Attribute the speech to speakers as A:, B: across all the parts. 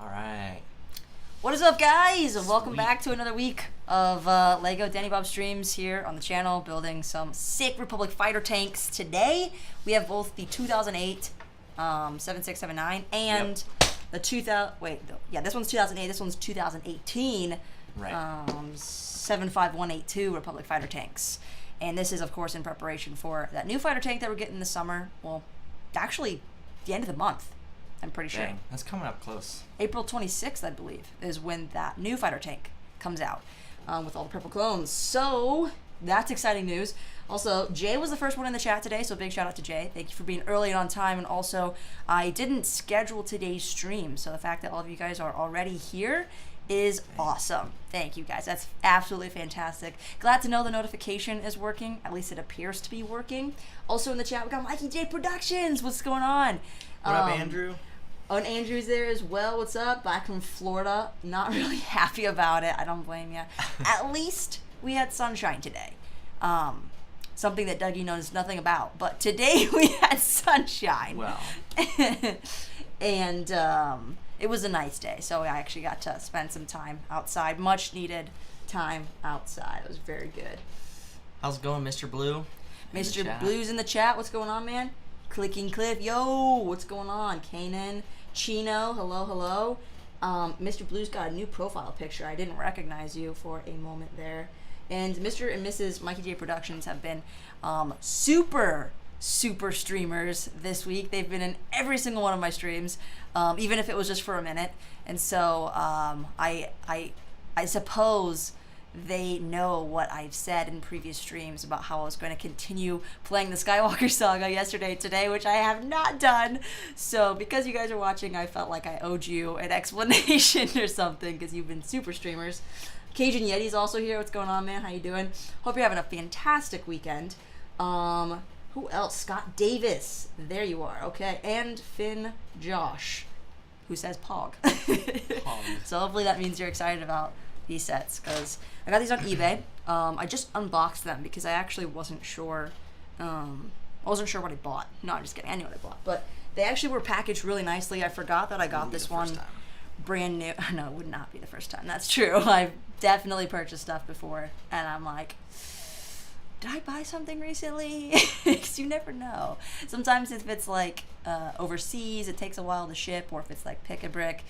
A: All right.
B: What is up, guys? Welcome back to another week of LEGO Danny Bob streams here on the channel, building some sick Republic fighter tanks. Today, we have both the 2008 7679 and the 2000. Wait, yeah, this one's 2008. This one's 2018.
A: Right.
B: 75182 Republic fighter tanks, and this is, of course, in preparation for that new fighter tank that we're getting this summer. Well, actually, the end of the month. I'm pretty sure.
A: Dang, that's coming up close.
B: April 26th, I believe, is when that new fighter tank comes out with all the purple clones. So that's exciting news. Also, Jay was the first one in the chat today, so big shout out to Jay. Thank you for being early and on time. And also, I didn't schedule today's stream, so the fact that all of you guys are already here is awesome. Thank you, guys. That's absolutely fantastic. Glad to know the notification is working. At least it appears to be working. Also in the chat, we got Mikey J Productions. What's going on?
A: What up, Andrew?
B: Oh, and Andrew's there as well. What's up? Back from Florida. Not really happy about it. I don't blame you. At least we had sunshine today. Something that Dougie knows nothing about. But today we had sunshine.
A: Well.
B: And it was a nice day. So I actually got to spend some time outside. Much needed time outside. It was very good.
A: How's it going, Mr. Blue?
B: Mr. Blue's in the chat. What's going on, man? Clicking Cliff. Yo, what's going on? Kanan. Chino, hello. Mr. Blue's got a new profile picture. I didn't recognize you for a moment there. And Mr. and Mrs. Mikey J Productions have been super streamers this week. They've been in every single one of my streams, even if it was just for a minute. And so I suppose they know what I've said in previous streams about how I was going to continue playing the Skywalker Saga today, which I have not done. So because you guys are watching, I felt like I owed you an explanation or something, because you've been super streamers. Cajun Yeti's also here. What's going on, man? How you doing? Hope you're having a fantastic weekend. Who else? Scott Davis. There you are. Okay. And Finn Josh, who says Pog.
A: Pog.
B: So hopefully that means you're excited about these sets, because I got these on eBay. I just unboxed them because I actually wasn't sure. I wasn't sure what I bought. No, I'm just kidding. I knew what I bought, but they actually were packaged really nicely. I forgot that I got this one brand new. No, it would not be the first time. That's true. I've definitely purchased stuff before, and I'm like, did I buy something recently? Because you never know. Sometimes if it's like overseas, it takes a while to ship, or if it's like pick a brick,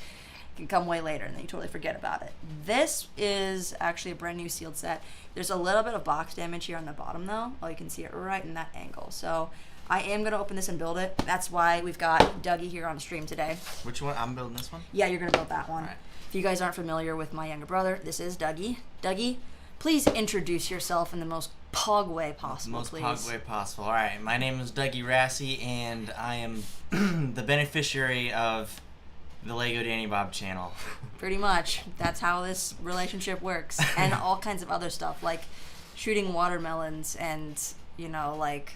B: can come way later and then you totally forget about it. This is actually a brand new sealed set. There's a little bit of box damage here on the bottom though. Oh, you can see it right in that angle. So I am going to open this and build it. That's why we've got Dougie here on stream today.
A: Which one? I'm building this one?
B: Yeah, you're going to build that one.
A: All right.
B: If you guys aren't familiar with my younger brother, this is Dougie. Dougie, please introduce yourself in the most Pog way possible, please.
A: Most Pog way possible. All right, my name is Dougie Rassi, and I am the beneficiary of the LEGO Danny Bob channel.
B: Pretty much. That's how this relationship works. And all kinds of other stuff, like shooting watermelons and, like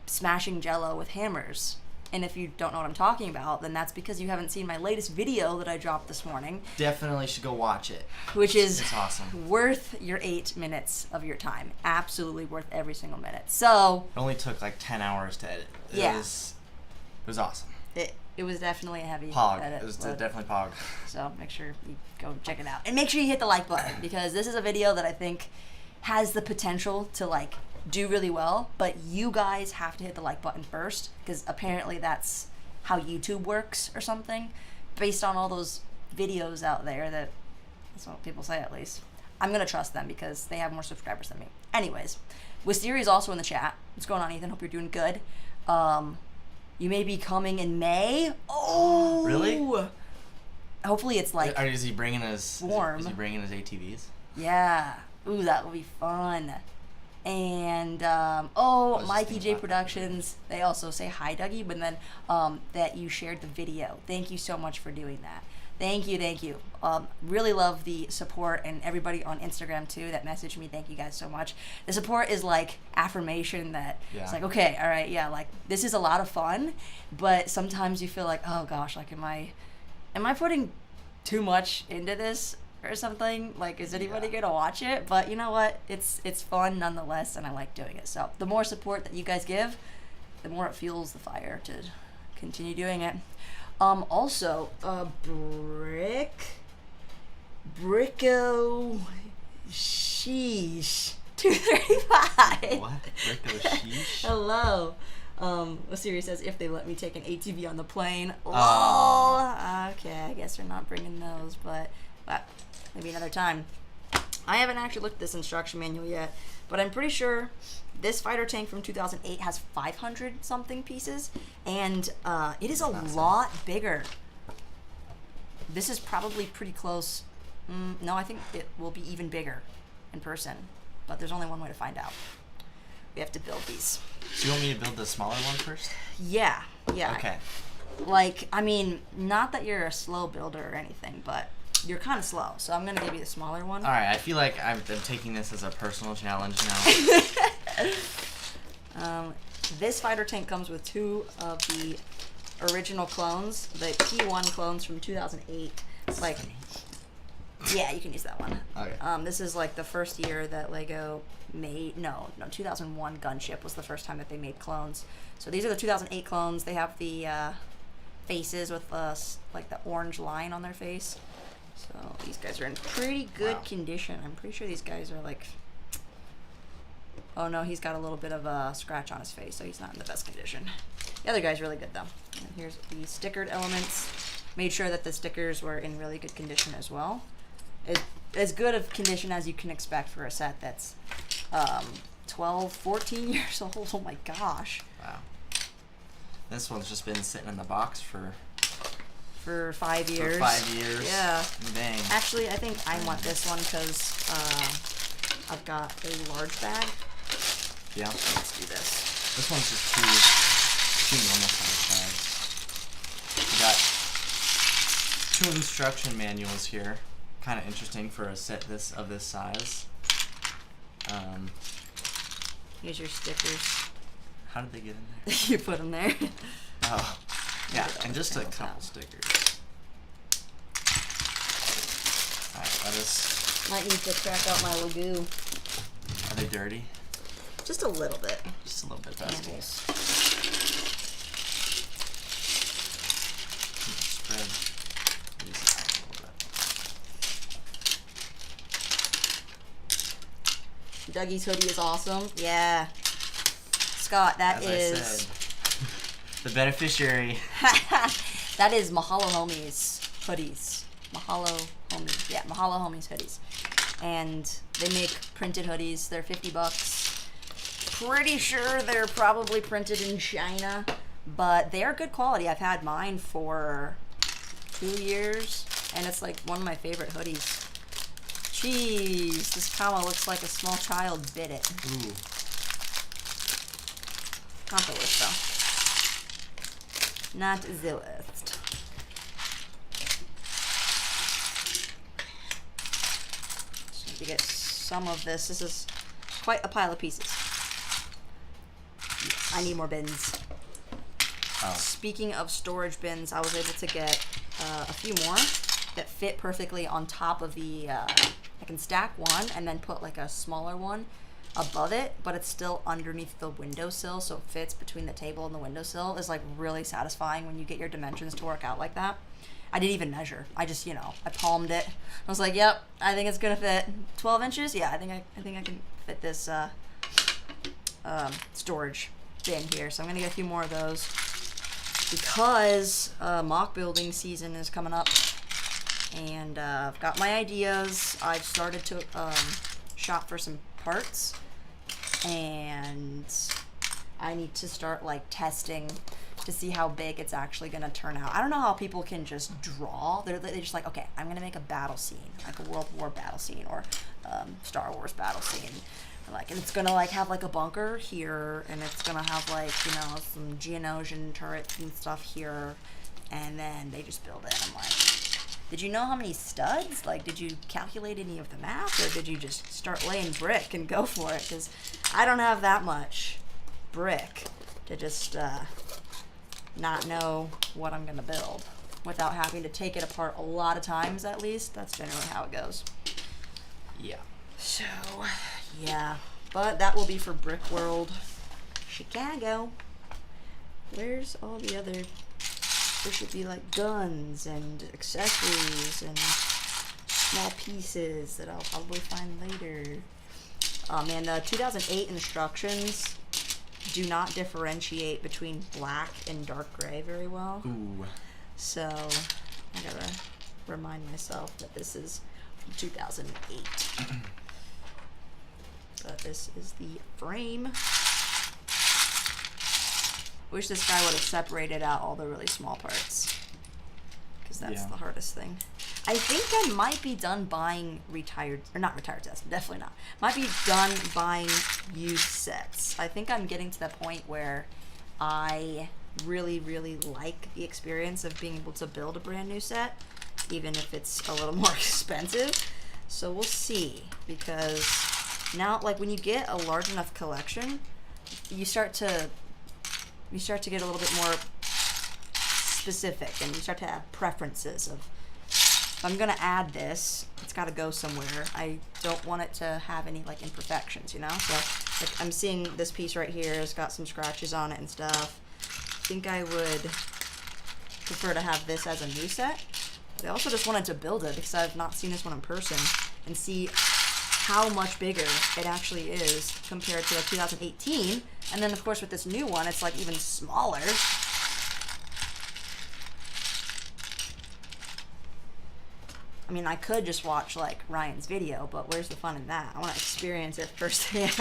B: smashing Jell-O with hammers. And if you don't know what I'm talking about, then that's because you haven't seen my latest video that I dropped this morning.
A: Definitely should go watch it.
B: Which is
A: it's awesome.
B: Worth your 8 minutes of your time. Absolutely worth every single minute. So
A: it only took like 10 hours to edit. It was awesome.
B: It was definitely a heavy
A: Pog.
B: edit.
A: It was definitely Pog.
B: So make sure you go check it out. And make sure you hit the like button, because this is a video that I think has the potential to like do really well, but you guys have to hit the like button first, because apparently that's how YouTube works or something, based on all those videos out there. That's what people say, at least. I'm going to trust them because they have more subscribers than me. Anyways, Wisteria is also in the chat. What's going on, Ethan? Hope you're doing good. You may be coming in May. Oh,
A: really?
B: Hopefully it's like
A: is he bringing his
B: warm.
A: Is he bringing his ATVs?
B: Yeah. Ooh, that will be fun. And Mikey J Productions, they also say hi, Dougie, but then that you shared the video. Thank you so much for doing that. Thank you. Really love the support, and everybody on Instagram too that messaged me. Thank you guys so much. The support is like affirmation that it's like, okay, all right, yeah, like this is a lot of fun, but sometimes you feel like, oh gosh, like am I putting too much into this or something? Like, is anybody gonna watch it? But you know what? It's fun nonetheless, and I like doing it. So the more support that you guys give, the more it fuels the fire to continue doing it. Also, Bricko Sheesh 235.
A: What? Rico Sheesh?
B: Hello. Siri says if they let me take an ATV on the plane. Lol. Okay, I guess they're not bringing those, but maybe another time. I haven't actually looked at this instruction manual yet, but I'm pretty sure this fighter tank from 2008 has 500 something pieces, and it is a lot bigger. This is probably pretty close. No, I think it will be even bigger in person, but there's only one way to find out. We have to build these.
A: So you want me to build the smaller one first?
B: Yeah.
A: Okay.
B: Like, I mean, not that you're a slow builder or anything, but you're kind of slow, so I'm going to give you the smaller one.
A: All right, I feel like I'm taking this as a personal challenge now.
B: This fighter tank comes with 2 of the original clones, the P1 clones from 2008. It's like, yeah, you can use that one.
A: Okay.
B: This is like the first year that Lego made, no, 2001 Gunship was the first time that they made clones. So these are the 2008 clones. They have the faces with like the orange line on their face. So these guys are in pretty good condition. I'm pretty sure these guys are like, oh no, he's got a little bit of a scratch on his face, so he's not in the best condition. The other guy's really good though. And here's the stickered elements. Made sure that the stickers were in really good condition as well. As good of condition as you can expect for a set that's 12, 14 years old. Oh my gosh.
A: Wow. This one's just been sitting in the box for
B: 5 years.
A: For 5 years.
B: Yeah.
A: Dang.
B: Actually, I think I want this one because I've got a large bag.
A: Yeah.
B: Let's do this.
A: This one's just two normal size bags. We got 2 instruction manuals here. Kind of interesting for a set of this size.
B: Here's your stickers.
A: How did they get in there?
B: You put them there.
A: Oh, yeah, and just a couple stickers. Alright, let us...
B: Might need to crack out my Lagoo.
A: Are they dirty?
B: Just a little bit.
A: Just a little bit, that's cool. Spread these out a little bit.
B: Dougie's hoodie is awesome. Yeah. Scott, that
A: As
B: is...
A: I said, the beneficiary.
B: That is Mahalo Homies hoodies. Mahalo Homies. Yeah, Mahalo Homies hoodies. And they make printed hoodies. They're $50. Pretty sure they're probably printed in China, but they are good quality. I've had mine for 2 years, and it's like one of my favorite hoodies. Jeez, this comma looks like a small child bit it.
A: Ooh.
B: Not the worst, though. Not the worst. Just need to get some of this. This is quite a pile of pieces. I need more bins.
A: Oh.
B: Speaking of storage bins, I was able to get a few more that fit perfectly on top of the... I can stack one and then put like a smaller one above it, but it's still underneath the windowsill, so it fits between the table and the windowsill. Is like really satisfying when you get your dimensions to work out like that. I didn't even measure. I just, I palmed it. I was like, yep, I think it's gonna fit 12 inches. Yeah, I think I can fit this storage bin here. So I'm gonna get a few more of those because mock building season is coming up, and I've got my ideas. I've started to shop for some parts, and I need to start like testing to see how big it's actually gonna turn out. I don't know how people can just draw. They're just like, okay, I'm gonna make a battle scene, like a World War battle scene or Star Wars battle scene. And it's gonna like have like a bunker here, and it's gonna have like some Geonosian turrets and stuff here, and then they just build it. I'm like, did you know how many studs? Like, did you calculate any of the math, or did you just start laying brick and go for it? Because I don't have that much brick to just not know what I'm gonna build without having to take it apart a lot of times at least. That's generally how it goes.
A: Yeah.
B: So, yeah. But that will be for Brick World Chicago. Where's all the other there should be like guns and accessories and small pieces that I'll probably find later. Oh man, the 2008 instructions do not differentiate between black and dark gray very well.
A: Ooh.
B: So I gotta remind myself that this is from 2008. But this is the frame. Wish this guy would have separated out all the really small parts, because that's the hardest thing. I think I might be done buying not retired sets, definitely not. Might be done buying used sets. I think I'm getting to that point where I really, really like the experience of being able to build a brand new set, even if it's a little more expensive. So we'll see, because now, like, when you get a large enough collection, you start to get a little bit more specific, and you start to have preferences of, if I'm gonna add this, it's gotta go somewhere. I don't want it to have any like imperfections, you know? So like I'm seeing this piece right here, it's got some scratches on it and stuff. I think I would prefer to have this as a new set. But I also just wanted to build it because I've not seen this one in person and see how much bigger it actually is compared to like 2018. And then of course with this new one, it's like even smaller. I mean, I could just watch like Ryan's video, but where's the fun in that? I want to experience it firsthand.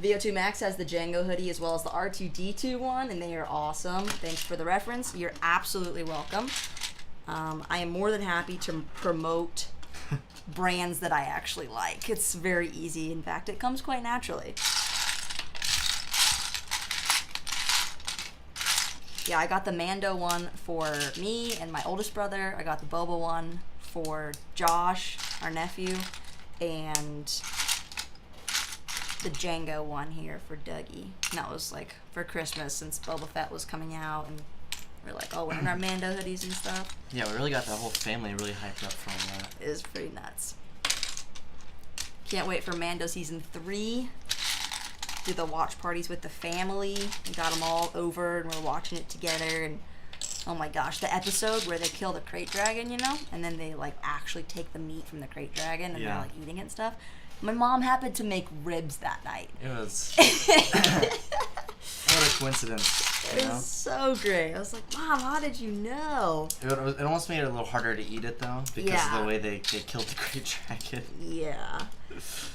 B: VO2 Max has the Django hoodie as well as the R2-D2 one, and they are awesome. Thanks for the reference. You're absolutely welcome. I am more than happy to promote brands that I actually like. It's very easy. In fact, it comes quite naturally. Yeah, I got the Mando one for me and my oldest brother. I got the Boba one for Josh, our nephew, and the Django one here for Dougie. And that was like for Christmas, since Boba Fett was coming out, and we're like, oh, wearing our Mando hoodies and stuff.
A: Yeah, we really got the whole family really hyped up for all that.
B: It was pretty nuts. Can't wait for Mando season 3. Do the watch parties with the family. We got them all over and we're watching it together, and oh my gosh, the episode where they kill the crate dragon, you know, and then they like actually take the meat from the crate dragon and they're like eating it and stuff. My mom happened to make ribs that night.
A: It was what a coincidence.
B: It was so great. I was like, Mom, how did you know?
A: It almost made it a little harder to eat it though, because of the way they killed the crate dragon.
B: Yeah.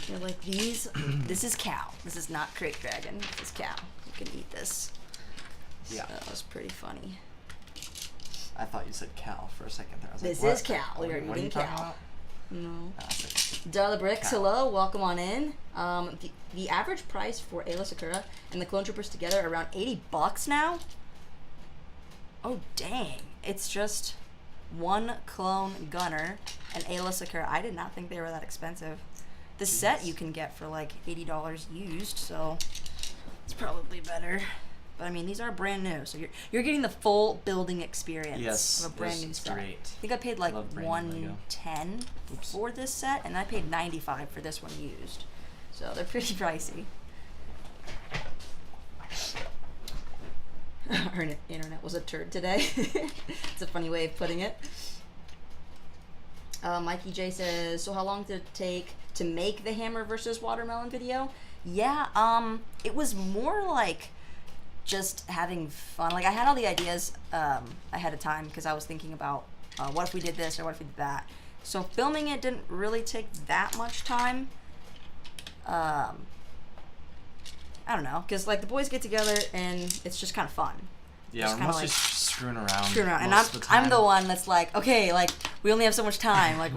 B: They're like, this is cow. This is not crate dragon. This is cow. You can eat this.
A: Yeah.
B: So that was pretty funny.
A: I thought you said cow for a second there. I was
B: this
A: like,
B: is cow. We are eating cow. No. Duh the Bricks, cow. Hello, welcome on in. The average price for Ayla Sakura and the Clone Troopers together are around $80 now. Oh dang! It's just one clone gunner and Ayla Sakura. I did not think they were that expensive. The set you can get for like $80 used, so it's probably better. But I mean, these are brand new, so you're getting the full building experience of a brand new set.
A: Great.
B: I think I paid like $110 for this set, and I paid $95 for this one used. So they're pretty pricey. Our internet was a turd today. It's a funny way of putting it. Mikey J says, so how long did it take to make the hammer versus watermelon video? Yeah, it was more like just having fun. Like, I had all the ideas ahead of time because I was thinking about what if we did this or what if we did that. So filming it didn't really take that much time. I don't know, because like the boys get together and it's just kind of fun.
A: Yeah, we're mostly just screwing around.
B: And I'm the one that's like, okay, like we only have so much time. Like,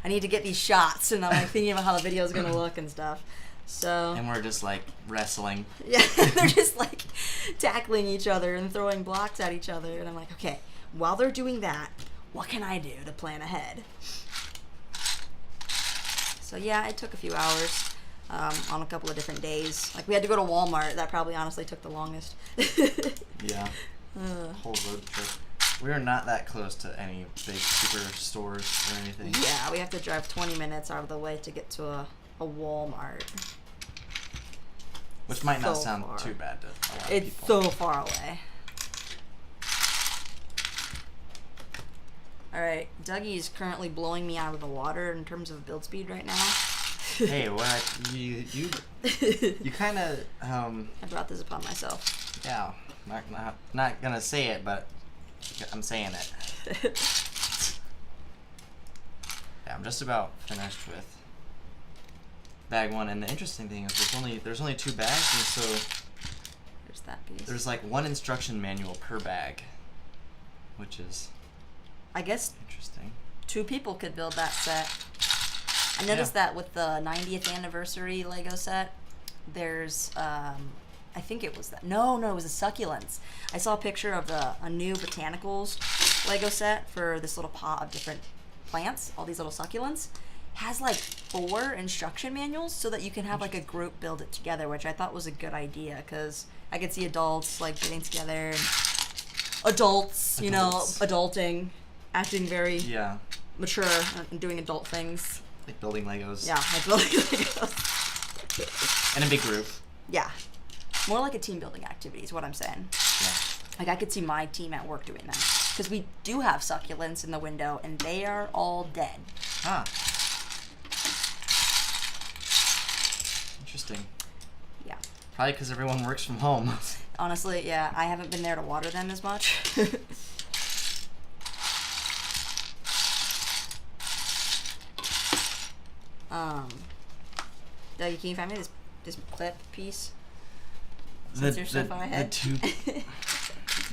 B: I need to get these shots, and I'm like thinking about how the video is gonna look and stuff. So. And
A: we're just like wrestling.
B: Yeah, they're just like tackling each other and throwing blocks at each other, and I'm like, okay, while they're doing that, what can I do to plan ahead? So yeah, it took a few hours. On a couple of different days. Like, we had to go to Walmart. That probably honestly took the longest.
A: Yeah. Whole road trip. We are not that close to any big super stores or anything.
B: Yeah, we have to drive 20 minutes out of the way to get to a Walmart.
A: Which might not
B: so
A: sound
B: far.
A: too bad to a lot of
B: It's
A: people.
B: so far away. Alright, Dougie is currently blowing me out of the water in terms of build speed right now.
A: Hey, what you kind of
B: I brought this upon myself.
A: yeah, not gonna say it, but I'm saying it. Yeah, I'm just about finished with bag 1, and the interesting thing is there's only 2 bags, and so
B: There's that piece.
A: there's like 1 instruction manual per bag, which is
B: I guess
A: interesting.
B: 2 people could build that set. I noticed
A: Yeah.
B: that with the 90th anniversary Lego set, there's I think it was that. No, it was the succulents. I saw a picture of a new botanicals Lego set for this little pot of different plants, all these little succulents. Has like 4 instruction manuals so that you can have like a group build it together, which I thought was a good idea because I could see adults like getting together and adults, you know,
A: Adults.
B: adulting, acting very
A: Yeah,
B: mature and doing adult things.
A: like building Legos.
B: Yeah, like building Legos.
A: In a big group.
B: Yeah. More like a team building activity is what I'm saying.
A: Yeah.
B: Like I could see my team at work doing that. Because we do have succulents in the window and they are all dead.
A: Ah. Interesting.
B: Yeah.
A: Probably because everyone works from home.
B: Honestly, yeah, I haven't been there to water them as much. Dougie, can you find me this clip piece? Since you're so far ahead.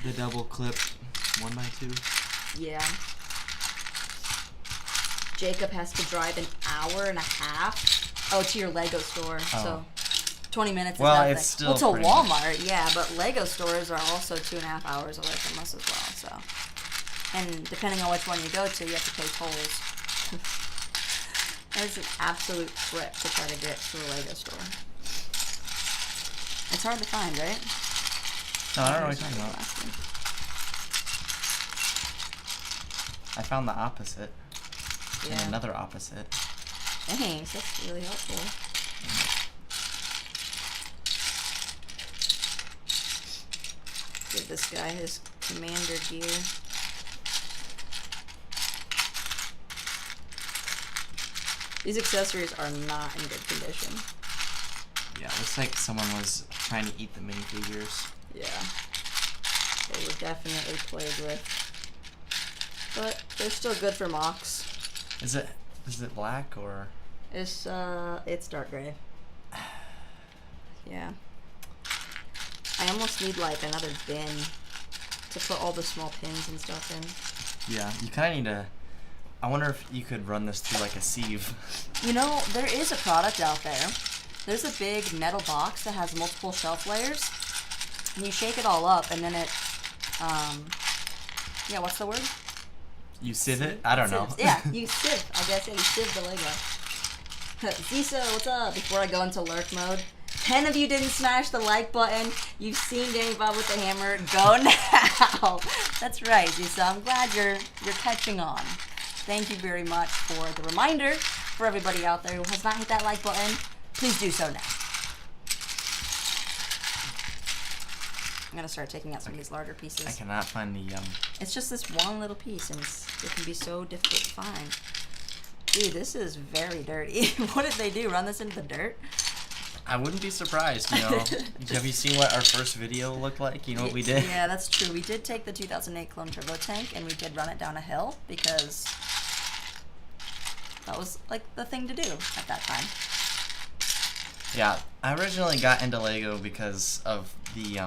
A: The double clip 1x2.
B: Yeah. Jacob has to drive an hour and a half. Oh, to your Lego store.
A: Oh.
B: So 20 minutes
A: Well,
B: is nothing.
A: it's still
B: well, to
A: pretty much-
B: Walmart, yeah, but Lego stores are also 2.5 hours away from us as well. So, and depending on which one you go to, you have to pay tolls. That is an absolute trip to try to get to a Lego store. It's hard to find, right?
A: No, I don't know what you're talking about.
B: Last one.
A: I found the opposite.
B: Yeah.
A: And another opposite.
B: Thanks, that's really helpful. Give this guy his commander gear. These accessories are not in good condition.
A: Yeah, looks like someone was trying to eat the minifigures.
B: Yeah. They were definitely played with. But they're still good for mocks.
A: Is it black or?
B: It's dark gray. Yeah. I almost need like another bin to put all the small pins and stuff in.
A: Yeah, you kind of need to. I wonder if you could run this through like a sieve.
B: You know, there is a product out there. There's a big metal box that has multiple shelf layers. And you shake it all up and then it, yeah, what's the word?
A: You sieve it? I don't know.
B: Sieves. Yeah, you sieve. I guess, yeah, you sieve the Lego. Zisa, what's up? Before I go into lurk mode. 10 of you didn't smash the like button. You've seen Danny Bob with the hammer. Go now. That's right, Zisa. I'm glad you're catching on. Thank you very much for the reminder. For everybody out there who has not hit that like button, please do so now. I'm gonna start taking out some of these larger pieces.
A: I cannot find the
B: It's just this one little piece, and it can be so difficult to find. Dude, this is very dirty. What did they do? Run this into the dirt?
A: I wouldn't be surprised, you know. Have you seen what our first video looked like? You know what we did?
B: Yeah, that's true. We did take the 2008 Clone Turbo Tank, and we did run it down a hill, because that was, like, the thing to do at that time.
A: Yeah, I originally got into Lego because of the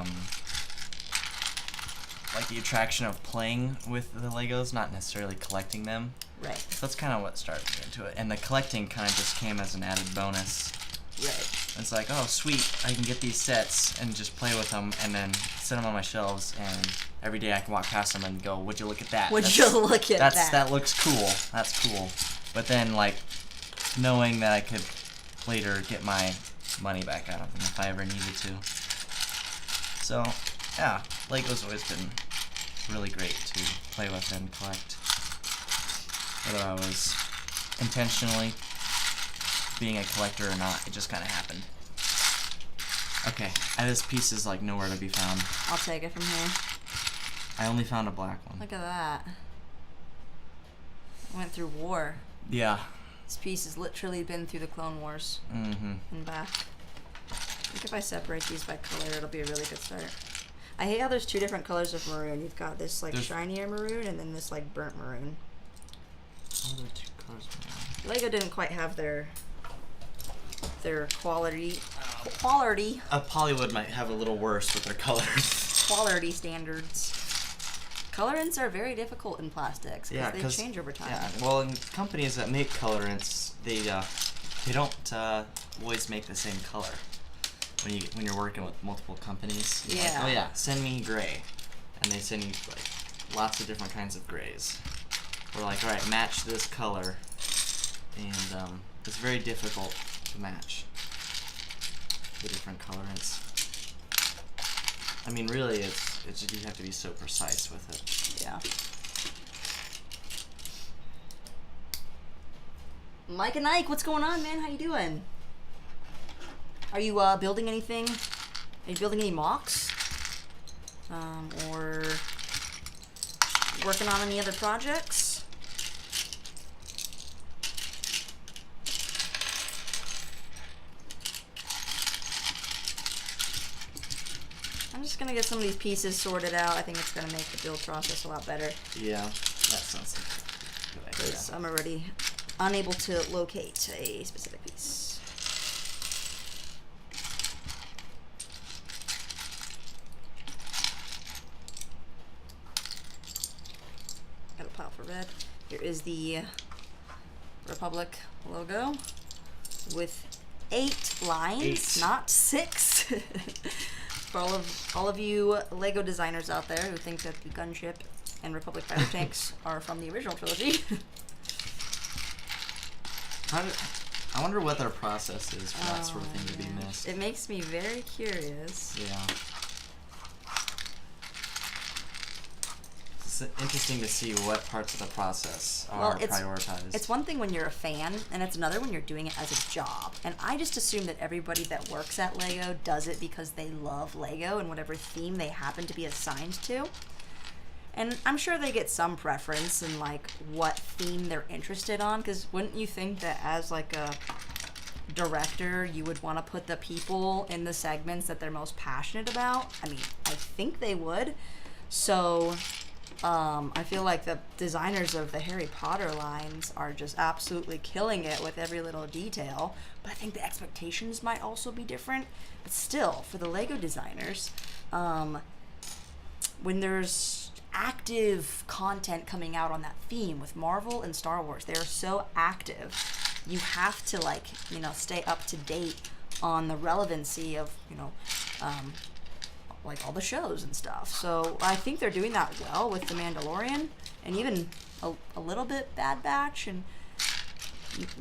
A: like the attraction of playing with the Legos, not necessarily collecting them.
B: Right,
A: So that's kind of what started me into it. And the collecting kind of just came as an added bonus.
B: right.
A: It's like, oh sweet, I can get these sets and just play with them and then set them on my shelves, and every day I can walk past them and go, would you look at that?
B: Would you look at that?
A: That looks cool. That's cool. But then, like, knowing that I could later get my money back out of them if I ever needed to. So, yeah, Lego's always been really great to play with and collect. Whether I was intentionally being a collector or not, it just kind of happened. Okay, and this piece is like nowhere to be found.
B: I'll take it from here.
A: I only found a black one.
B: Look at that. Went through war.
A: Yeah.
B: This piece has literally been through the Clone Wars
A: Mm-hmm.
B: and back. I think if I separate these by color, it'll be a really good start. I hate how there's two different colors of maroon. You've got this like shinier maroon and then this like burnt maroon.
A: What are the two colors?
B: Lego didn't quite have their quality
A: Polywood might have a little worse with their colors.
B: quality standards. Colorants are very difficult in plastics because they change over time.
A: Yeah, well, in companies that make colorants, they don't always make the same color. When you're working with multiple companies, you're like, oh yeah, send me gray, and they send you like lots of different kinds of grays. We're like, all right, match this color, and it's very difficult to match the different colorants. I mean, really, it's just, you have to be so precise with it.
B: Yeah. Mike and Ike, what's going on, man? How you doing? Are you building anything? Are you building any mocks? Or working on any other projects? I'm just gonna get some of these pieces sorted out. I think it's gonna make the build process a lot better.
A: Yeah, that sounds like a good idea.
B: Because I'm already unable to locate a specific piece. Got a pile for red. Here is the Republic logo with 8 lines, not 6. For all of you Lego designers out there who think that the gunship and Republic fighter tanks are from the original trilogy.
A: I wonder what their process is for that sort of thing to be missed.
B: It makes me very curious.
A: Yeah. It's interesting to see what parts of the process are prioritized.
B: It's one thing when you're a fan, and it's another when you're doing it as a job. And I just assume that everybody that works at Lego does it because they love Lego and whatever theme they happen to be assigned to. And I'm sure they get some preference in like what theme they're interested on, because wouldn't you think that as like a director you would want to put the people in the segments that they're most passionate about? I mean, I think they would. So I feel like the designers of the Harry Potter lines are just absolutely killing it with every little detail, but I think the expectations might also be different. But still, for the Lego designers, when there's active content coming out on that theme with Marvel and Star Wars, they are so active. You have to stay up to date on the relevancy of like all the shows and stuff. So I think they're doing that well with The Mandalorian and even a little bit Bad Batch. And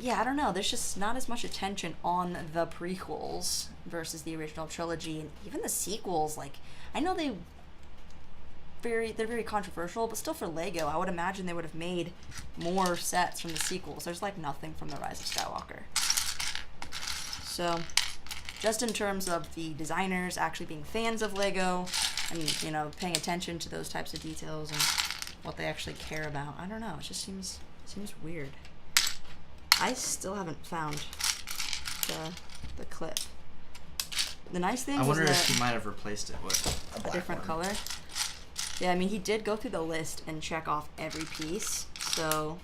B: yeah, I don't know, there's just not as much attention on the prequels versus the original trilogy, and even the sequels. Like, I know they're very controversial, but still, for Lego, I would imagine they would have made more sets from the sequels. There's like nothing from The Rise of Skywalker. So just in terms of the designers actually being fans of Lego and paying attention to those types of details and what they actually care about, I don't know, it just seems weird. I still haven't found the clip. The nice thing
A: I wonder
B: is
A: if he might have replaced it with
B: a different color. Yeah, I mean, he did go through the list and check off every piece, so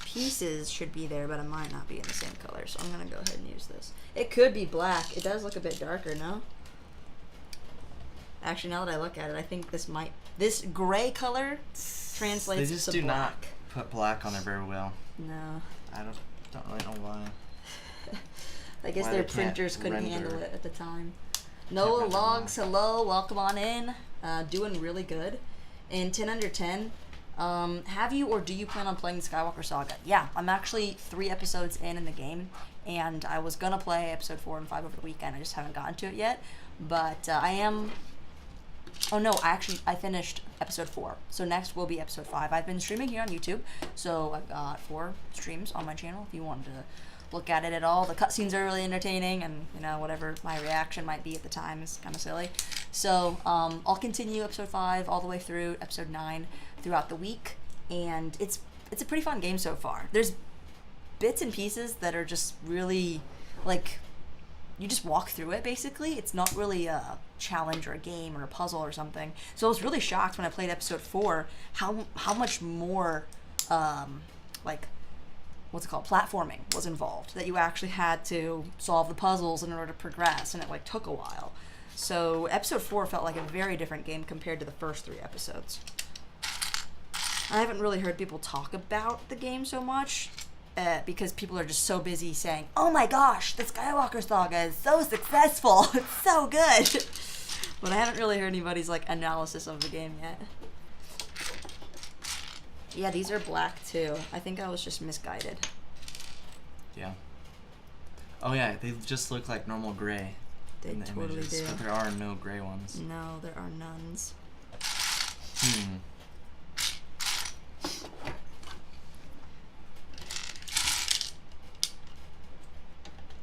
B: pieces should be there, but it might not be in the same color, so I'm gonna go ahead and use this. It could be black. It does look a bit darker, no? Actually, now that I look at it, I think this gray color translates to black.
A: They just do not put black on there very well.
B: No.
A: I don't really know why.
B: I guess
A: Why
B: their
A: they can't
B: printers couldn't
A: render.
B: handle it at the time. Noah Logs, hello, welcome on in. Doing really good. In 10 under 10, have you or do you plan on playing the Skywalker Saga? Yeah, I'm actually 3 episodes in the game, and I was gonna play episode 4 and 5 over the weekend. I just haven't gotten to it yet, but I am. Oh no, I finished episode 4, so next will be episode 5. I've been streaming here on YouTube, so I've got 4 streams on my channel if you wanted to look at it at all. The cutscenes are really entertaining, and you know whatever my reaction might be at the time is kind of silly. So I'll continue episode 5 all the way through episode 9 throughout the week, and it's a pretty fun game so far. There's bits and pieces that are just really like you just walk through it basically. It's not really a challenge or a game or a puzzle or something. So I was really shocked when I played episode 4 how much more like what's it called, platforming was involved, that you actually had to solve the puzzles in order to progress, and it like took a while. So episode 4 felt like a very different game compared to the first 3 episodes. I haven't really heard people talk about the game so much because people are just so busy saying, oh my gosh, the Skywalker Saga is so successful, it's so good. But I haven't really heard anybody's like analysis of the game yet. Yeah, these are black too. I think I was just misguided.
A: Yeah. Oh yeah, they just look like normal gray.
B: They
A: in the
B: totally
A: images,
B: do.
A: but there are no gray ones.
B: No, there are nuns.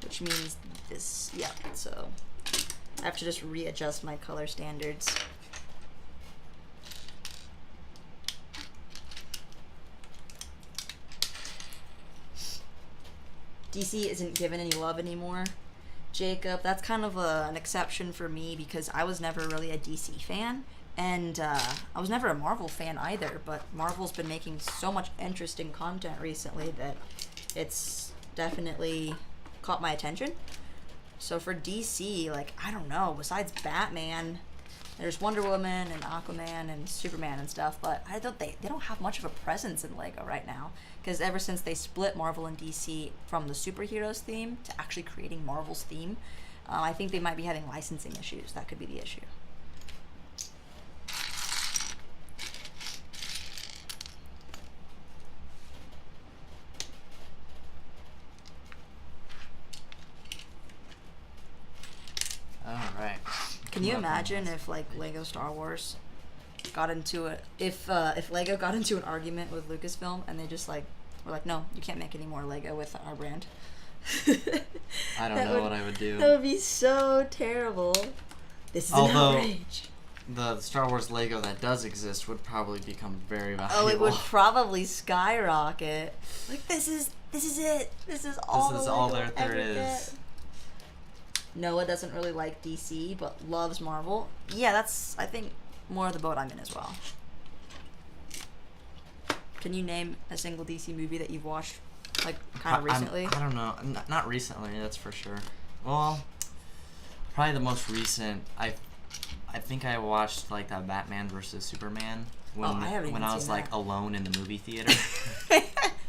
B: Which means this, yeah, so I have to just readjust my color standards. DC isn't given any love anymore. Jacob, that's kind of an exception for me because I was never really a DC fan, and I was never a Marvel fan either, but Marvel's been making so much interesting content recently that it's definitely caught my attention. So for DC, like, I don't know, besides Batman, there's Wonder Woman and Aquaman and Superman and stuff, but they don't have much of a presence in LEGO right now, because ever since they split Marvel and DC from the superheroes theme to actually creating Marvel's theme, I think they might be having licensing issues. That could be the issue.
A: Alright.
B: Can you imagine if like Lego Star Wars got into it, if Lego got into an argument with Lucasfilm and they just like were like, no, you can't make any more Lego with our brand?
A: I don't know what I would do.
B: That would be so terrible. This is an outrage.
A: The Star Wars Lego that does exist would probably become very valuable.
B: Oh, it would probably skyrocket. Like, this is it. This is all.
A: This is
B: the
A: all
B: Lego
A: there
B: ever
A: is.
B: get. Noah doesn't really like DC, but loves Marvel. Yeah, that's, I think, more of the boat I'm in as well. Can you name a single DC movie that you've watched, like, kind of recently?
A: I don't know. Not recently, that's for sure. Well, probably the most recent, I think I watched, like, that Batman versus Superman when
B: I haven't even
A: I was,
B: seen
A: like,
B: that.
A: alone in the movie theater.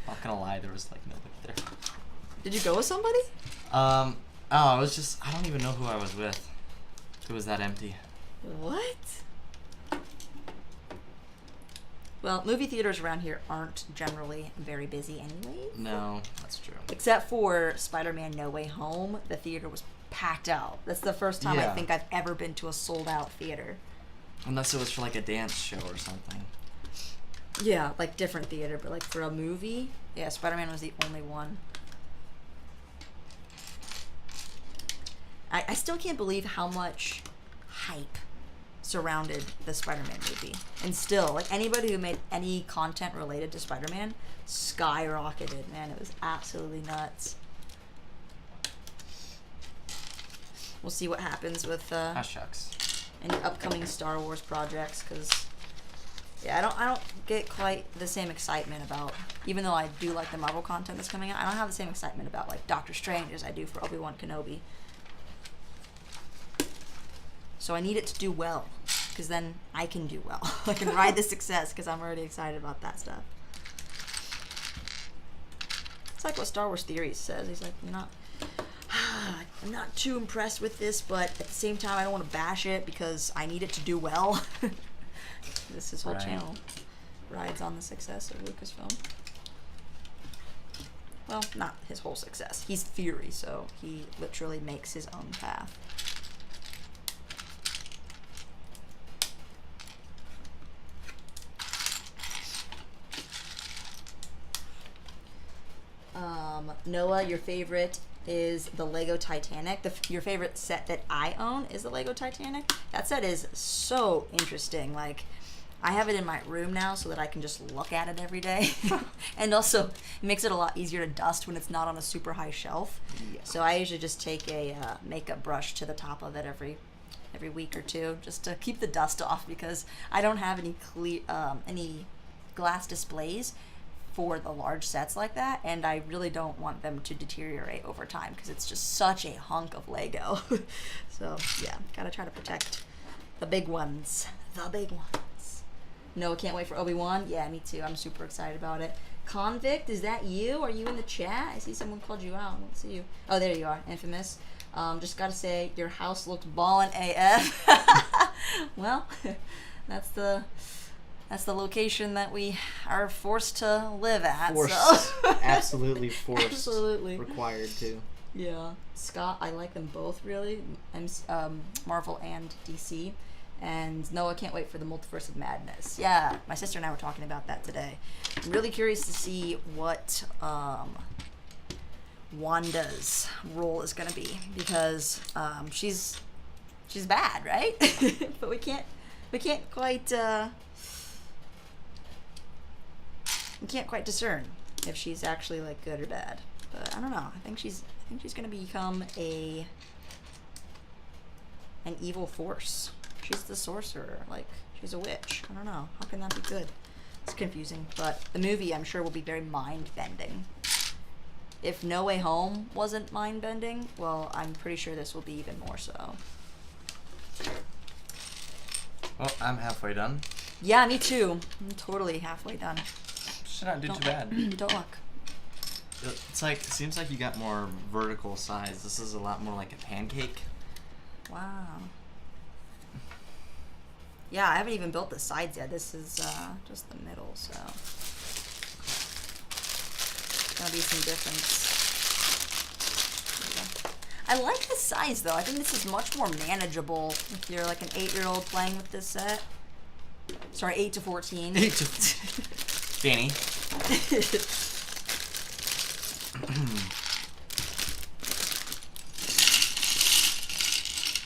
A: Not gonna lie, there was, like, nobody there.
B: Did you go with somebody?
A: Oh, it was just, I don't even know who I was with. It was that empty.
B: What? Well, movie theaters around here aren't generally very busy anyways.
A: No, that's true.
B: Except for Spider-Man No Way Home, the theater was packed out. That's the first time I
A: Yeah.
B: think I've ever been to a sold-out theater.
A: Unless it was for, like, a dance show or something.
B: Yeah, like different theater, but like for a movie, yeah, Spider-Man was the only one. I still can't believe how much hype surrounded the Spider-Man movie. And still, like, anybody who made any content related to Spider-Man skyrocketed, man. It was absolutely nuts. We'll see what happens with
A: Shucks.
B: any upcoming Star Wars projects, because yeah, I don't get quite the same excitement about, even though I do like the Marvel content that's coming out, I don't have the same excitement about like Doctor Strange as I do for Obi-Wan Kenobi. So I need it to do well, because then I can do well. I can ride the success, because I'm already excited about that stuff. It's like what Star Wars Theories says. He's like, I'm not too impressed with this, but at the same time, I don't want to bash it because I need it to do well. His whole channel rides on the success of Lucasfilm. Well, not his whole success. He's Theory, so he literally makes his own path. Noah, your favorite is the Lego Titanic. Your favorite set that I own is the Lego Titanic. That set is so interesting. Like, I have it in my room now so that I can just look at it every day. And also, it makes it a lot easier to dust when it's not on a super high shelf.
A: Yeah.
B: So I usually just take a makeup brush to the top of it every week or two just to keep the dust off, because I don't have any glass displays for the large sets like that, and I really don't want them to deteriorate over time because it's just such a hunk of Lego. So yeah, gotta try to protect the big ones. The big ones. No, can't wait for Obi-Wan. Yeah, me too. I'm super excited about it. Convict, is that you? Are you in the chat? I see someone called you out. I don't see you. Oh, there you are. Infamous. Just gotta say, your house looks ballin' AF. Well, that's the location that we are forced to live at.
C: Forced.
B: So.
C: Absolutely forced.
B: Absolutely.
C: Required to.
B: Yeah. Scott, I like them both really. Marvel and DC. And Noah, can't wait for the Multiverse of Madness. Yeah, my sister and I were talking about that today. I'm really curious to see what Wanda's role is going to be, because she's bad, right? But we can't quite discern if she's actually like good or bad. But I don't know. I think she's going to become an evil force. She's the sorcerer, like she's a witch. I don't know. How can that be good? It's confusing. But the movie, I'm sure, will be very mind-bending. If No Way Home wasn't mind-bending, well, I'm pretty sure this will be even more so.
A: Well, I'm halfway done.
B: Yeah, me too. I'm totally halfway done.
A: Should not do too bad.
B: Don't look.
A: It's like, it seems like you got more vertical size. This is a lot more like a pancake.
B: Wow. Yeah, I haven't even built the sides yet. This is just the middle, so it's gonna be some difference. I like the size though. I think this is much more manageable if you're like an 8-year-old playing with this set. Sorry, 8 to 14.
A: 8 to Danny.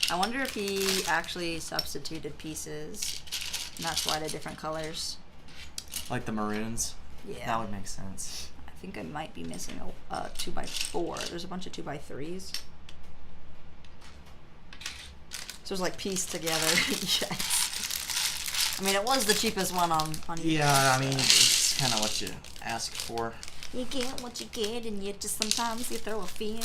B: I wonder if he actually substituted pieces, and that's why they're different colors.
A: Like the maroons?
B: Yeah.
A: That would make sense.
B: I think I might be missing a 2x4. There's a bunch of 2x3s. So it's like pieced together. Yes. I mean, it was the cheapest one on eBay.
A: Yeah, I mean, it's kind of what you ask for.
B: You get what you get, and you just sometimes you throw a fit.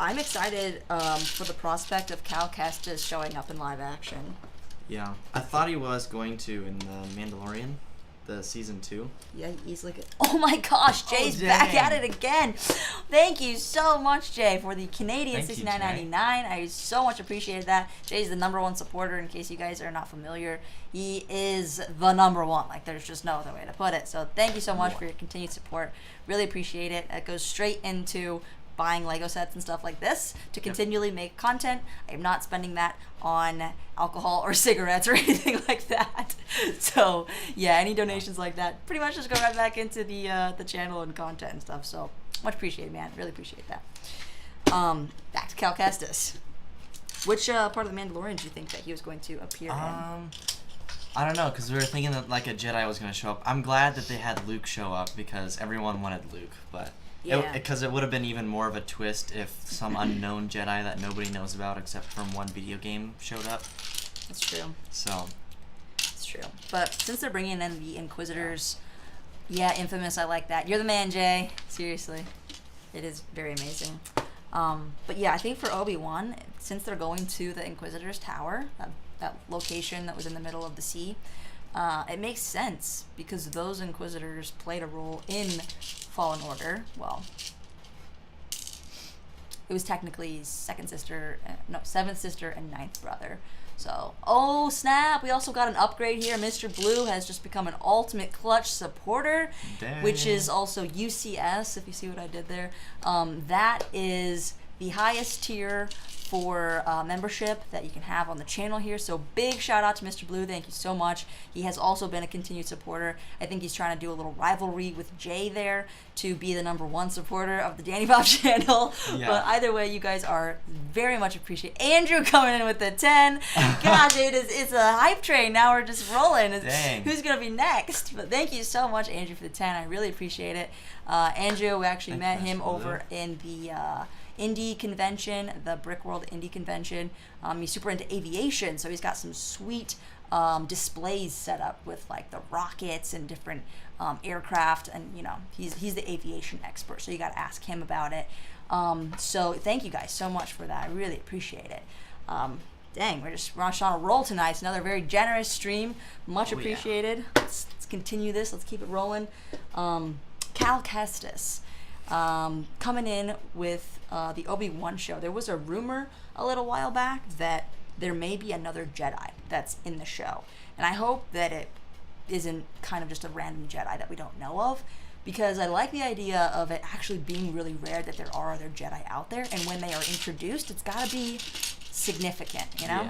B: I'm excited for the prospect of Cal Kestis showing up in live action.
A: Yeah. I thought he was going to in The Mandalorian, the season 2.
B: Yeah, he easily could. Oh my gosh, Jay's back
A: dang.
B: at it again. Thank you so much, Jay, for the Canadian
A: Thank you,
B: $69.99. I so much appreciated that. Jay's the #1 supporter, in case you guys are not familiar. He is the #1. Like, there's just no other way to put it. So thank you so much for your continued support. Really appreciate it. It goes straight into buying Lego sets and stuff like this to continually make content. I am not spending that on alcohol or cigarettes or anything like that. So yeah, any donations like that pretty much just go right back into the channel and content and stuff. So much appreciated, man. Really appreciate that. Back to Cal Kestis. Which part of the Mandalorian do you think that he was going to appear in?
A: I don't know, because we were thinking that like a Jedi was going to show up. I'm glad that they had Luke show up because everyone wanted Luke, but
B: Yeah.
A: because it would have been even more of a twist if some unknown Jedi that nobody knows about except from one video game showed up.
B: That's true.
A: So
B: It's true. But since they're bringing in the Inquisitors, yeah, Infamous, I like that. You're the man, Jay. Seriously. It is very amazing. But yeah, I think for Obi-Wan, since they're going to the Inquisitor's Tower, that location that was in the middle of the sea, it makes sense because those Inquisitors played a role in Fallen Order. Well, it was technically seventh sister and ninth brother. So, oh snap! We also got an upgrade here. Mr. Blue has just become an Ultimate Clutch supporter, which is also UCS. If you see what I did there, that is the highest tier for membership that you can have on the channel here. So big shout out to Mr. Blue. Thank you so much. He has also been a continued supporter. I think he's trying to do a little rivalry with Jay there to be the #1 supporter of the Danny Bob channel.
A: Yeah.
B: But either way, you guys are very much appreciated. Andrew coming in with the 10. Gosh, it's a hype train. Now we're just rolling.
A: Dang.
B: Who's going to be next? But thank you so much, Andrew, for the 10. I really appreciate it. Andrew, we actually met him over in the Indie convention, the Brickworld Indie convention. He's super into aviation, so he's got some sweet displays set up with like the rockets and different aircraft, and you know he's the aviation expert, so you got to ask him about it. So thank you guys so much for that. I really appreciate it. Dang, we're on a roll tonight. It's another very generous stream. Much appreciated. Yeah. Let's continue this. Let's keep it rolling. Cal Kestis. Coming in with the Obi-Wan show. There was a rumor a little while back that there may be another Jedi that's in the show. And I hope that it isn't kind of just a random Jedi that we don't know of, because I like the idea of it actually being really rare that there are other Jedi out there, and when they are introduced, it's got to be significant, you know?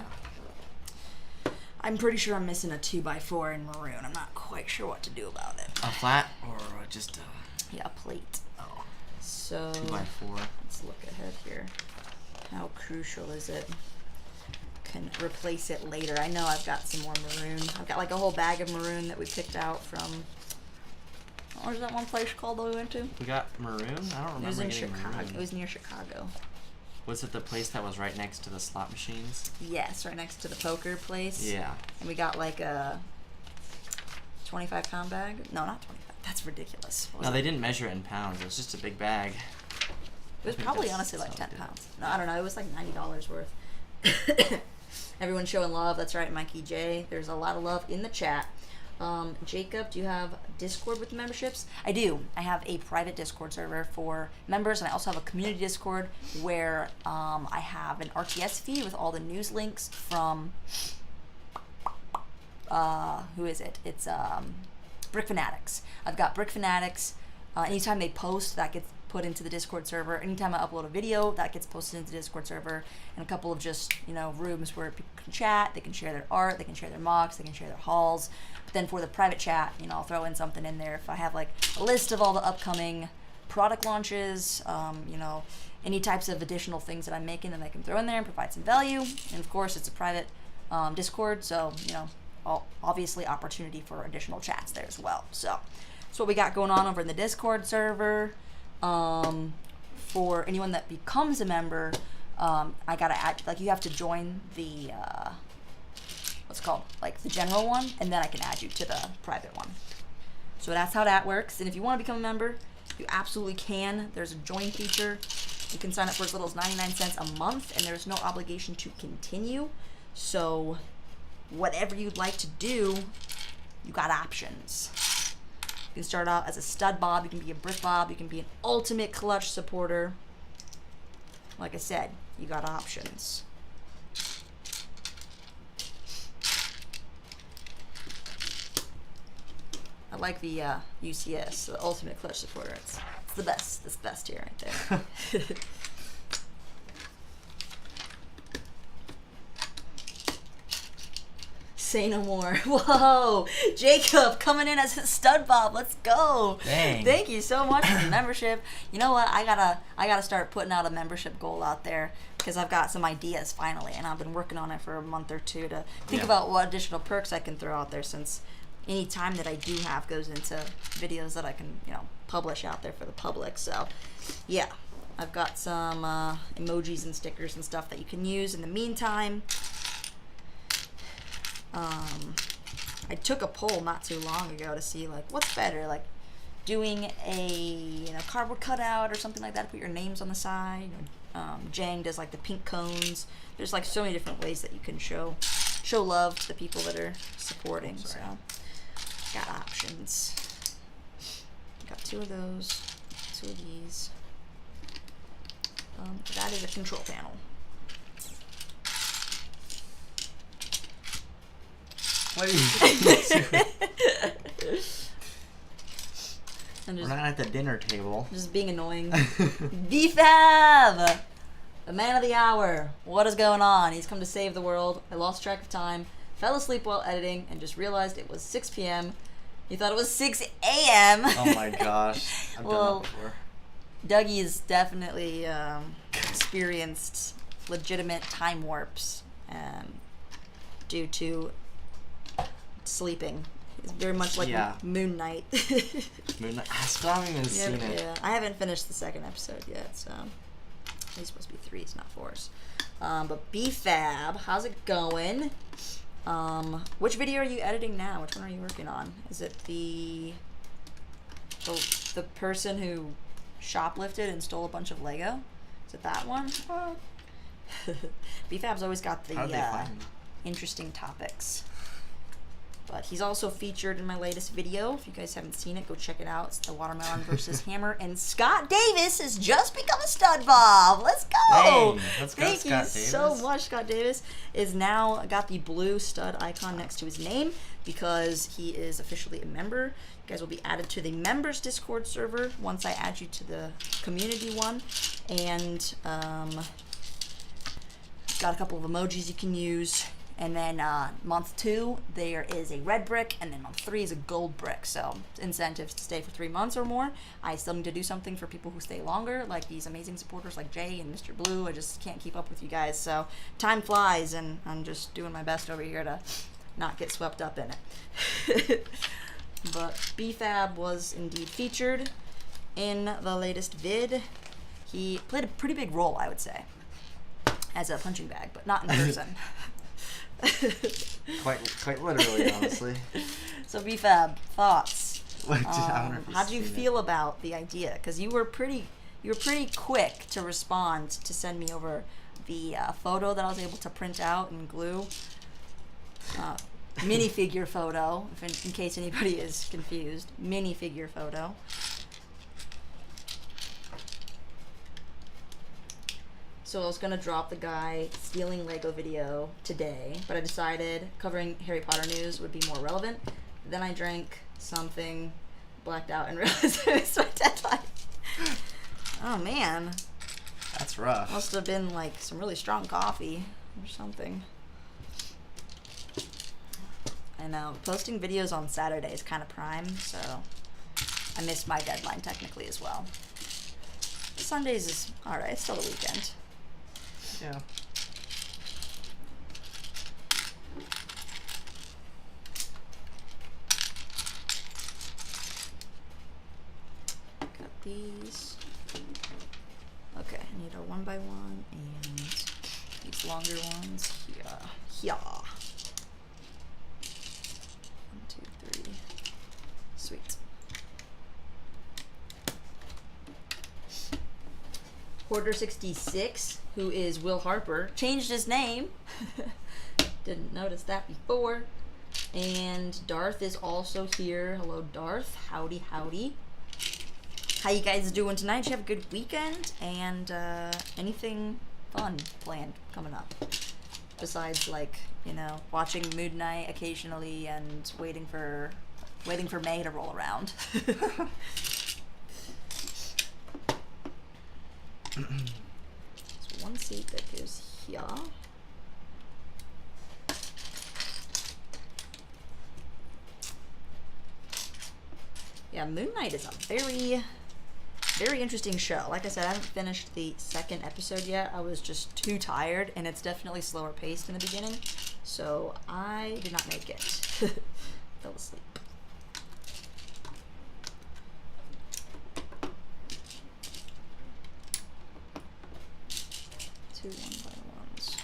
B: Yeah. I'm pretty sure I'm missing a 2x4 in maroon. I'm not quite sure what to do about it.
A: A flat or just a...
B: Yeah, a plate.
A: Oh.
B: So
A: 2x4.
B: Let's look ahead here. How crucial is it? Can replace it later. I know I've got some more maroon. I've got like a whole bag of maroon that we picked out from. What was that one place called that we went to?
A: We got maroon? I don't remember.
B: It was in
A: getting
B: Chicago.
A: maroon.
B: It was near Chicago.
A: Was it the place that was right next to the slot machines?
B: Yes, right next to the poker place.
A: Yeah.
B: And we got like a 25-pound bag. No, not 25. That's ridiculous.
A: No, they didn't measure it in pounds. It was just a big bag.
B: It was probably honestly like 10 pounds. No, I don't know. It was like $90 worth. Everyone showing love. That's right, Mikey J. There's a lot of love in the chat. Jacob, do you have Discord with the memberships? I do. I have a private Discord server for members, and I also have a community Discord where I have an RTS feed with all the news links from who is it? It's Brick Fanatics. I've got Brick Fanatics. Anytime they post, that gets put into the Discord server. Anytime I upload a video, that gets posted into the Discord server. And a couple of just, you know, rooms where people can chat, they can share their art, they can share their mocks, they can share their hauls. But then for the private chat, you know, I'll throw in something in there. If I have like a list of all the upcoming product launches, you know, any types of additional things that I'm making, then I can throw in there and provide some value. And of course, it's a private Discord, so, you know, obviously opportunity for additional chats there as well. So that's what we got going on over in the Discord server. For anyone that becomes a member, I gotta add, like, you have to join the what's it called, like the general one, and then I can add you to the private one. So that's how that works. And if you want to become a member, you absolutely can. There's a join feature. You can sign up for as little as 99 cents a month, and there's no obligation to continue. So whatever you'd like to do, you got options. You can start out as a stud bob, you can be a brick bob, you can be an ultimate clutch supporter. Like I said, you got options. I like the UCS, the ultimate clutch supporter. It's the best. It's the best here right there. Say no more. Whoa, Jacob coming in as a stud bob. Let's go.
A: Dang.
B: Thank you so much for the membership. You know what? I gotta start putting out a membership goal out there, because I've got some ideas finally, and I've been working on it for a month or two to think about what additional perks I can throw out there, since any time that I do have goes into videos that I can, you know, publish out there for the public. So yeah, I've got some emojis and stickers and stuff that you can use in the meantime. I took a poll not too long ago to see, like, what's better, like doing a, you know, cardboard cutout or something like that to put your names on the side. Jang does like the pink cones. There's like so many different ways that you can show love to the people that are supporting. So got options. Got 2 of those, 2 of these. That is a control panel.
A: What are you doing?
B: I'm
A: We're
B: just,
A: not at the dinner table.
B: just being annoying. BFAB! The man of the hour. What is going on? He's come to save the world. I lost track of time, fell asleep while editing, and just realized it was 6 p.m. He thought it was 6 a.m.
A: Oh my gosh. I've
B: Well,
A: done that before.
B: Dougie's definitely experienced legitimate time warps due to sleeping. He's very much like
A: Yeah.
B: Moon Knight.
A: Moon Knight. I still haven't even seen it.
B: Yeah, I haven't finished the second episode yet, so he's supposed to be 3s, not 4s. But BFAB, how's it going? Which video are you editing now? Which one are you working on? Is it the person who shoplifted and stole a bunch of Lego? Is it that one? BFAB's always got the
A: How did they find me?
B: interesting topics. But he's also featured in my latest video. If you guys haven't seen it, go check it out. It's the Watermelon versus Hammer. And Scott Davis has just become a stud bob. Let's go!
A: Dang, let's go,
B: Thank you
A: Scott
B: so
A: Davis.
B: much. Scott Davis is now got the blue stud icon next to his name because he is officially a member. You guys will be added to the members Discord server once I add you to the community one. And got a couple of emojis you can use. And then month 2, there is a red brick, and then month 3 is a gold brick. So incentives to stay for 3 months or more. I still need to do something for people who stay longer, like these amazing supporters like Jay and Mr. Blue. I just can't keep up with you guys. So time flies, and I'm just doing my best over here to not get swept up in it. But BFAB was indeed featured in the latest vid. He played a pretty big role, I would say, as a punching bag, but not in person.
A: Quite literally, honestly.
B: So BFAB, thoughts?
A: What, I wonder if he's
B: How do you
A: seen it.
B: feel about the idea? Because you were pretty quick to respond to send me over the photo that I was able to print out and glue. Minifigure photo, in case anybody is confused. Minifigure photo. So I was gonna drop the guy stealing Lego video today, but I decided covering Harry Potter news would be more relevant. Then I drank something, blacked out, and realized it was my deadline. Oh man,
A: That's rough.
B: must have been like some really strong coffee or something. I know, posting videos on Saturday is kind of prime, so I missed my deadline technically as well. Sundays is alright, it's still the weekend.
A: Yeah.
B: Got these. Okay, I need a 1x1 and these longer ones here. Here. 1, 2, 3. Sweet. Hoarder66, who is Will Harper, changed his name. Didn't notice that before. And Darth is also here. Hello, Darth. Howdy, howdy. How you guys doing tonight? Did you have a good weekend? And anything fun planned coming up? Besides, like, you know, watching Moon Knight occasionally and waiting for May to roll around. There's one seat that goes here. Yeah, Moon Knight is a very, very interesting show. Like I said, I haven't finished the second episode yet. I was just too tired, and it's definitely slower paced in the beginning, so I did not make it. Fell asleep. Two 1x1s.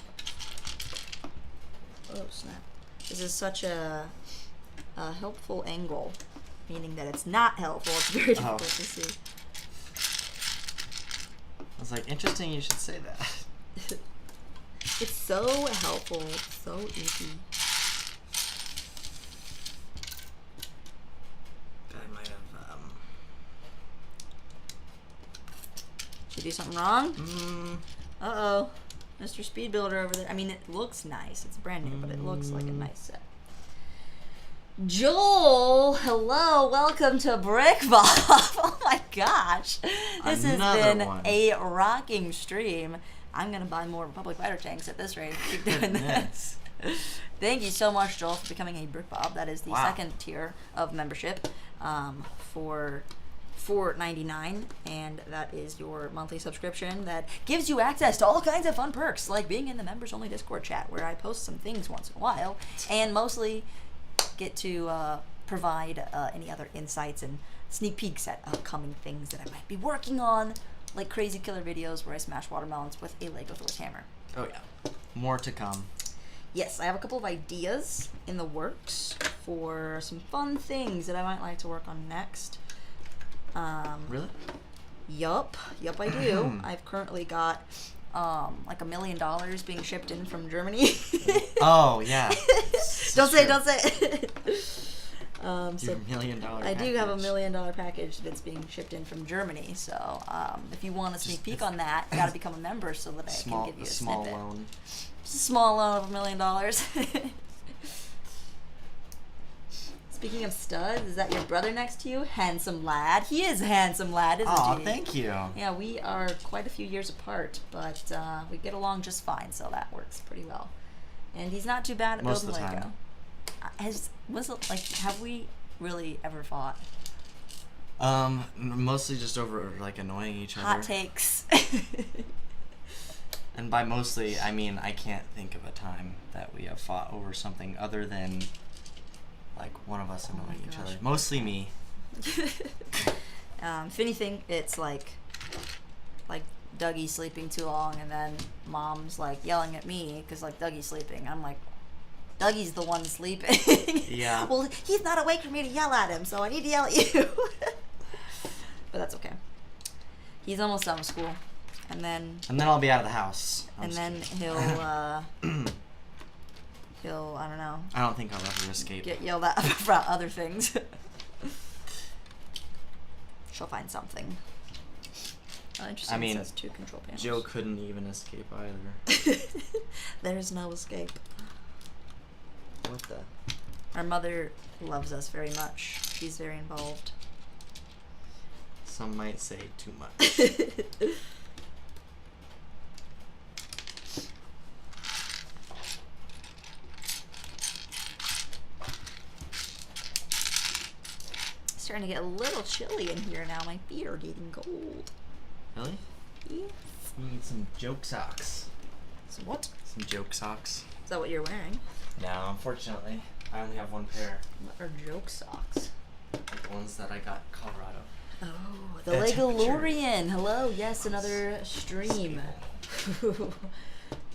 B: Oh snap! This is such a helpful angle, meaning that it's not helpful. It's very difficult to see.
A: I was like, interesting you should say that.
B: It's so helpful. It's so easy.
A: I might have,
B: Did you do something wrong? Uh-oh. Mr. Speed Builder over there. I mean, it looks nice. It's brand new, but it looks like a nice set. Joel, hello, welcome to Brick Bob. Oh my gosh, this
A: Another
B: has been
A: one.
B: a rocking stream. I'm gonna buy more Republic Fighter tanks at this rate. Keep doing this. Thank you so much, Joel, for becoming a Brick Bob. That is the
A: Wow.
B: second tier of membership for $4.99, and that is your monthly subscription that gives you access to all kinds of fun perks, like being in the members only Discord chat where I post some things once in a while, and mostly get to provide any other insights and sneak peeks at upcoming things that I might be working on, like crazy killer videos where I smash watermelons with a Lego Thor's hammer.
A: Oh yeah. More to come.
B: Yes, I have a couple of ideas in the works for some fun things that I might like to work on next.
A: Really?
B: Yup, I do. I've currently got like $1 million being shipped in from Germany.
A: Oh yeah.
B: Don't say it.
A: Your
B: So
A: $1 million.
B: I do have $1 million package that's being shipped in from Germany. So if you want a sneak peek on that, you got to become a member so that I can give you a
A: small
B: snippet.
A: loan.
B: Just a small loan of $1 million. Speaking of studs, is that your brother next to you? Handsome lad. He is a handsome lad, isn't
A: Oh,
B: he?
A: thank you.
B: Yeah, we are quite a few years apart, but we get along just fine, so that works pretty well. And he's not too bad at
A: Most
B: building
A: of the
B: Lego. Have we really ever fought?
A: Mostly just over like annoying each other.
B: Hot takes.
A: And by mostly, I mean I can't think of a time that we have fought over something other than like one of us annoying each
B: gosh.
A: other. Mostly me.
B: If anything, it's like Dougie sleeping too long, and then Mom's like yelling at me because like Dougie's sleeping. I'm like, Dougie's the one sleeping.
A: Yeah.
B: Well, he's not awake for me to yell at him, so I need to yell at you. But that's okay. He's almost done with school, and then
A: I'll be out of the house. I'm
B: and
A: just
B: then
A: kidding.
B: he'll I don't know,
A: I don't think I'll ever escape.
B: get yelled at about other things. She'll find something. Oh, interesting.
A: I mean,
B: it says 2 control panels.
A: Joe couldn't even escape either.
B: There's no escape.
A: What the?
B: Our mother loves us very much. She's very involved.
A: Some might say too much.
B: It's starting to get a little chilly in here now. My feet are getting cold.
A: Really?
B: Yes.
A: You need some joke socks.
B: So what?
A: Some joke socks.
B: Is that what you're wearing?
A: No, unfortunately, I only have one pair.
B: What are joke socks?
A: Like the ones that I got in Colorado.
B: Oh, the
A: Bad
B: Legolorian. Hello. Yes, another stream.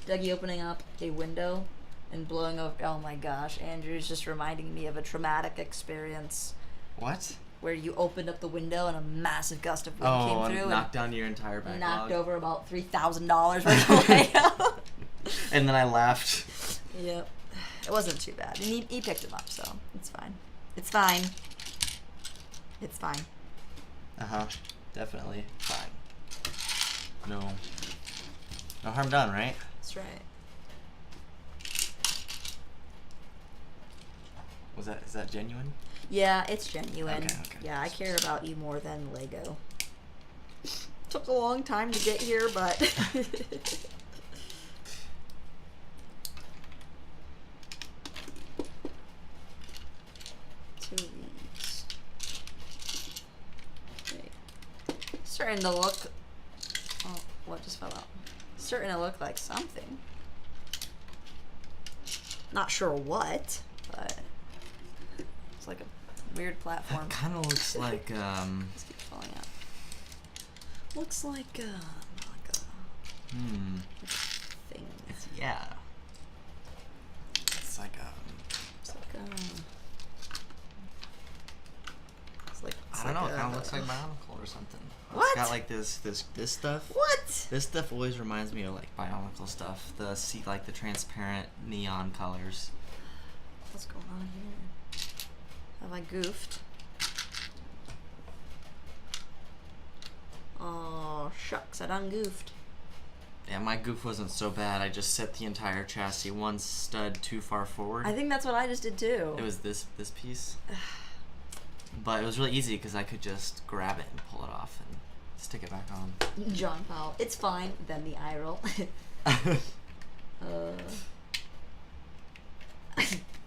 B: Dougie opening up a window and blowing up. Oh my gosh, Andrew's just reminding me of a traumatic experience
A: What?
B: where you opened up the window and a massive gust of wind
A: Oh,
B: came
A: and
B: through
A: knocked down your entire
B: and
A: backlog.
B: knocked over about $3,000 worth of Lego.
A: And then I laughed.
B: Yep. It wasn't too bad. And he picked him up, so it's fine. It's fine. It's fine.
A: Uh-huh. Definitely fine. No harm done, right?
B: That's right.
A: Is that genuine?
B: Yeah, it's genuine.
A: Okay.
B: Yeah, I care about you more than Lego. Took a long time to get here, but 2 weeks. Wait. Starting to look. Oh, what just fell out? Starting to look like something. Not sure what, but it's like a weird platform.
A: It kind of looks like
B: Let's keep falling out. Looks like a thing.
A: yeah. It's like
B: It's like
A: I don't know. It kind of looks like Bionicle or something.
B: What?
A: It's got like this stuff.
B: What?
A: This stuff always reminds me of like Bionicle stuff. Like the transparent neon colors.
B: What's going on here? Have I goofed? Oh shucks, I done goofed.
A: Yeah, my goof wasn't so bad. I just set the entire chassis one stud too far forward.
B: I think that's what I just did too.
A: It was this piece. But it was really easy because I could just grab it and pull it off and stick it back on.
B: John Powell. It's fine. Then the eye roll.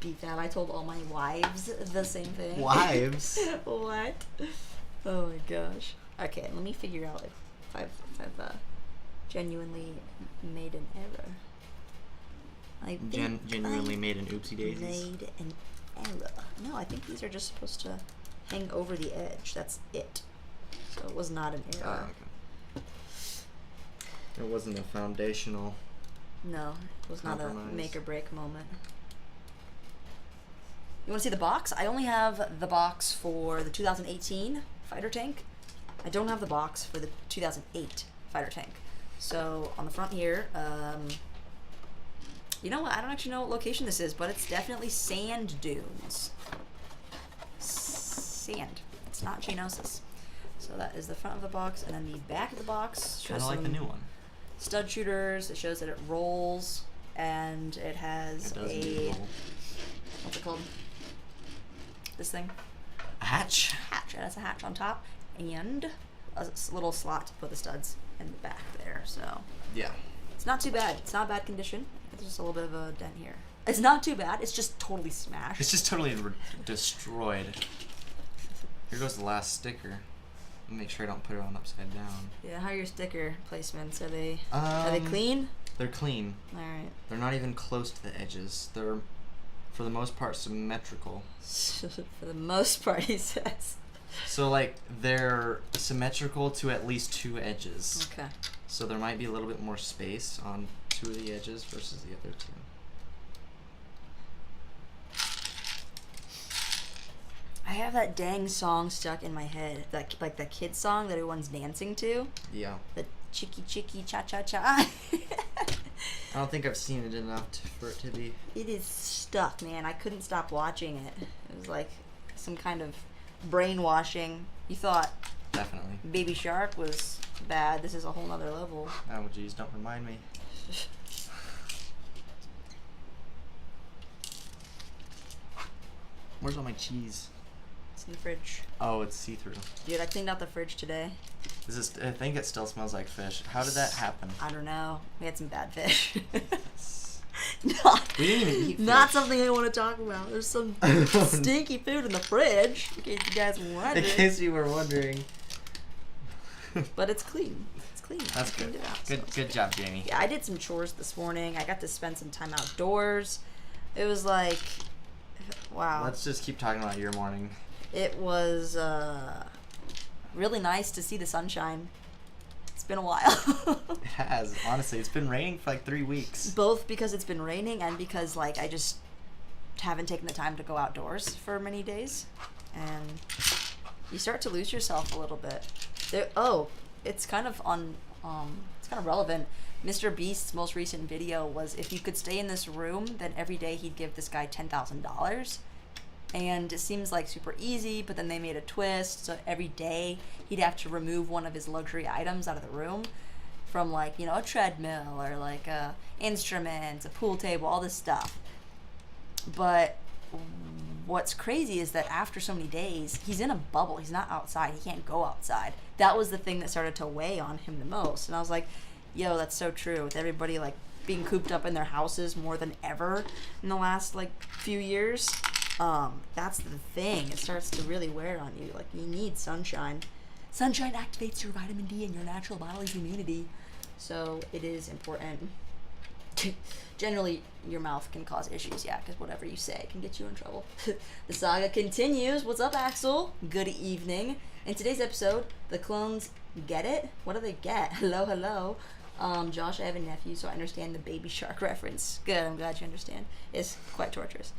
B: Beat that. I told all my wives the same thing.
A: Wives?
B: What? Oh my gosh. Okay, let me figure out if I've genuinely made an error. I think
A: Genuinely made an oopsie daisies.
B: made an error. No, I think these are just supposed to hang over the edge. That's it. So it was not an error.
A: Okay. It wasn't a foundational.
B: No, it was not a
A: Compromise.
B: make or break moment. You want to see the box? I only have the box for the 2018 fighter tank. I don't have the box for the 2008 fighter tank. So on the front here, you know what? I don't actually know what location this is, but it's definitely sand dunes. Sand. It's not Geonosis. So that is the front of the box, and then the back of the box shows
A: Kind of like the
B: some
A: new one.
B: stud shooters. It shows that it rolls, and it has
A: It does
B: a
A: indeed roll.
B: what's it called? This thing.
A: A hatch.
B: Hatch. It has a hatch on top and a little slot to put the studs in the back there. So
A: Yeah.
B: it's not too bad. It's not bad condition. There's just a little bit of a dent here. It's not too bad. It's just totally smashed.
A: It's just totally destroyed. Here goes the last sticker. Make sure I don't put it on upside down.
B: Yeah. How are your sticker placements? Are they clean?
A: They're clean.
B: All right.
A: They're not even close to the edges. They're, for the most part, symmetrical.
B: For the most part, he says.
A: So, like, they're symmetrical to at least two edges.
B: Okay.
A: So there might be a little bit more space on two of the edges versus the other two.
B: I have that dang song stuck in my head. That like the kid song that everyone's dancing to.
A: Yeah.
B: The chicky chicky cha cha cha.
A: I don't think I've seen it enough for it to be.
B: It is stuck, man. I couldn't stop watching it. It was like some kind of brainwashing. You thought
A: Definitely.
B: Baby Shark was bad. This is a whole nother level.
A: Oh, geez, don't remind me. Where's all my cheese?
B: It's in the fridge.
A: Oh, it's see-through.
B: Dude, I cleaned out the fridge today.
A: Is this? I think it still smells like fish. How did that happen?
B: I don't know. We had some bad fish. Not,
A: We didn't even eat
B: not
A: fish.
B: something I want to talk about. There's some stinky food in the fridge, in case you guys were
A: In
B: wondering.
A: case you were wondering.
B: But it's clean. It's clean.
A: That's
B: I cleaned
A: good.
B: it out,
A: Good,
B: so-
A: good job, Jamie.
B: Yeah, I did some chores this morning. I got to spend some time outdoors. It was like, wow.
A: Let's just keep talking about your morning.
B: It was really nice to see the sunshine. It's been a while.
A: It has. Honestly, it's been raining for like 3 weeks.
B: Both because it's been raining and because like I just haven't taken the time to go outdoors for many days, and you start to lose yourself a little bit. It's kind of on. It's kind of relevant. Mr. Beast's most recent video was if you could stay in this room, then every day he'd give this guy $10,000. And it seems like super easy, but then they made a twist. So every day he'd have to remove one of his luxury items out of the room, from like, you know, a treadmill or like instruments, a pool table, all this stuff. But what's crazy is that after so many days, he's in a bubble. He's not outside. He can't go outside. That was the thing that started to weigh on him the most. And I was like, yo, that's so true. With everybody like being cooped up in their houses more than ever in the last like few years. That's the thing. It starts to really wear on you. Like, you need sunshine. Sunshine activates your vitamin D and your natural bodily immunity. So it is important. Generally, your mouth can cause issues, yeah, because whatever you say can get you in trouble. The saga continues. What's up, Axel? Good evening. In today's episode, the clones get it? What do they get? Hello, hello. Josh, I have a nephew, so I understand the Baby Shark reference. Good, I'm glad you understand. It's quite torturous.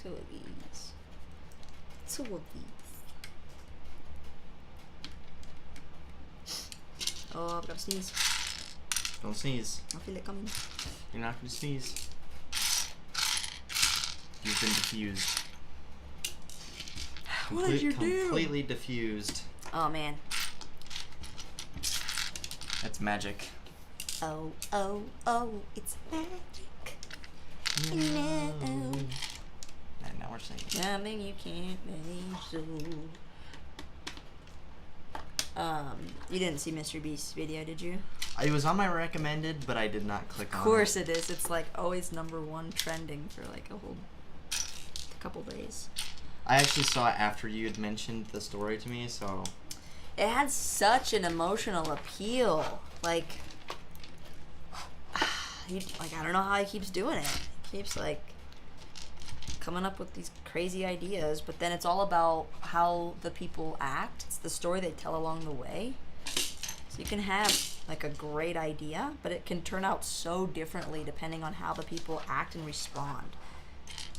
B: Two of these. Two of these. Oh, I've got to sneeze.
A: Don't sneeze.
B: I feel it coming.
A: You're not gonna sneeze. You've been diffused.
B: What did you do?
A: Completely diffused.
B: Oh man.
A: That's magic.
B: Oh, oh, oh, it's magic. No.
A: And now we're singing.
B: Something you can't believe so. You didn't see Mr. Beast's video, did you?
A: It was on my recommended, but I did not click on it.
B: Of course it is. It's like always #1 trending for like a couple days.
A: I actually saw it after you had mentioned the story to me, so...
B: It had such an emotional appeal. Like, I don't know how he keeps doing it. He keeps like coming up with these crazy ideas, but then it's all about how the people act. It's the story they tell along the way. So you can have like a great idea, but it can turn out so differently depending on how the people act and respond.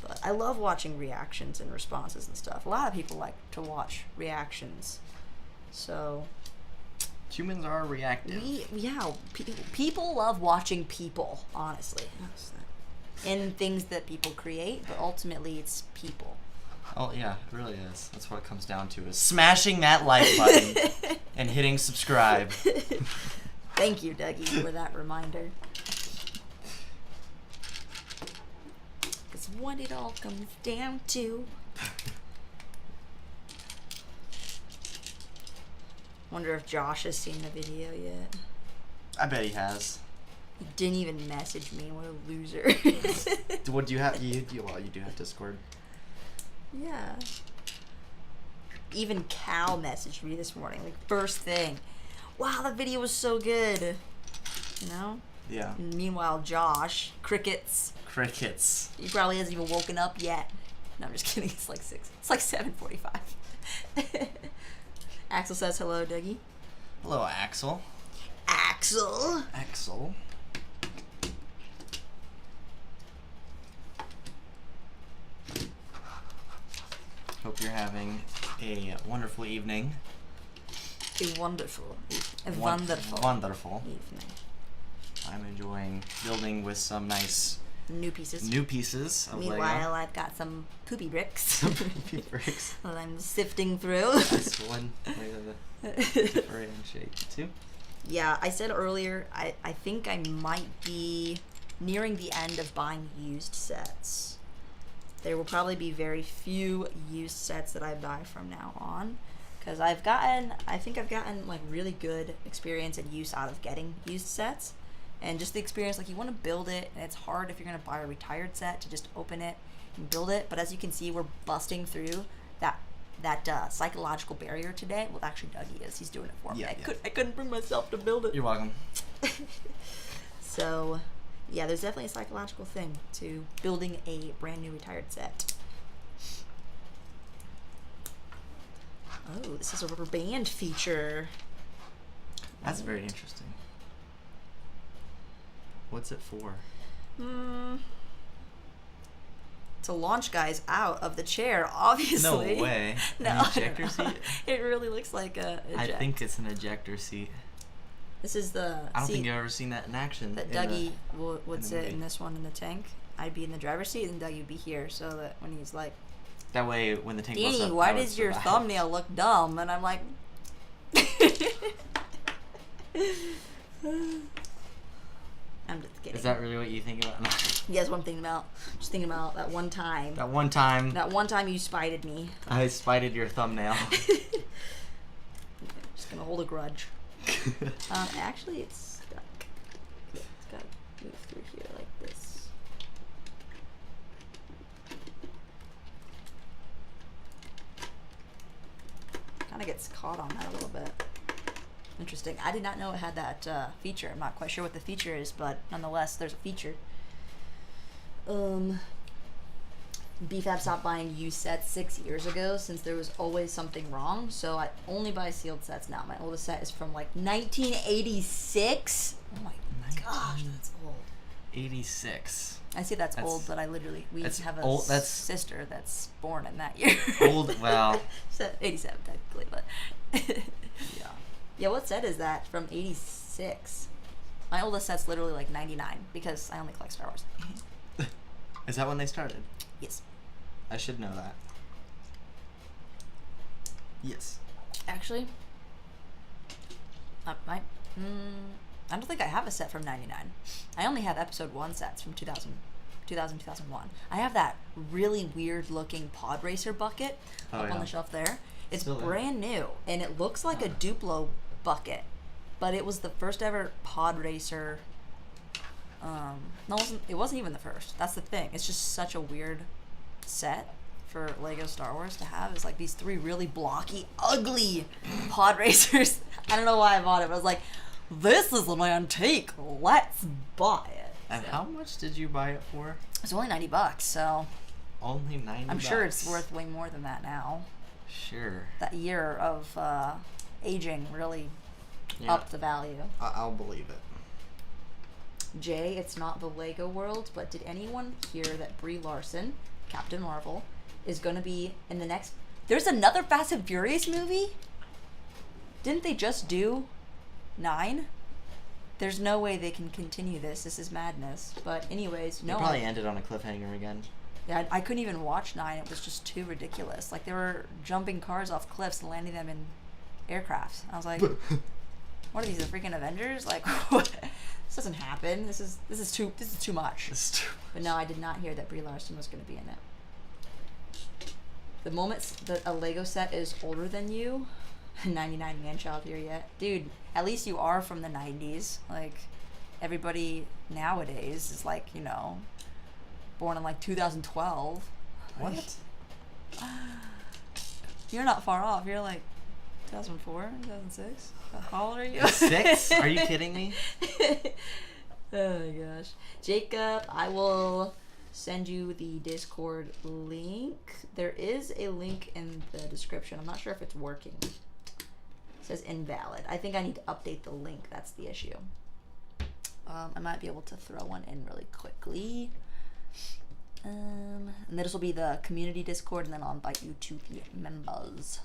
B: But I love watching reactions and responses and stuff. A lot of people like to watch reactions. So
A: Humans are reactive.
B: people love watching people, honestly. In things that people create, but ultimately it's people.
A: Oh, yeah, it really is. That's what it comes down to, is smashing that like button and hitting subscribe.
B: Thank you, Dougie, for that reminder. Because what it all comes down to. Wonder if Josh has seen the video yet.
A: I bet he has.
B: He didn't even message me. What a loser.
A: What do you have? You do have Discord.
B: Yeah. Even Cal messaged me this morning, like first thing. Wow, that video was so good. You know?
A: Yeah.
B: And meanwhile, Josh, crickets. He probably hasn't even woken up yet. No, I'm just kidding. It's like 7:45. Axel says hello, Dougie.
A: Hello, Axel.
B: Axel.
A: Hope you're having a wonderful evening.
B: A wonderful evening.
A: I'm enjoying building with some nice
B: New pieces.
A: of
B: Meanwhile,
A: Lego.
B: I've got some poopy bricks.
A: Poopy bricks.
B: That I'm sifting through.
A: That's one way to differentiate too.
B: Yeah, I said earlier, I think I might be nearing the end of buying used sets. There will probably be very few used sets that I buy from now on, because I think I've gotten like really good experience and use out of getting used sets, and just the experience, like you want to build it, and it's hard if you're going to buy a retired set to just open it and build it, but as you can see, we're busting through that psychological barrier today. Well, actually Dougie is. He's doing it for me. I couldn't bring myself to build it.
A: You're welcome.
B: So, yeah, there's definitely a psychological thing to building a brand new retired set. Oh, this is a rubber band feature.
A: That's very interesting. What's it for?
B: To launch guys out of the chair, obviously.
A: No way.
B: No,
A: An ejector seat?
B: It really looks like a
A: I think it's an ejector seat.
B: This is the
A: I don't
B: seat
A: think you've ever seen that in action.
B: that
A: in
B: Dougie would
A: in the
B: sit
A: movie.
B: in this one in the tank. I'd be in the driver's seat and Dougie would be here, so that when he's like,
A: That way, when the tank goes
B: Danny,
A: up,
B: why
A: I would
B: does your
A: survive.
B: thumbnail look dumb? And I'm like, I'm just kidding.
A: Is that really what you think about?
B: Yes, what I'm thinking about. Just thinking about that one time.
A: That one time
B: That one time you spited me.
A: I spited your thumbnail.
B: Just gonna hold a grudge. Actually, it's stuck. It's gotta move through here like this. Kind of gets caught on that a little bit. Interesting. I did not know it had that feature. I'm not quite sure what the feature is, but nonetheless, there's a feature. BFAB stopped buying used sets 6 years ago since there was always something wrong, so I only buy sealed sets now. My oldest set is from like 1986. Oh my gosh, that's old.
A: 86.
B: I say that's old, but I literally we
A: that's
B: have a
A: old- that's-
B: sister that's born in that year.
A: Old, well,
B: 87 technically, but
A: yeah.
B: yeah. What set is that from 86? My oldest set's literally like 99 because I only collect Star Wars.
A: Is that when they started?
B: Yes.
A: I should know that. Yes.
B: Actually, I don't think I have a set from 99. I only have episode 1 sets from 2001. I have that really weird looking pod racer bucket up on the shelf there. It's
A: Still there.
B: brand new and it looks like a Duplo bucket, but it was the first ever pod racer. No, it wasn't even the first. That's the thing. It's just such a weird set for Lego Star Wars to have. It's like these 3 really blocky, ugly pod racers. I don't know why I bought it, but I was like, this is an antique. Let's buy it.
A: And
B: So,
A: how much did you buy it for?
B: it's only $90, so
A: Only 90.
B: I'm sure it's worth way more than that now.
A: Sure.
B: That year of aging really upped the value.
A: I'll believe it.
B: Jay, it's not the Lego world, but did anyone hear that Brie Larson, Captain Marvel, is going to be in the next... There's another Fast and Furious movie? Didn't they just do 9? There's no way they can continue this. This is madness. But anyways,
A: They
B: no.
A: probably ended on a cliffhanger again.
B: Yeah, I couldn't even watch 9. It was just too ridiculous. Like, they were jumping cars off cliffs and landing them in aircrafts. I was like, what are these, the freaking Avengers? Like, what? This doesn't happen. This is too much. But no, I did not hear that Brie Larson was going to be in it. The moment that a Lego set is older than you, 99 man-child here yet. Dude, at least you are from the 90s. Like, everybody nowadays is like, you know, born in like 2012.
A: What?
B: You're not far off. You're like 2004, 2006. How old are you?
A: 6? Are you kidding me?
B: Oh my gosh. Jacob, I will send you the Discord link. There is a link in the description. I'm not sure if it's working. It says invalid. I think I need to update the link. That's the issue. I might be able to throw one in really quickly. And this will be the community Discord, and then I'll invite you to the members.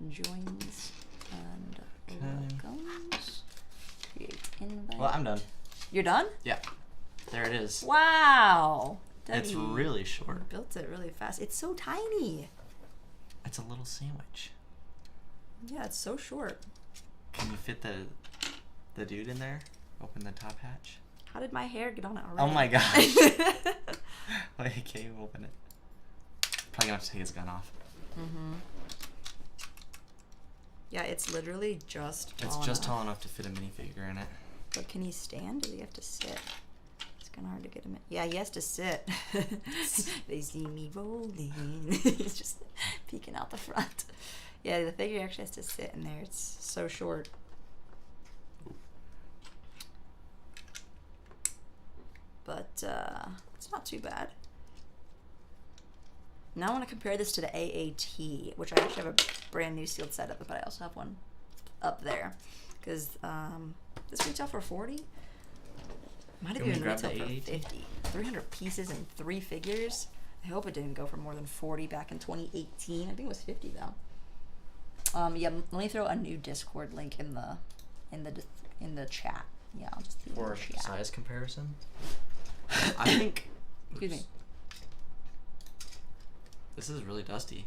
B: Joins and welcomes. Create invite.
A: Well, I'm done.
B: You're done?
A: Yeah. There it is.
B: Wow.
A: It's
B: Dougie
A: really short.
B: built it really fast. It's so tiny.
A: It's a little sandwich.
B: Yeah, it's so short.
A: Can you fit the dude in there? Open the top hatch.
B: How did my hair get on it already?
A: Oh my gosh. Wait, can you open it? Probably gonna have to take his gun off.
B: Mm-hmm. Yeah, it's literally just tall
A: It's just
B: enough.
A: tall enough to fit a minifigure in it.
B: But can he stand? Does he have to sit? It's kind of hard to get him in. Yeah, he has to sit. They see me rolling. He's just peeking out the front. Yeah, the figure actually has to sit in there. It's so short. But it's not too bad. Now I want to compare this to the AAT, which I actually have a brand new sealed set of it, but I also have one up there. Because this retail for 40? Might have
A: You
B: even
A: wanna grab
B: retail
A: the
B: for
A: AAT?
B: 50. 300 pieces and 3 figures. I hope it didn't go for more than 40 back in 2018. I think it was 50 though. Yeah, let me throw a new Discord link in the chat. Yeah, I'll just do
A: For
B: the chat.
A: size comparison? I think...
B: Excuse me.
A: This is really dusty.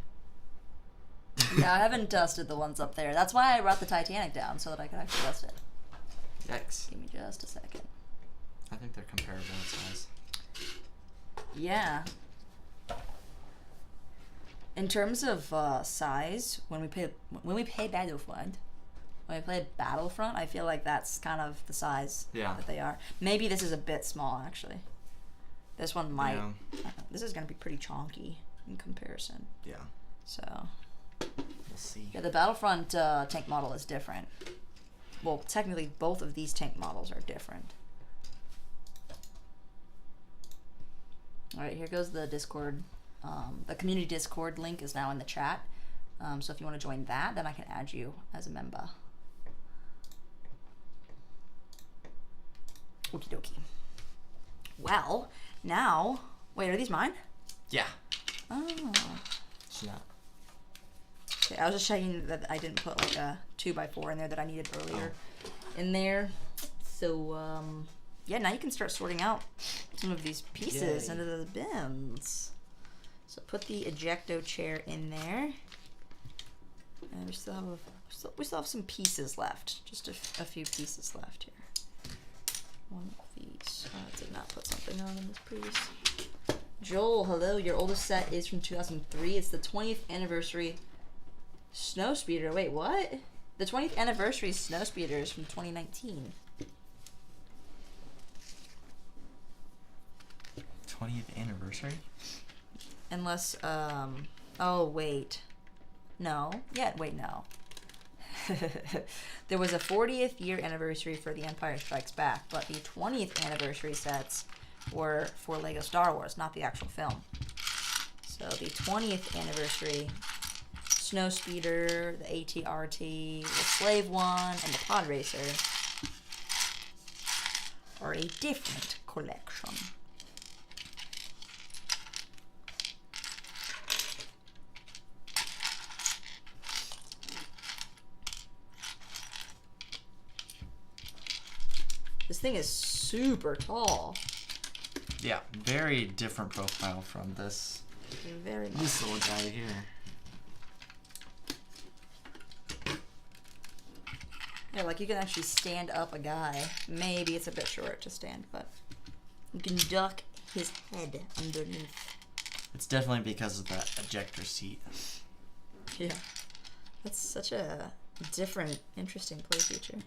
B: Yeah, I haven't dusted the ones up there. That's why I brought the Titanic down, so that I could actually dust it.
A: Yikes.
B: Give me just a second.
A: I think they're comparable in size.
B: Yeah. In terms of size, when we play Battlefront, I feel like that's kind of the size that they are. Maybe this is a bit small, actually. This one might.
A: Yeah.
B: This is gonna be pretty chonky in comparison.
A: Yeah.
B: So.
A: We'll see.
B: Yeah, the Battlefront tank model is different. Well, technically, both of these tank models are different. All right, here goes the Discord. The community Discord link is now in the chat. So if you want to join that, then I can add you as a member. Okie dokie. Well, now, wait, are these mine?
A: Yeah.
B: Oh.
A: It's not.
B: Okay, I was just checking that I didn't put like a 2x4 in there that I needed earlier. in there. So, yeah, now you can start sorting out some of these pieces
C: Yay.
B: into the bins. So put the ejecto chair in there. And we still have some pieces left. Just a few pieces left here. One of these. I did not put something on in this piece. Joel, hello. Your oldest set is from 2003. It's the 20th anniversary snow speeder. Wait, what? The 20th anniversary snow speeder is from 2019.
A: 20th anniversary?
B: Unless, oh, wait. No. Yeah, wait, no. There was a 40th year anniversary for The Empire Strikes Back, but the 20th anniversary sets were for Lego Star Wars, not the actual film. So the 20th anniversary Snow Speeder, the AT-RT, the Slave One, and the Pod Racer are a different collection. This thing is super tall.
A: Yeah, very different profile from this
B: Very much.
A: this little guy here.
B: Yeah, like you can actually stand up a guy. Maybe it's a bit short to stand, but you can duck his head underneath.
A: It's definitely because of that ejector seat.
B: Yeah. That's such a different, interesting play feature.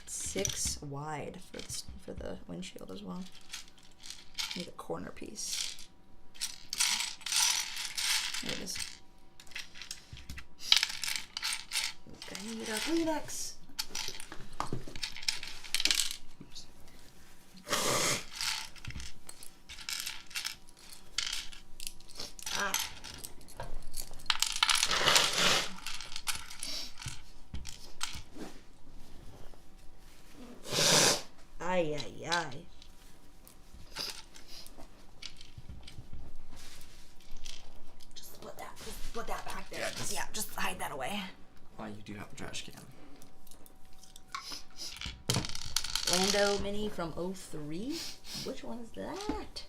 B: Six wide for the windshield as well. Need a corner piece. There it is. Gonna need our Kleenex. Ah. Ay, ay, ay. Just put that back there.
A: Yeah,
B: Just hide that away.
A: Oh, you do have a trash can.
B: Lando Mini from 03? Which one is that?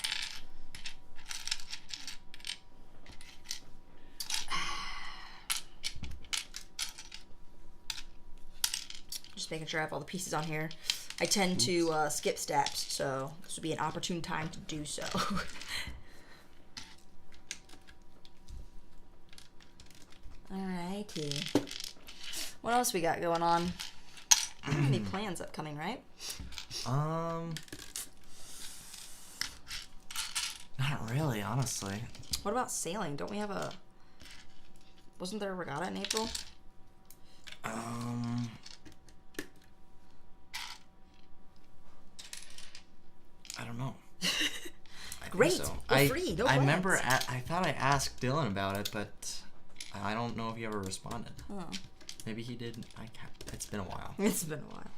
B: Just making sure I have all the pieces on here. I tend to skip steps, so this would be an opportune time to do so. Alrighty. What else we got going on? I don't have any plans upcoming, right?
A: Not really, honestly.
B: What about sailing? Don't we have a... Wasn't there a regatta in April?
A: I don't know. I think
B: Great.
A: so.
B: We're free. No
A: I remember.
B: plans.
A: I thought I asked Dylan about it, but I don't know if he ever responded.
B: Oh.
A: Maybe he did. It's been a while.
B: It's been a while.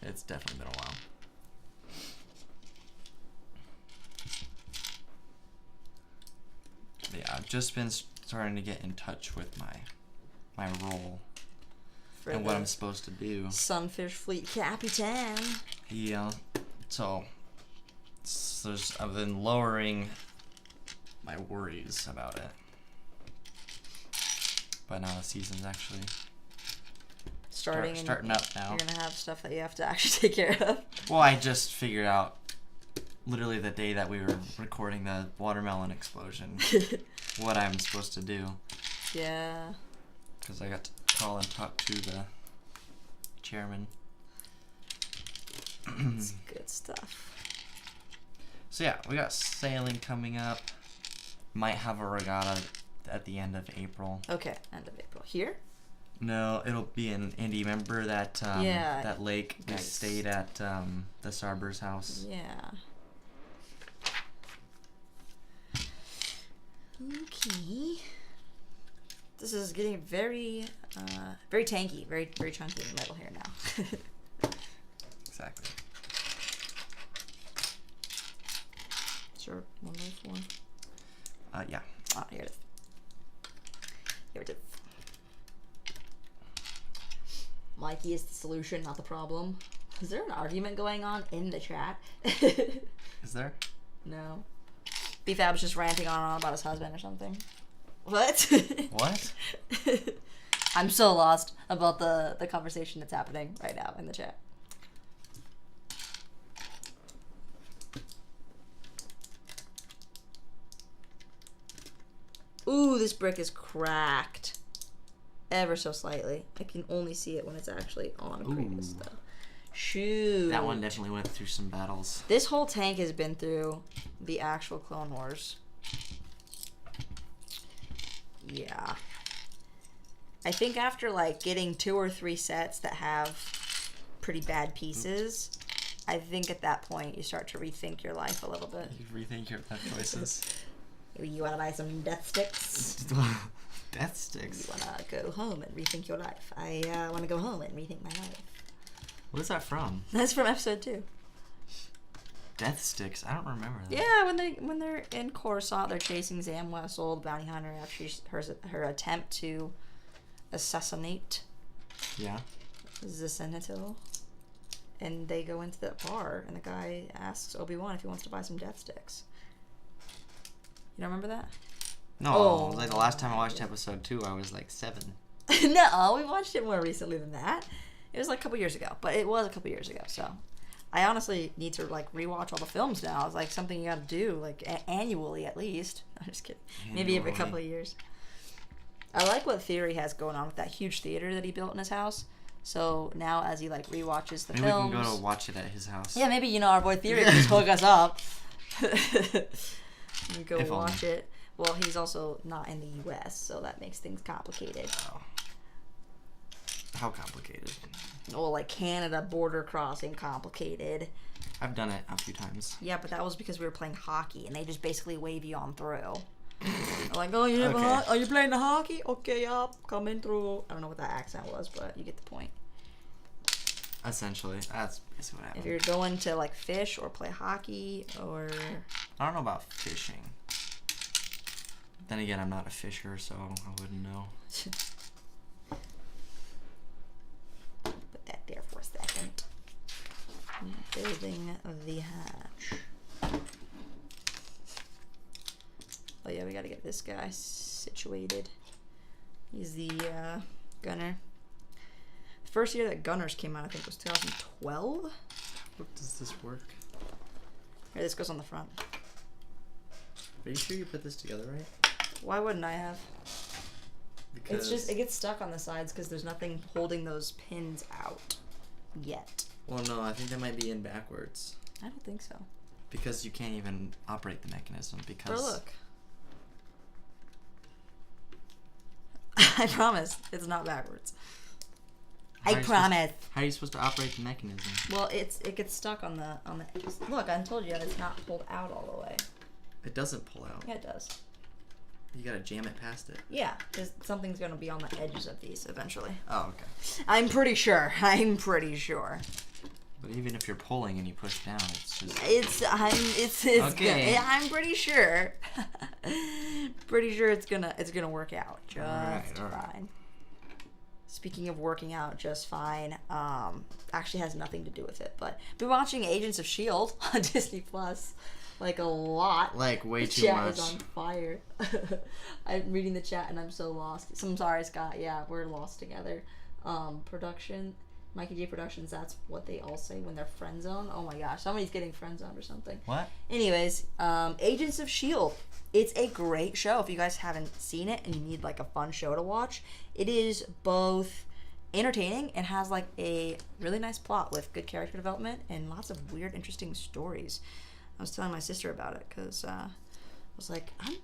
A: It's definitely been a while. But yeah, I've just been starting to get in touch with my role
B: For
A: and what
B: the
A: I'm supposed to do.
B: Sunfish Fleet Capitan.
A: Yeah. So I've been lowering my worries about it. But now the season's actually starting up now.
B: You're gonna have stuff that you have to actually take care of.
A: Well, I just figured out literally the day that we were recording the watermelon explosion what I'm supposed to do.
B: Yeah.
A: Because I got to call and talk to the chairman.
B: It's good stuff.
A: So yeah, we got sailing coming up. Might have a regatta at the end of April.
B: Okay, end of April. Here?
A: No, it'll be in Indy. Remember that
B: Yeah.
A: that lake we
B: Nice.
A: stayed at the Sarber's house?
B: Yeah. Okay. This is getting very tanky, very chunky in the middle here now.
A: Exactly.
B: Sure, 1 by 4.
A: Yeah.
B: Ah, here it is. Here it is. Mikey is the solution, not the problem. Is there an argument going on in the chat?
A: Is there?
B: No. BFAB's just ranting on and on about his husband or something. What?
A: What?
B: I'm so lost about the conversation that's happening right now in the chat. Ooh, this brick is cracked. Ever so slightly. I can only see it when it's actually on previous
A: Ooh.
B: stuff. Shoot.
A: That one definitely went through some battles.
B: This whole tank has been through the actual Clone Wars. Yeah. I think after like getting 2 or 3 sets that have pretty bad pieces, I think at that point you start to rethink your life a little bit.
A: You rethink your life choices.
B: You want to buy some death sticks?
A: Death sticks.
B: You want to go home and rethink your life? I want to go home and rethink my life.
A: What is that from?
B: That's from episode 2.
A: Death sticks? I don't remember that.
B: Yeah, when they're in Coruscant, they're chasing Zam Wessel, the bounty hunter, after her attempt to assassinate
A: Yeah.
B: Zasenatil. And they go into that bar, and the guy asks Obi-Wan if he wants to buy some death sticks. You don't remember that?
A: No,
B: Oh.
A: like the last time I watched episode 2, I was like 7.
B: No, we watched it more recently than that. It was like a couple years ago, but it was a couple years ago, so I honestly need to like rewatch all the films now. It's like something you got to do like annually at least. I'm just kidding. Maybe every couple of years. I like what Theory has going on with that huge theater that he built in his house. So now as he like rewatches the
A: Maybe
B: films,
A: we can go to watch it at his house.
B: yeah, maybe our boy Theory can just hook us up. You go
A: If
B: watch
A: only.
B: it. Well, he's also not in the U.S., so that makes things complicated.
A: Oh. How complicated?
B: Well, like Canada border crossing complicated.
A: I've done it a few times.
B: Yeah, but that was because we were playing hockey, and they just basically wave you on through. Like, oh, you
A: Okay.
B: are you playing the hockey? Okay, yup, coming through. I don't know what that accent was, but you get the point.
A: Essentially, that's basically what
B: If
A: happened.
B: you're going to like fish or play hockey or
A: I don't know about fishing. Then again, I'm not a fisher, so I wouldn't know.
B: put that there for a second. Building the hatch. Oh yeah, we gotta get this guy situated. He's the gunner. The first year that Gunners came out, I think, was 2012.
A: What does this work?
B: Here, this goes on the front.
A: Are you sure you put this together right?
B: Why wouldn't I have?
A: Because
B: It's just, it gets stuck on the sides because there's nothing holding those pins out yet.
A: Well, no, I think that might be in backwards.
B: I don't think so.
A: Because you can't even operate the mechanism because...
B: Bro, look. I promise, it's not backwards.
A: How
B: I
A: are you
B: promise.
A: How are you supposed to operate the mechanism?
B: Well, it gets stuck on the edges. Look, I told you it's not pulled out all the way.
A: It doesn't pull out.
B: Yeah, it does.
A: You gotta jam it past it.
B: Yeah, because something's gonna be on the edges of these eventually.
A: Oh, okay.
B: I'm pretty sure. I'm pretty sure.
A: But even if you're pulling and you push down, it's just...
B: It's
A: Okay.
B: good. I'm pretty sure. Pretty sure it's gonna work out just
A: Alright, alright.
B: fine. Speaking of working out just fine, actually has nothing to do with it, but been watching Agents of S.H.I.E.L.D. on Disney Plus, like a lot.
A: Like, way
B: The
A: too
B: chat
A: much.
B: is on fire. I'm reading the chat and I'm so lost. So I'm sorry, Scott. Yeah, we're lost together. Production, Mikey J Productions. That's what they all say when they're friend zone. Oh my gosh, somebody's getting friend zoned or something.
A: What?
B: Anyways, Agents of S.H.I.E.L.D. It's a great show. If you guys haven't seen it and you need like a fun show to watch, it is both entertaining and has like a really nice plot with good character development and lots of weird, interesting stories. I was telling my sister about it because I was like, I'm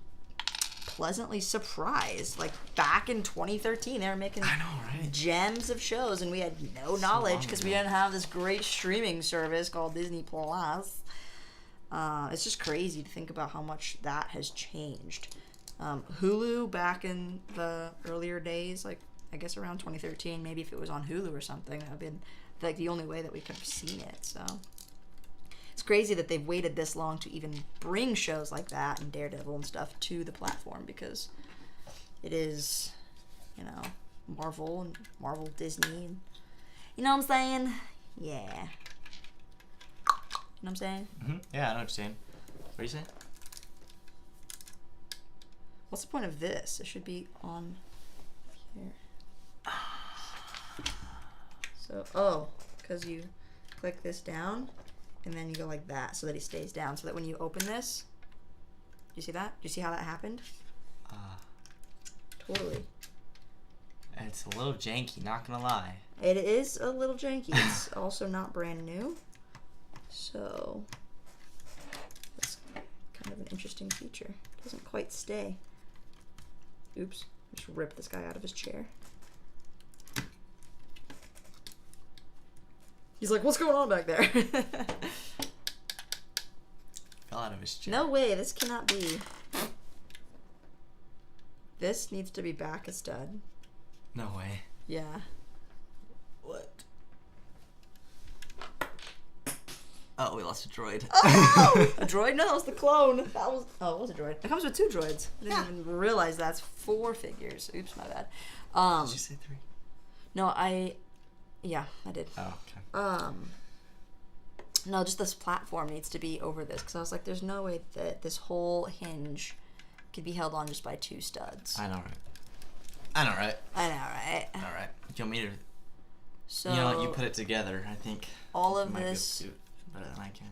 B: pleasantly surprised. Like back in 2013, they were making
A: I know, right?
B: gems of shows, and we had no knowledge because we didn't have this great streaming service called Disney Plus. It's just crazy to think about how much that has changed. Hulu back in the earlier days, like I guess around 2013, maybe if it was on Hulu or something, that would have been like the only way that we could have seen it. So it's crazy that they've waited this long to even bring shows like that and Daredevil and stuff to the platform, because it is, you know, Marvel and Marvel Disney. And You know what I'm saying? Yeah. You know what I'm saying?
A: Yeah, I know what you're saying. What are you saying?
B: What's the point of this? It should be on here. So, because you click this down, and then you go like that, so that he stays down, so that when you open this, do you see that? Do you see how that happened? Totally.
A: It's a little janky, not gonna lie.
B: It is a little janky. It's also not brand new, so that's kind of an interesting feature. It doesn't quite stay. Oops, just rip this guy out of his chair. He's like, what's going on back there?
A: Fell out of his chair.
B: No way, this cannot be. This needs to be back a stud.
A: No way.
B: Yeah.
A: What? Oh, we lost a droid.
B: Oh! A droid? No, that was the clone. It was a droid. It comes with 2 droids. I didn't even realize that's 4 figures. Oops, my bad.
A: Did you say 3?
B: No, yeah, I did.
A: Oh, okay.
B: No, just this platform needs to be over this, because I was like, there's no way that this whole hinge could be held on just by 2 studs.
A: I know, right? I know, right?
B: I know, right?
A: All right. You want me to?
B: So
A: You know what? You put it together. I think
B: all
A: you
B: of
A: might be able
B: this,
A: to do it better than I can.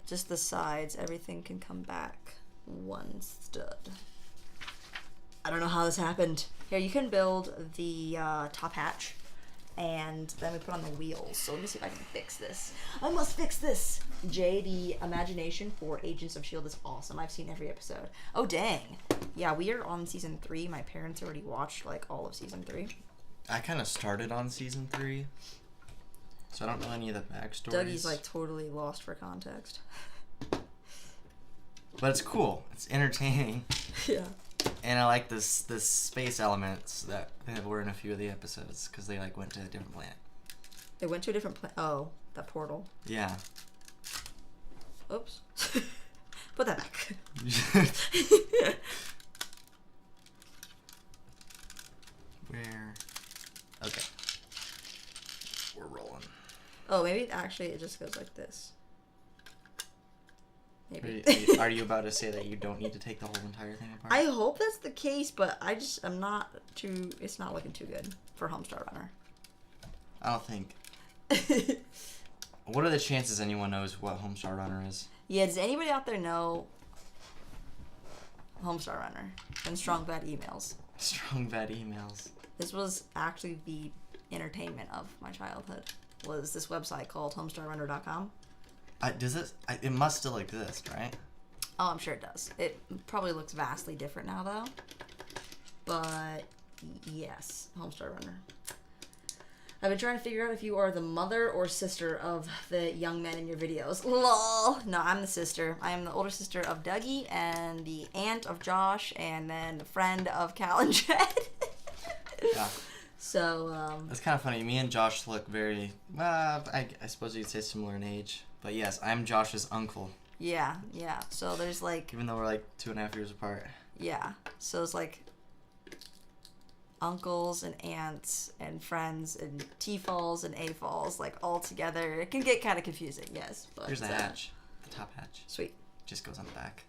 B: just the sides, everything can come back 1 stud. I don't know how this happened. Here, you can build the top hatch, and then we put on the wheels. So let me see if I can fix this. I must fix this. Jay, the imagination for Agents of S.H.I.E.L.D. is awesome. I've seen every episode. Oh, dang. Yeah, we are on season 3. My parents already watched, like, all of season 3.
A: I kind of started on season 3, so I don't know any of the backstories.
B: Dougie's, like, totally lost for context.
A: But it's cool. It's entertaining.
B: Yeah.
A: And I like the space elements that were in a few of the episodes, because they, like, went to a different planet.
B: They went to a different oh, that portal.
A: Yeah.
B: Oops. Put that back.
A: Where? Okay. We're rolling.
B: Oh, maybe actually it just goes like this. Maybe.
A: Are you about to say that you don't need to take the whole entire thing apart?
B: I hope that's the case, but I'm not too, it's not looking too good for Homestar Runner.
A: I don't think. What are the chances anyone knows what Homestar Runner is?
B: Yeah, does anybody out there know Homestar Runner? And Strong Bad Emails.
A: Strong bad emails.
B: This was actually the entertainment of my childhood. Was this website called homestarrunner.com?
A: Does it? It must still exist, right?
B: Oh, I'm sure it does. It probably looks vastly different now, though. But yes, Homestar Runner. I've been trying to figure out if you are the mother or sister of the young men in your videos. LOL. No, I'm the sister. I am the older sister of Dougie and the aunt of Josh and then the friend of Cal and Jed.
A: Yeah.
B: So,
A: It's kind of funny. Me and Josh look very, I suppose you'd say similar in age. But yes, I'm Josh's uncle.
B: yeah. So there's like,
A: Even though we're like 2.5 years apart.
B: yeah. So it's like uncles and aunts and friends and T-falls and A-falls, like all together. It can get kind of confusing, yes. But,
A: Here's the hatch. The top hatch.
B: Sweet.
A: Just goes on the back.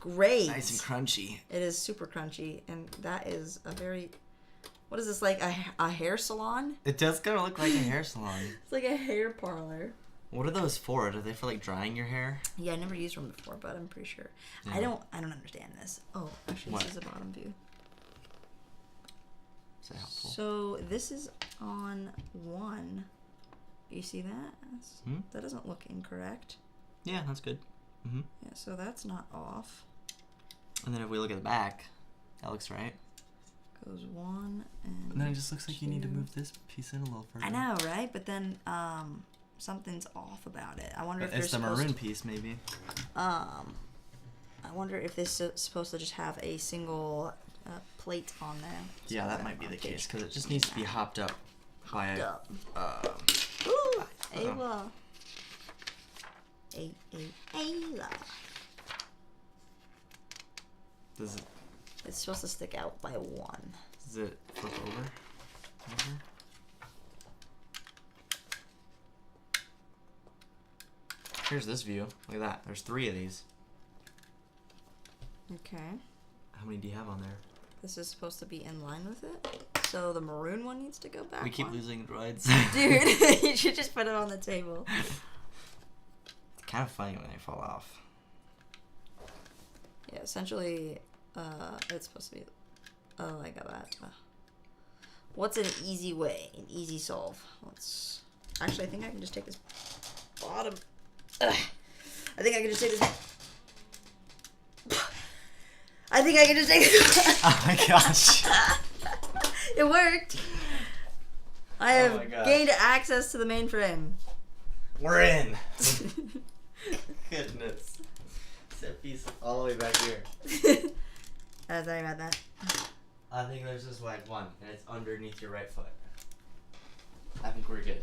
B: Great.
A: Nice and crunchy.
B: It is super crunchy, and that is a very, what is this, like a hair salon?
A: It does kind of look like a hair salon.
B: It's like a hair parlor.
A: What are those for? Are they for like drying your hair?
B: Yeah, I never used one before, but I'm pretty sure.
A: Yeah.
B: I don't understand this. Oh, actually,
A: What?
B: this is a bottom view.
A: Is that helpful?
B: So this is on 1. You see that? That doesn't look incorrect.
A: Yeah, that's good. Mm-hmm.
B: Yeah, so that's not off.
A: And then if we look at the back, that looks right.
B: Goes 1 and.
A: And then it just looks like you need to
B: 2.
A: move this piece in a little further.
B: I know, right? But then something's off about it. I wonder if
A: It's the
B: they're
A: maroon
B: supposed
A: piece, maybe.
B: I wonder if this is supposed to just have a single plate on there.
A: Yeah, that might be the case, because it just needs to be hopped up by a...
B: Up. Ooh, Ayla. Ayla.
A: Does it...
B: It's supposed to stick out by 1.
A: Does it flip over? Here's this view. Look at that. There's 3 of these.
B: Okay.
A: How many do you have on there?
B: This is supposed to be in line with it. So the maroon one needs to go back.
A: We keep
B: one.
A: losing droids.
B: Dude, you should just put it on the table.
A: It's kind of funny when they fall off.
B: Yeah, essentially, it's supposed to be. Oh, I got that. What's an easy way? An easy solve? Let's. Actually, I think I can just take this bottom. Ugh. I think I can just take this. I think I can just take this.
A: Oh my gosh.
B: It worked. I
A: Oh
B: have
A: my gosh.
B: gained access to the mainframe.
A: We're in. Goodness. Set piece all the way back here.
B: Sorry about that.
A: I think there's just like one, and it's underneath your right foot. I think we're good.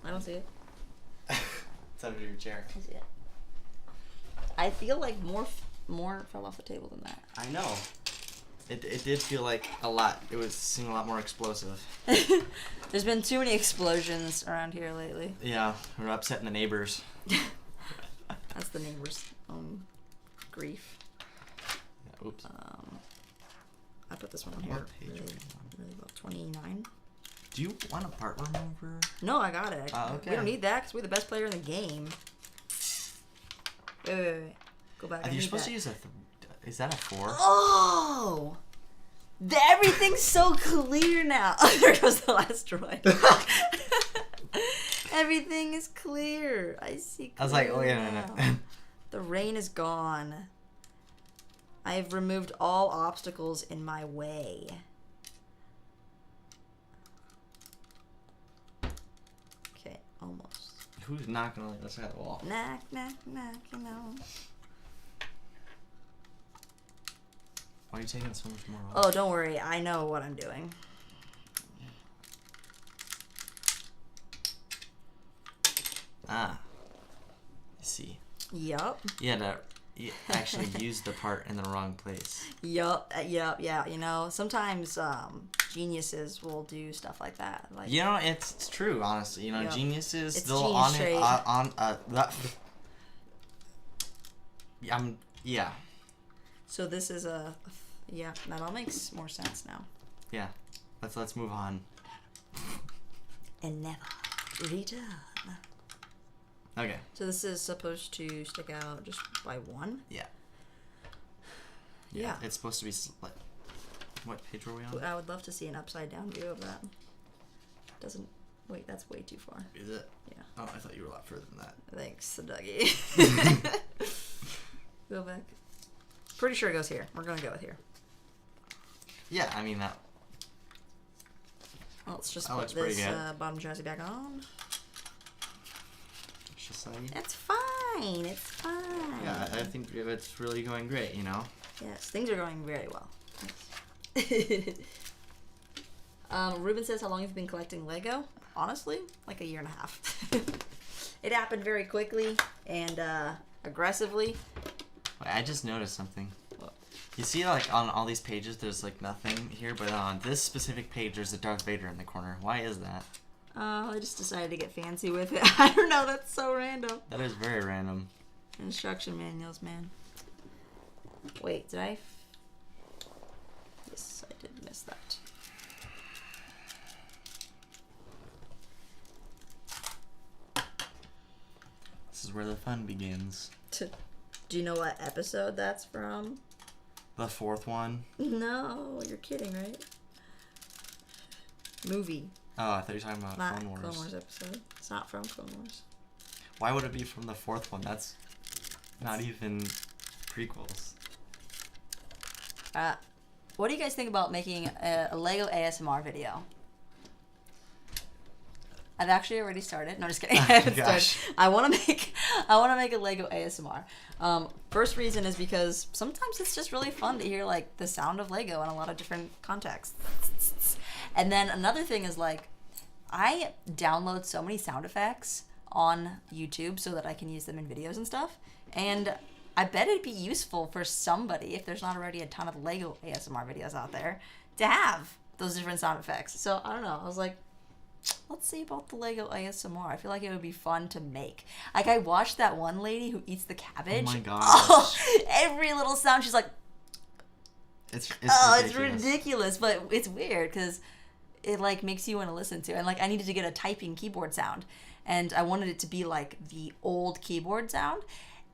B: I don't see it.
A: It's under your chair.
B: I see it. I feel like more fell off the table than that.
A: I know. It did feel like a lot. It was seeming a lot more explosive.
B: There's been too many explosions around here lately.
A: Yeah, we're upsetting the neighbors.
B: That's the neighbor's own grief.
A: Yeah, oops.
B: I put this one on here.
A: What page
B: Really,
A: are we
B: really about 29.
A: Do you want a part remover?
B: No, I got it.
A: Okay.
B: We don't need that because we're the best player in the game. Wait. Go back.
A: You're supposed to use a. Is that a 4?
B: Oh! Everything's so clear now. Oh, there goes the last droid. Everything is clear. I see.
A: I was like, oh yeah,
B: now.
A: no.
B: The rain is gone. I have removed all obstacles in my way. Okay, almost.
A: Who's knocking on the other side of the wall?
B: Knock, knock, knock, you know.
A: Why are you taking so much more off?
B: Oh, don't worry. I know what I'm doing.
A: Ah. I see.
B: Yup.
A: You actually used the part in the wrong place.
B: Yup. Yeah. You know, sometimes geniuses will do stuff like that. Like,
A: You know, it's true, honestly. You know,
B: Yep.
A: geniuses,
B: It's
A: they'll
B: genius trait.
A: yeah.
B: So this is yeah, that all makes more sense now.
A: Yeah. Let's move on.
B: And never return.
A: Okay.
B: So this is supposed to stick out just by 1?
A: Yeah.
B: Yeah.
A: It's supposed to be like, what page were we on?
B: I would love to see an upside down view of that. Doesn't. Wait, that's way too far.
A: Is it?
B: Yeah.
A: Oh, I thought you were a lot further than that.
B: Thanks, Dougie. Go back. Pretty sure it goes here. We're gonna go with here.
A: Yeah, I mean that.
B: Well, let's just
A: That
B: put
A: looks pretty
B: this
A: good.
B: bottom chassis back on.
A: It's just like,
B: It's fine. It's fine.
A: yeah, I think it's really going great. You know.
B: Yes, things are going very well. Ruben says, how long have you been collecting Lego? Honestly, like 1.5 years. It happened very quickly and aggressively.
A: Wait, I just noticed something.
B: What?
A: You see, like on all these pages, there's like nothing here, but on this specific page, there's a Darth Vader in the corner. Why is that?
B: I just decided to get fancy with it. I don't know, that's so random.
A: That is very random.
B: Instruction manuals, man. Wait, did I? Yes, I did miss that.
A: This is where the fun begins.
B: Do you know what episode that's from?
A: The 4th one.
B: No, you're kidding, right? Movie,
A: Oh, I thought you were talking about
B: not
A: Clone Wars.
B: Clone Wars episode. It's not from Clone Wars.
A: Why would it be from the 4th one? That's not even prequels.
B: What do you guys think about making a Lego ASMR video? I've actually already started. No, just kidding. I haven't
A: Gosh.
B: started. I want to make a Lego ASMR. First reason is because sometimes it's just really fun to hear like the sound of Lego in a lot of different contexts. And then another thing is like I download so many sound effects on YouTube so that I can use them in videos and stuff. And I bet it'd be useful for somebody, if there's not already a ton of Lego ASMR videos out there, to have those different sound effects. So I don't know. I was like, let's see about the Lego ASMR. I feel like it would be fun to make. Like, I watched that one lady who eats the cabbage.
A: Oh my gosh.
B: Oh, every little sound, she's like,
A: It's
B: it's ridiculous, but it's weird because it like makes you want to listen to it. And like, I needed to get a typing keyboard sound, and I wanted it to be like the old keyboard sound.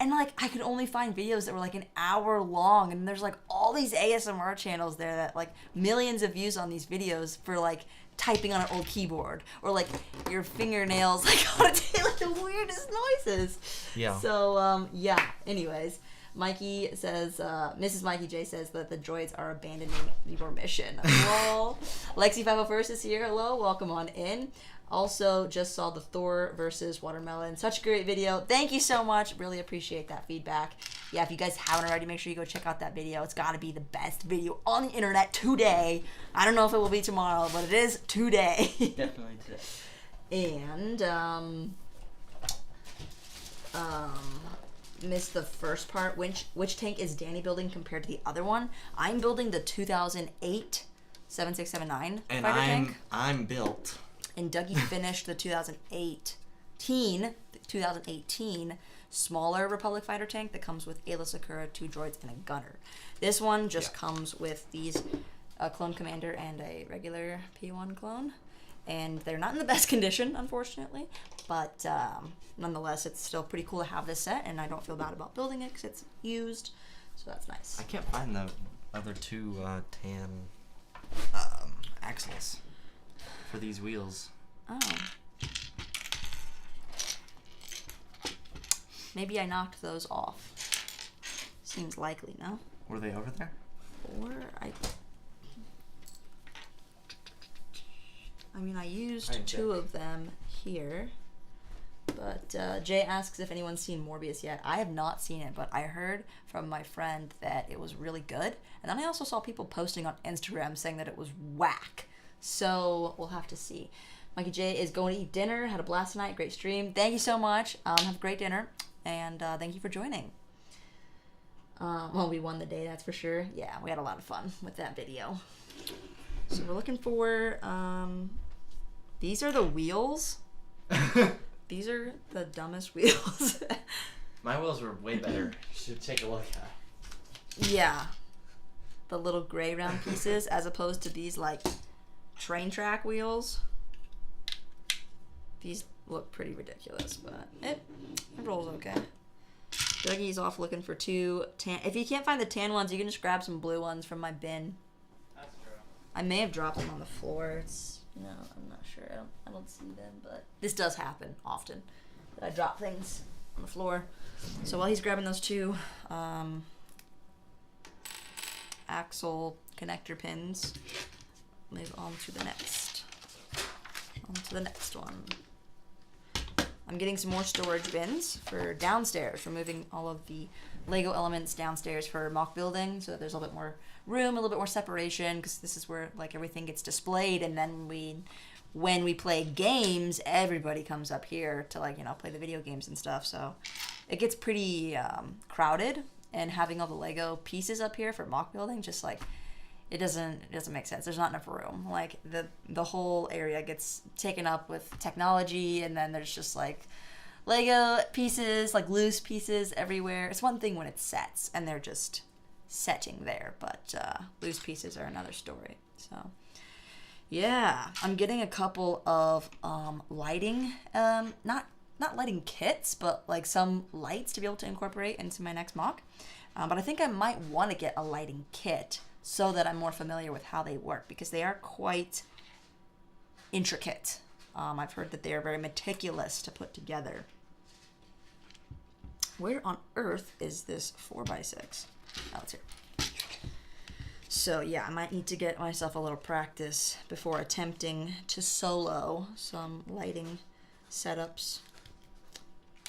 B: And like, I could only find videos that were like an hour long, and there's like all these ASMR channels there that like millions of views on these videos for like typing on an old keyboard, or like your fingernails like on a tail, like the weirdest noises.
A: Yeah.
B: So yeah. Anyways, Mikey says, Mrs. Mikey J says that the droids are abandoning your mission. Lol. Lexi501st is here. Hello, welcome on in. Also, just saw the Thor versus Watermelon. Such a great video. Thank you so much. Really appreciate that feedback. Yeah, if you guys haven't already, make sure you go check out that video. It's got to be the best video on the internet today. I don't know if it will be tomorrow, but it is today.
C: Definitely today.
B: And, missed the first part. Which tank is Danny building compared to the other one? I'm building the 2008 7679
A: And
B: fighter tank.
A: I'm built.
B: And Dougie finished the 2018 smaller Republic fighter tank that comes with Ayla Sakura, 2 droids, and a gunner. This one just comes with these clone commander and a regular P1 clone. And they're not in the best condition, unfortunately. But nonetheless, it's still pretty cool to have this set, and I don't feel bad about building it because it's used. So that's nice.
A: I can't find the other 2 tan axles for these wheels.
B: Oh. Maybe I knocked those off. Seems likely, no?
A: Were they over there?
B: Or I mean, I used
C: Alright,
B: 2 of them here. But Jay asks if anyone's seen Morbius yet. I have not seen it, but I heard from my friend that it was really good. And then I also saw people posting on Instagram saying that it was whack. So we'll have to see. Mikey J is going to eat dinner. Had a blast tonight. Great stream. Thank you so much. Have a great dinner. And thank you for joining. Well, we won the day, that's for sure. Yeah, we had a lot of fun with that video. So we're looking for... these are the wheels. These are the dumbest wheels.
A: My wheels were way better. You should take a look at.
B: Yeah. The little gray round pieces as opposed to these like train track wheels. These look pretty ridiculous, but it rolls okay. Dougie's off looking for 2 tan. If you can't find the tan ones, you can just grab some blue ones from my bin.
C: That's true.
B: I may have dropped them on the floor. It's, you know, I'm not sure. I don't see them, but this does happen often that I drop things on the floor. So while he's grabbing those 2 axle connector pins, move on to the next. On to the next one. I'm getting some more storage bins for downstairs, removing all of the Lego elements downstairs for mock building, so that there's a little bit more room, a little bit more separation, because this is where like everything gets displayed, and then when we play games, everybody comes up here to like, you know, play the video games and stuff. So it gets pretty crowded, and having all the Lego pieces up here for mock building just like it doesn't make sense. There's not enough room. Like the whole area gets taken up with technology, and then there's just like Lego pieces, like loose pieces everywhere. It's one thing when it sets and they're just setting there, but loose pieces are another story. So yeah, I'm getting a couple of lighting, not lighting kits, but like some lights to be able to incorporate into my next mock. But I think I might want to get a lighting kit so that I'm more familiar with how they work, because they are quite intricate. I've heard that they are very meticulous to put together. Where on earth is this 4x6? Oh, it's here. So yeah, I might need to get myself a little practice before attempting to solo some lighting setups.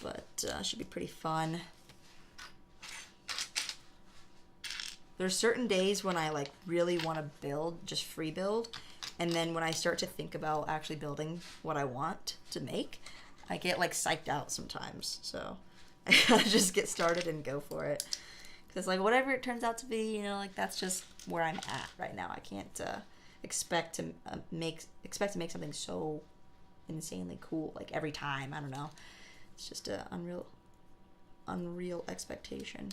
B: But should be pretty fun. There's certain days when I like really want to build, just free build, and then when I start to think about actually building what I want to make, I get like psyched out sometimes. So I gotta just get started and go for it. Because, like, whatever it turns out to be, you know, like, that's just where I'm at right now. I can't expect to make something so insanely cool, like, every time. I don't know. It's just a unreal expectation.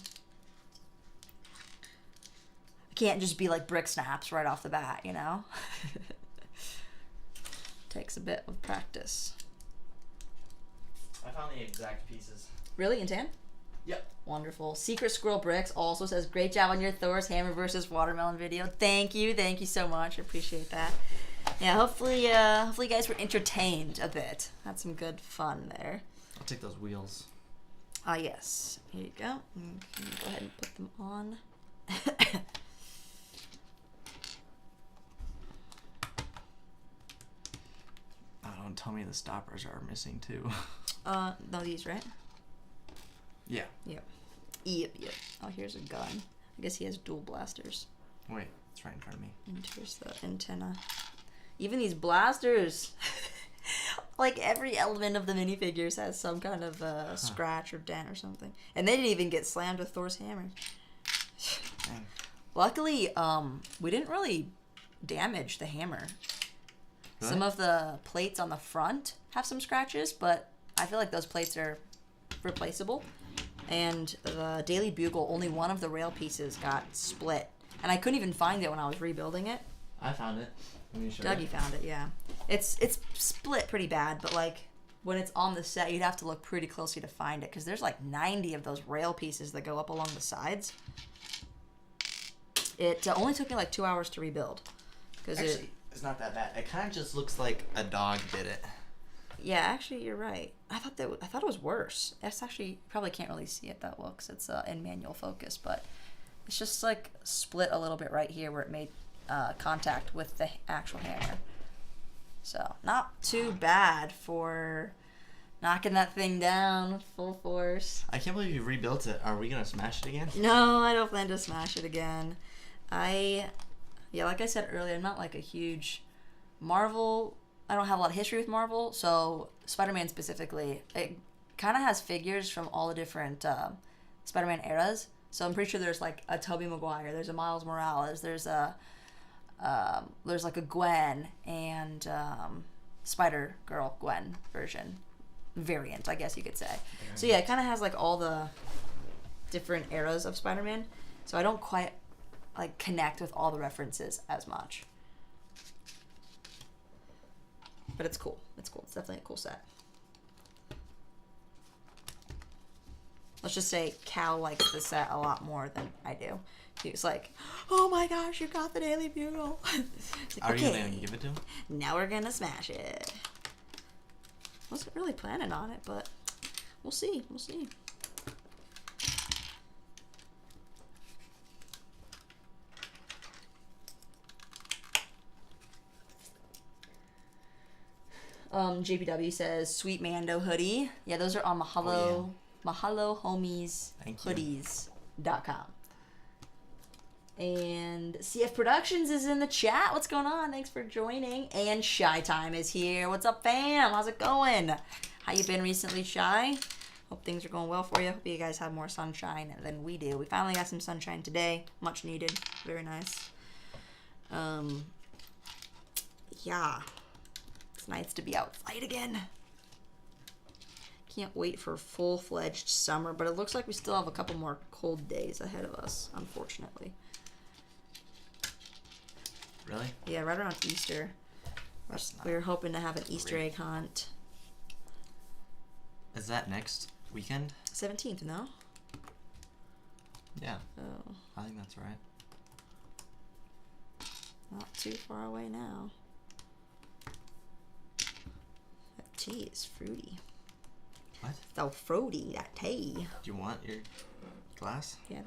B: I can't just be like brick snaps right off the bat, you know? Takes a bit of practice.
A: I found the exact pieces.
B: Really? In 10?
A: Yep.
B: Wonderful. Secret Squirrel Bricks also says, great job on your Thor's Hammer versus Watermelon video. Thank you so much. I appreciate that. Yeah, hopefully you guys were entertained a bit. Had some good fun there.
A: I'll take those wheels.
B: Ah, yes. Here you go. Go ahead and put them on.
A: Oh, don't tell me the stoppers are missing too.
B: No, these, right?
A: Yeah.
B: Yep. Oh, here's a gun. I guess he has dual blasters.
A: Wait, it's right in front of me.
B: And here's the antenna. Even these blasters. Like, every element of the minifigures has some kind of scratch or dent or something. And they didn't even get slammed with Thor's hammer.
A: Dang.
B: Luckily, we didn't really damage the hammer.
A: Really?
B: Some of the plates on the front have some scratches, but I feel like those plates are replaceable. And the Daily Bugle, only one of the rail pieces got split. And I couldn't even find it when I was rebuilding it.
A: I found it. Let me show
B: Dougie found it, yeah. It's split pretty bad, but like when it's on the set, you'd have to look pretty closely to find it because there's like 90 of those rail pieces that go up along the sides. It only took me like 2 hours to rebuild.
A: Actually, it's not that bad. It kind of just looks like a dog did it.
B: Yeah, actually, you're right. I thought it was worse. It's actually, you probably can't really see it that well because it's in manual focus, but it's just like split a little bit right here where it made contact with the actual hammer. So not too bad for knocking that thing down full force.
A: I can't believe you rebuilt it. Are we gonna smash it again?
B: No, I don't plan to smash it again. Like I said earlier, I'm not like a huge Marvel. I don't have a lot of history with Marvel, so Spider-Man specifically, it kind of has figures from all the different Spider-Man eras. So I'm pretty sure there's like a Tobey Maguire, there's a Miles Morales, there's like a Gwen and Spider-Girl Gwen variant, I guess you could say. So yeah, it kind of has like all the different eras of Spider-Man. So I don't quite like connect with all the references as much. But it's cool. It's definitely a cool set. Let's just say Cal likes the set a lot more than I do. He was like, oh my gosh, you got the Daily Bugle.
A: Are you gonna give it to him?
B: Now we're gonna smash it. Wasn't really planning on it, but we'll see. We'll see. JPW says Sweet Mando hoodie. Yeah, those are on MahaloHomies.com. And CF Productions is in the chat. What's going on? Thanks for joining. And Shy Time is here. What's up, fam? How's it going? How you been recently, Shy? Hope things are going well for you. Hope you guys have more sunshine than we do. We finally got some sunshine today. Much needed. Very nice. Yeah. It's nice to be outside again. Can't wait for full-fledged summer, but it looks like we still have a couple more cold days ahead of us, unfortunately.
A: Really?
B: Yeah, right around Easter. We were hoping to have an Easter egg hunt.
A: Is that next weekend?
B: 17th, no?
A: Yeah.
B: Oh,
A: I think that's right.
B: not too far away now. That tea is fruity.
A: What?
B: So fruity, that tea.
A: Do you want your glass?
B: Yeah, I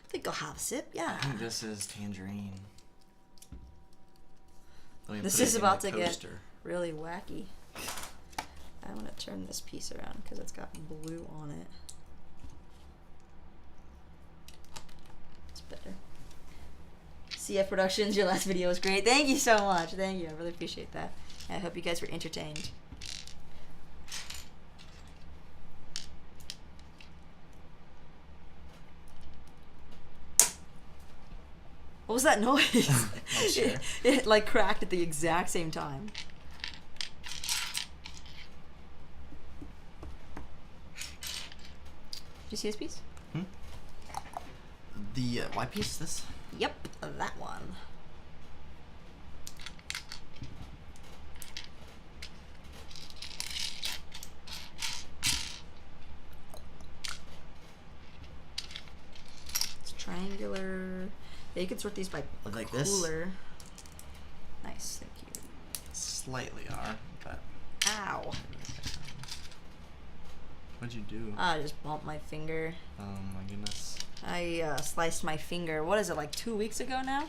B: think I'll have a sip, yeah.
A: I think this is tangerine. Let me
B: This
A: put it
B: is
A: in
B: about
A: the
B: to get
A: coaster.
B: really wacky. I'm gonna turn this piece around because it's got blue on it. It's better. CF Productions, your last video was great. Thank you so much. Thank you. I really appreciate that. I hope you guys were entertained. What was that noise?
A: Not sure.
B: It like cracked at the exact same time. Did you see this piece?
A: The white piece, this?
B: Yep, that one. It's triangular. Yeah, you can sort these by
A: Look like this?
B: cooler. Nice, thank you.
A: Slightly are, but.
B: Ow.
A: What'd you do?
B: I just bumped my finger.
A: Oh my goodness.
B: I sliced my finger. What is it, like 2 weeks ago now?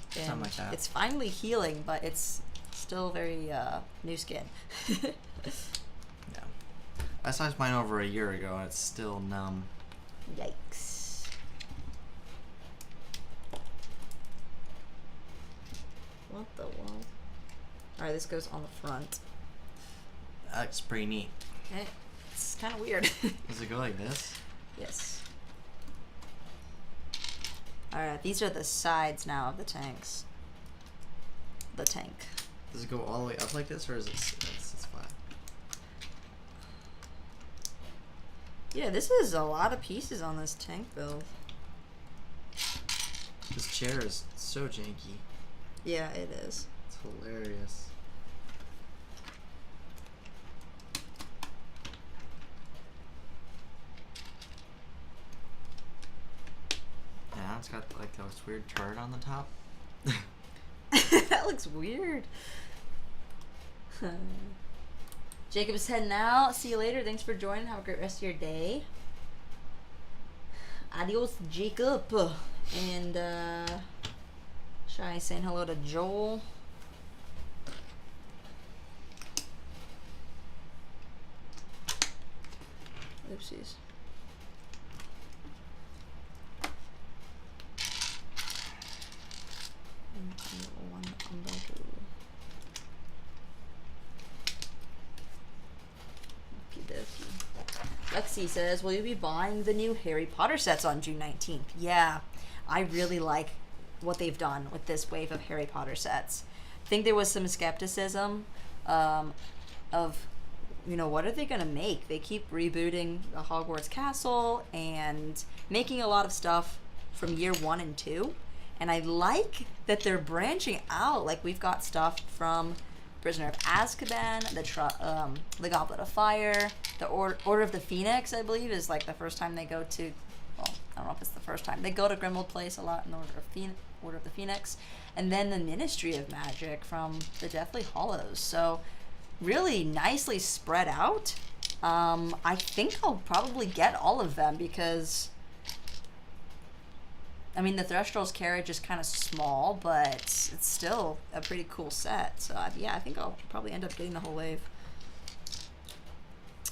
A: Something
B: And
A: like that.
B: It's finally healing, but it's still very new skin.
A: Yeah. I sliced mine over a year ago and it's still numb.
B: Yikes. What the world? Alright, this goes on the front.
A: That's pretty neat.
B: Okay. It's kind of weird.
A: Does it go like this?
B: Yes. Alright, these are the sides now of the tanks. The tank.
A: Does it go all the way up like this, or is it it's flat?
B: Yeah, this is a lot of pieces on this tank build.
A: This chair is so janky.
B: Yeah, it is.
A: It's hilarious. Yeah, it's got like this weird turret on the top.
B: That looks weird. Jacob's heading out. See you later. Thanks for joining. Have a great rest of your day. Adios, Jacob. And Shy saying hello to Joel. Oopsies. Lexi says, will you be buying the new Harry Potter sets on June 19th? Yeah, I really like what they've done with this wave of Harry Potter sets. I think there was some skepticism of, you know, what are they going to make? They keep rebooting the Hogwarts Castle and making a lot of stuff from year 1 and 2. And I like that they're branching out. Like, we've got stuff from Prisoner of Azkaban, the Goblet of Fire, the Order of the Phoenix, I believe, is like the first time they go to, well, I don't know if it's the first time. They go to Grimmauld Place a lot in Order of the Phoenix. And then the Ministry of Magic from the Deathly Hallows. So, really nicely spread out. I think I'll probably get all of them because, I mean, the Threstrals carriage is kind of small, but it's still a pretty cool set. So, yeah, I think I'll probably end up getting the whole wave.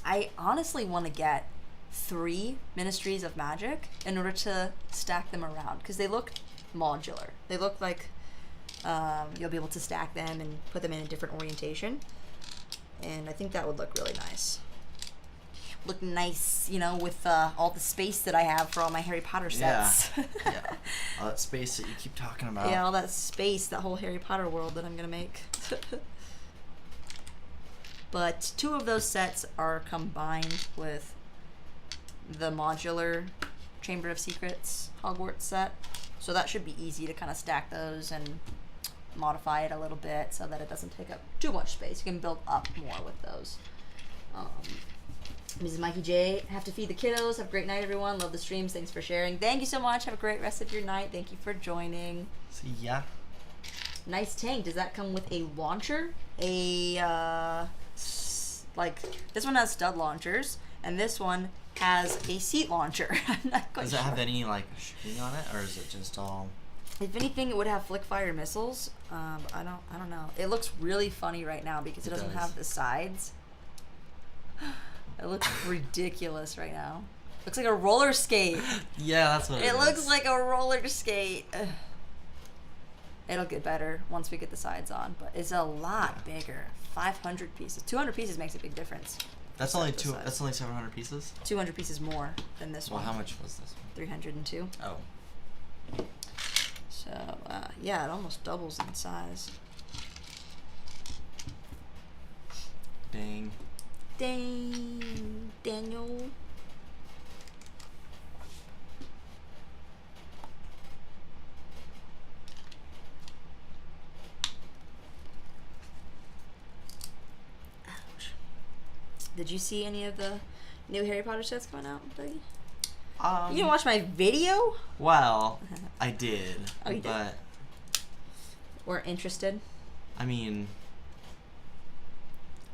B: I honestly want to get 3 Ministries of Magic in order to stack them around, because they look modular. They look like you'll be able to stack them and put them in a different orientation. And I think that would look really nice. Look nice, you know, with all the space that I have for all my Harry Potter sets.
A: Yeah. All that space that you keep talking about.
B: Yeah, all that space, that whole Harry Potter world that I'm going to make. But 2 of those sets are combined with the modular Chamber of Secrets Hogwarts set. So that should be easy to kind of stack those and modify it a little bit so that it doesn't take up too much space. You can build up more with those. Mrs. Mikey J, have to feed the kiddos. Have a great night, everyone. Love the streams. Thanks for sharing. Thank you so much. Have a great rest of your night. Thank you for joining.
A: See ya.
B: Nice tank. Does that come with a launcher? Like, this one has stud launchers, and this one has a seat launcher. I'm not quite
A: Does
B: sure.
A: it have any, like, shooting on it, or is it just all...
B: If anything, it would have flick fire missiles. But I don't know. It looks really funny right now because it doesn't
A: does.
B: have the sides. It looks ridiculous right now. Looks like a roller skate.
A: Yeah, that's what it is.
B: It looks like a roller skate. Ugh. It'll get better once we get the sides on, but it's a lot bigger. 500 pieces. 200 pieces makes a big difference.
A: That's
B: Set
A: only
B: the size.
A: That's only 700 pieces.
B: 200 pieces more than this
A: Well,
B: one.
A: how much was this one?
B: 302.
A: Oh.
B: Yeah, it almost doubles in size.
A: Dang.
B: Dang, Daniel. Ouch. Did you see any of the new Harry Potter sets coming out, Dougie? You didn't watch my video?
A: Well, I did.
B: Oh, you did?
A: But,
B: Or interested?
A: I mean,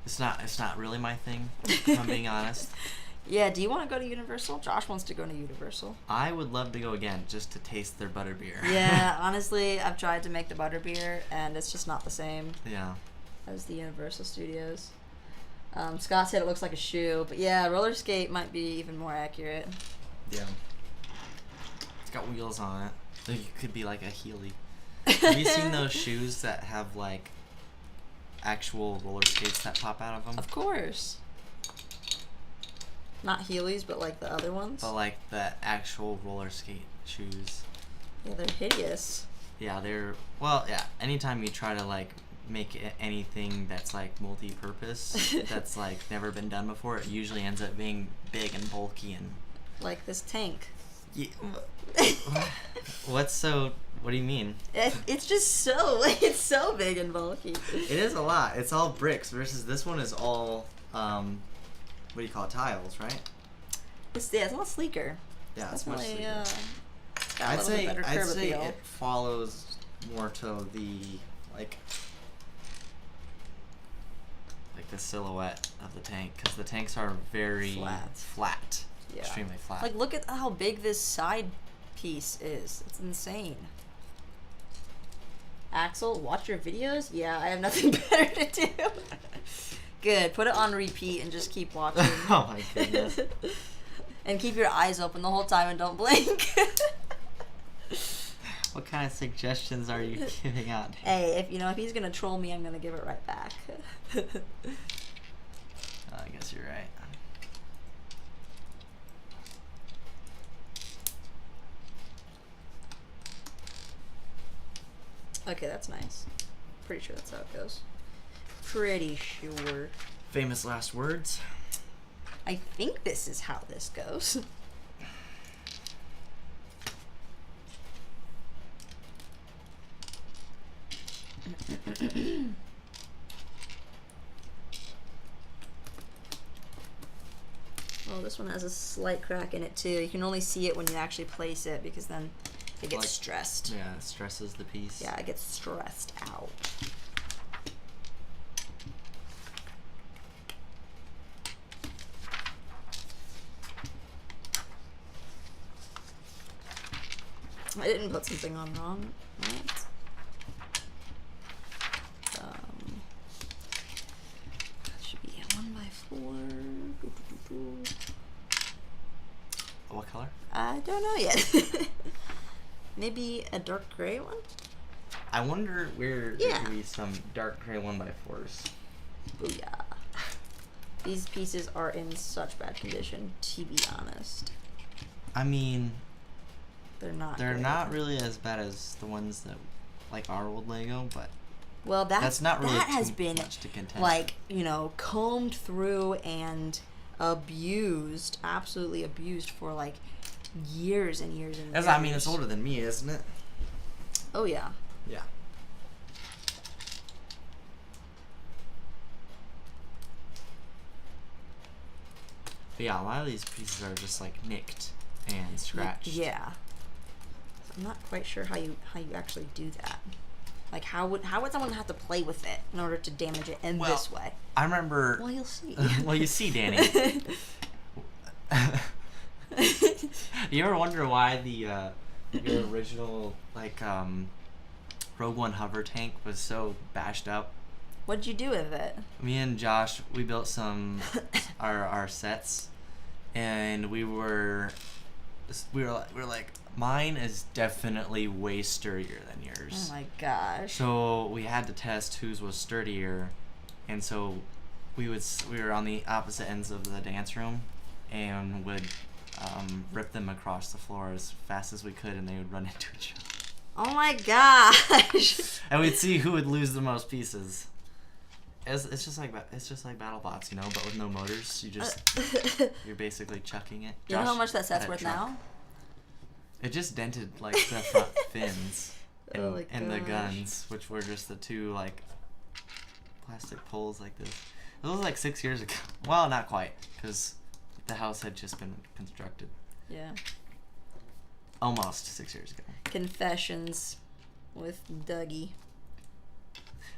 A: it's not really my thing, if I'm being honest.
B: Yeah, do you want to go to Universal? Josh wants to go to Universal.
A: I would love to go again just to taste their butterbeer.
B: Yeah, honestly, I've tried to make the butterbeer, and it's just not the same
A: Yeah.
B: as the Universal Studios. Scott said it looks like a shoe, but yeah, roller skate might be even more accurate.
A: Yeah. It's got wheels on it. Like, it could be like a Heeley. Have you seen those shoes that have like actual roller skates that pop out of them?
B: Of course. Not Heelys, but like the other ones.
A: But like the actual roller skate shoes.
B: Yeah, they're hideous.
A: Yeah, they're yeah. Anytime you try to like make anything that's like multi-purpose, that's like never been done before, it usually ends up being big and bulky and.
B: Like this tank.
A: Yeah. What do you mean?
B: It's just so it's so big and bulky.
A: It is a lot. It's all bricks versus this one is all what do you call it? Tiles, right?
B: It's a lot sleeker.
A: Yeah, it's much
B: Definitely,
A: sleeker.
B: it's got a little bit better curb appeal.
A: it follows more to the like the silhouette of the tank because the tanks are very flat.
B: Yeah.
A: Extremely flat.
B: Like, look at how big this side piece is. It's insane. Axel, watch your videos? Yeah, I have nothing better to do. Good. Put it on repeat and just keep watching.
A: Oh my goodness.
B: And keep your eyes open the whole time and don't blink.
A: What kind of suggestions are you giving out?
B: Hey, if he's gonna troll me, I'm gonna give it right back.
A: I guess you're right.
B: Okay, that's nice. Pretty sure that's how it goes. Pretty sure.
A: Famous last words.
B: I think this is how this goes. Well, this one has a slight crack in it too. You can only see it when you actually place it because then it gets stressed.
A: Yeah, it stresses the piece.
B: Yeah, it gets stressed out. I didn't put something on wrong, right? That should be a 1x4.
A: What color?
B: I don't know yet. Maybe a dark gray one?
A: I wonder where
B: Yeah.
A: there could be some dark gray 1x4s.
B: Booyah. These pieces are in such bad condition, to be honest.
A: I mean,
B: They're not
A: they're
B: great.
A: not really as bad as the ones that like our old Lego, but
B: Well,
A: that's not really
B: that has
A: too
B: been
A: much to contend.
B: like, combed through and abused, absolutely abused for like years and years and years.
A: I mean, it's older than me, isn't it?
B: Oh yeah.
A: Yeah. But yeah, a lot of these pieces are just like nicked and scratched.
B: Yeah. I'm not quite sure how you actually do that. Like how would someone have to play with it in order to damage it in this way?
A: I remember.
B: Well, you'll see.
A: Well, you see, Danny. You ever wonder why the original Rogue One hover tank was so bashed up?
B: What'd you do with it?
A: Me and Josh, we built some our sets, and we were like, mine is definitely way sturdier than yours.
B: Oh my gosh.
A: So we had to test whose was sturdier, and so we were on the opposite ends of the dance room, and would rip them across the floor as fast as we could, and they would run into each other.
B: Oh my gosh.
A: And we'd see who would lose the most pieces. It's just like BattleBots, you know, but with no motors. You just you're basically chucking it.
B: You know how
A: Josh
B: much that set's
A: had a
B: worth
A: truck.
B: now?
A: It just dented like the front fins and,
B: Oh my
A: and the
B: gosh.
A: guns, which were just the two like plastic poles like this. It was like 6 years ago. Well, not quite, because the house had just been constructed.
B: Yeah.
A: Almost 6 years ago.
B: Confessions with Dougie.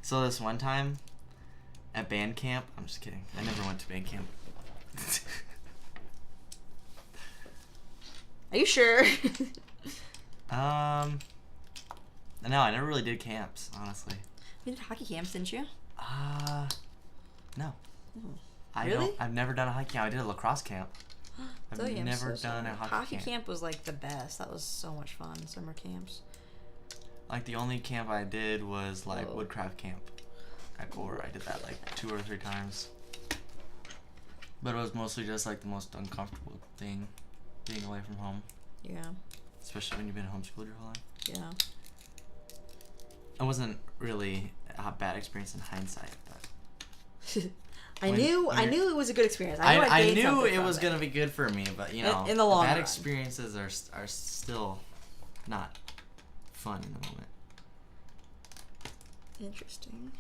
A: So this one time at band camp, I'm just kidding. I never went to band camp.
B: Are you sure?
A: No, I never really did camps, honestly.
B: You did hockey camps, didn't you?
A: No.
B: Oh,
A: I've never done a hockey camp. I did a lacrosse camp. I've
B: Dougie, I'm
A: never
B: so
A: done a
B: sorry.
A: hockey
B: camp was like the best. That was so much fun. Summer camps.
A: Like the only camp I did was like
B: Whoa.
A: woodcraft camp at Gore. I did that like 2 or 3 times. But it was mostly just like the most uncomfortable thing, being away from home,
B: Yeah.
A: especially when you've been homeschooled your whole life.
B: Yeah.
A: It wasn't really a bad experience in hindsight, but
B: I
A: When-
B: knew
A: when
B: I
A: you're-
B: knew it was a good experience. I
A: I
B: gained
A: knew
B: something
A: it
B: from
A: was gonna be good for me. But you know,
B: in the long
A: bad
B: run.
A: experiences are still not fun in the moment.
B: Interesting.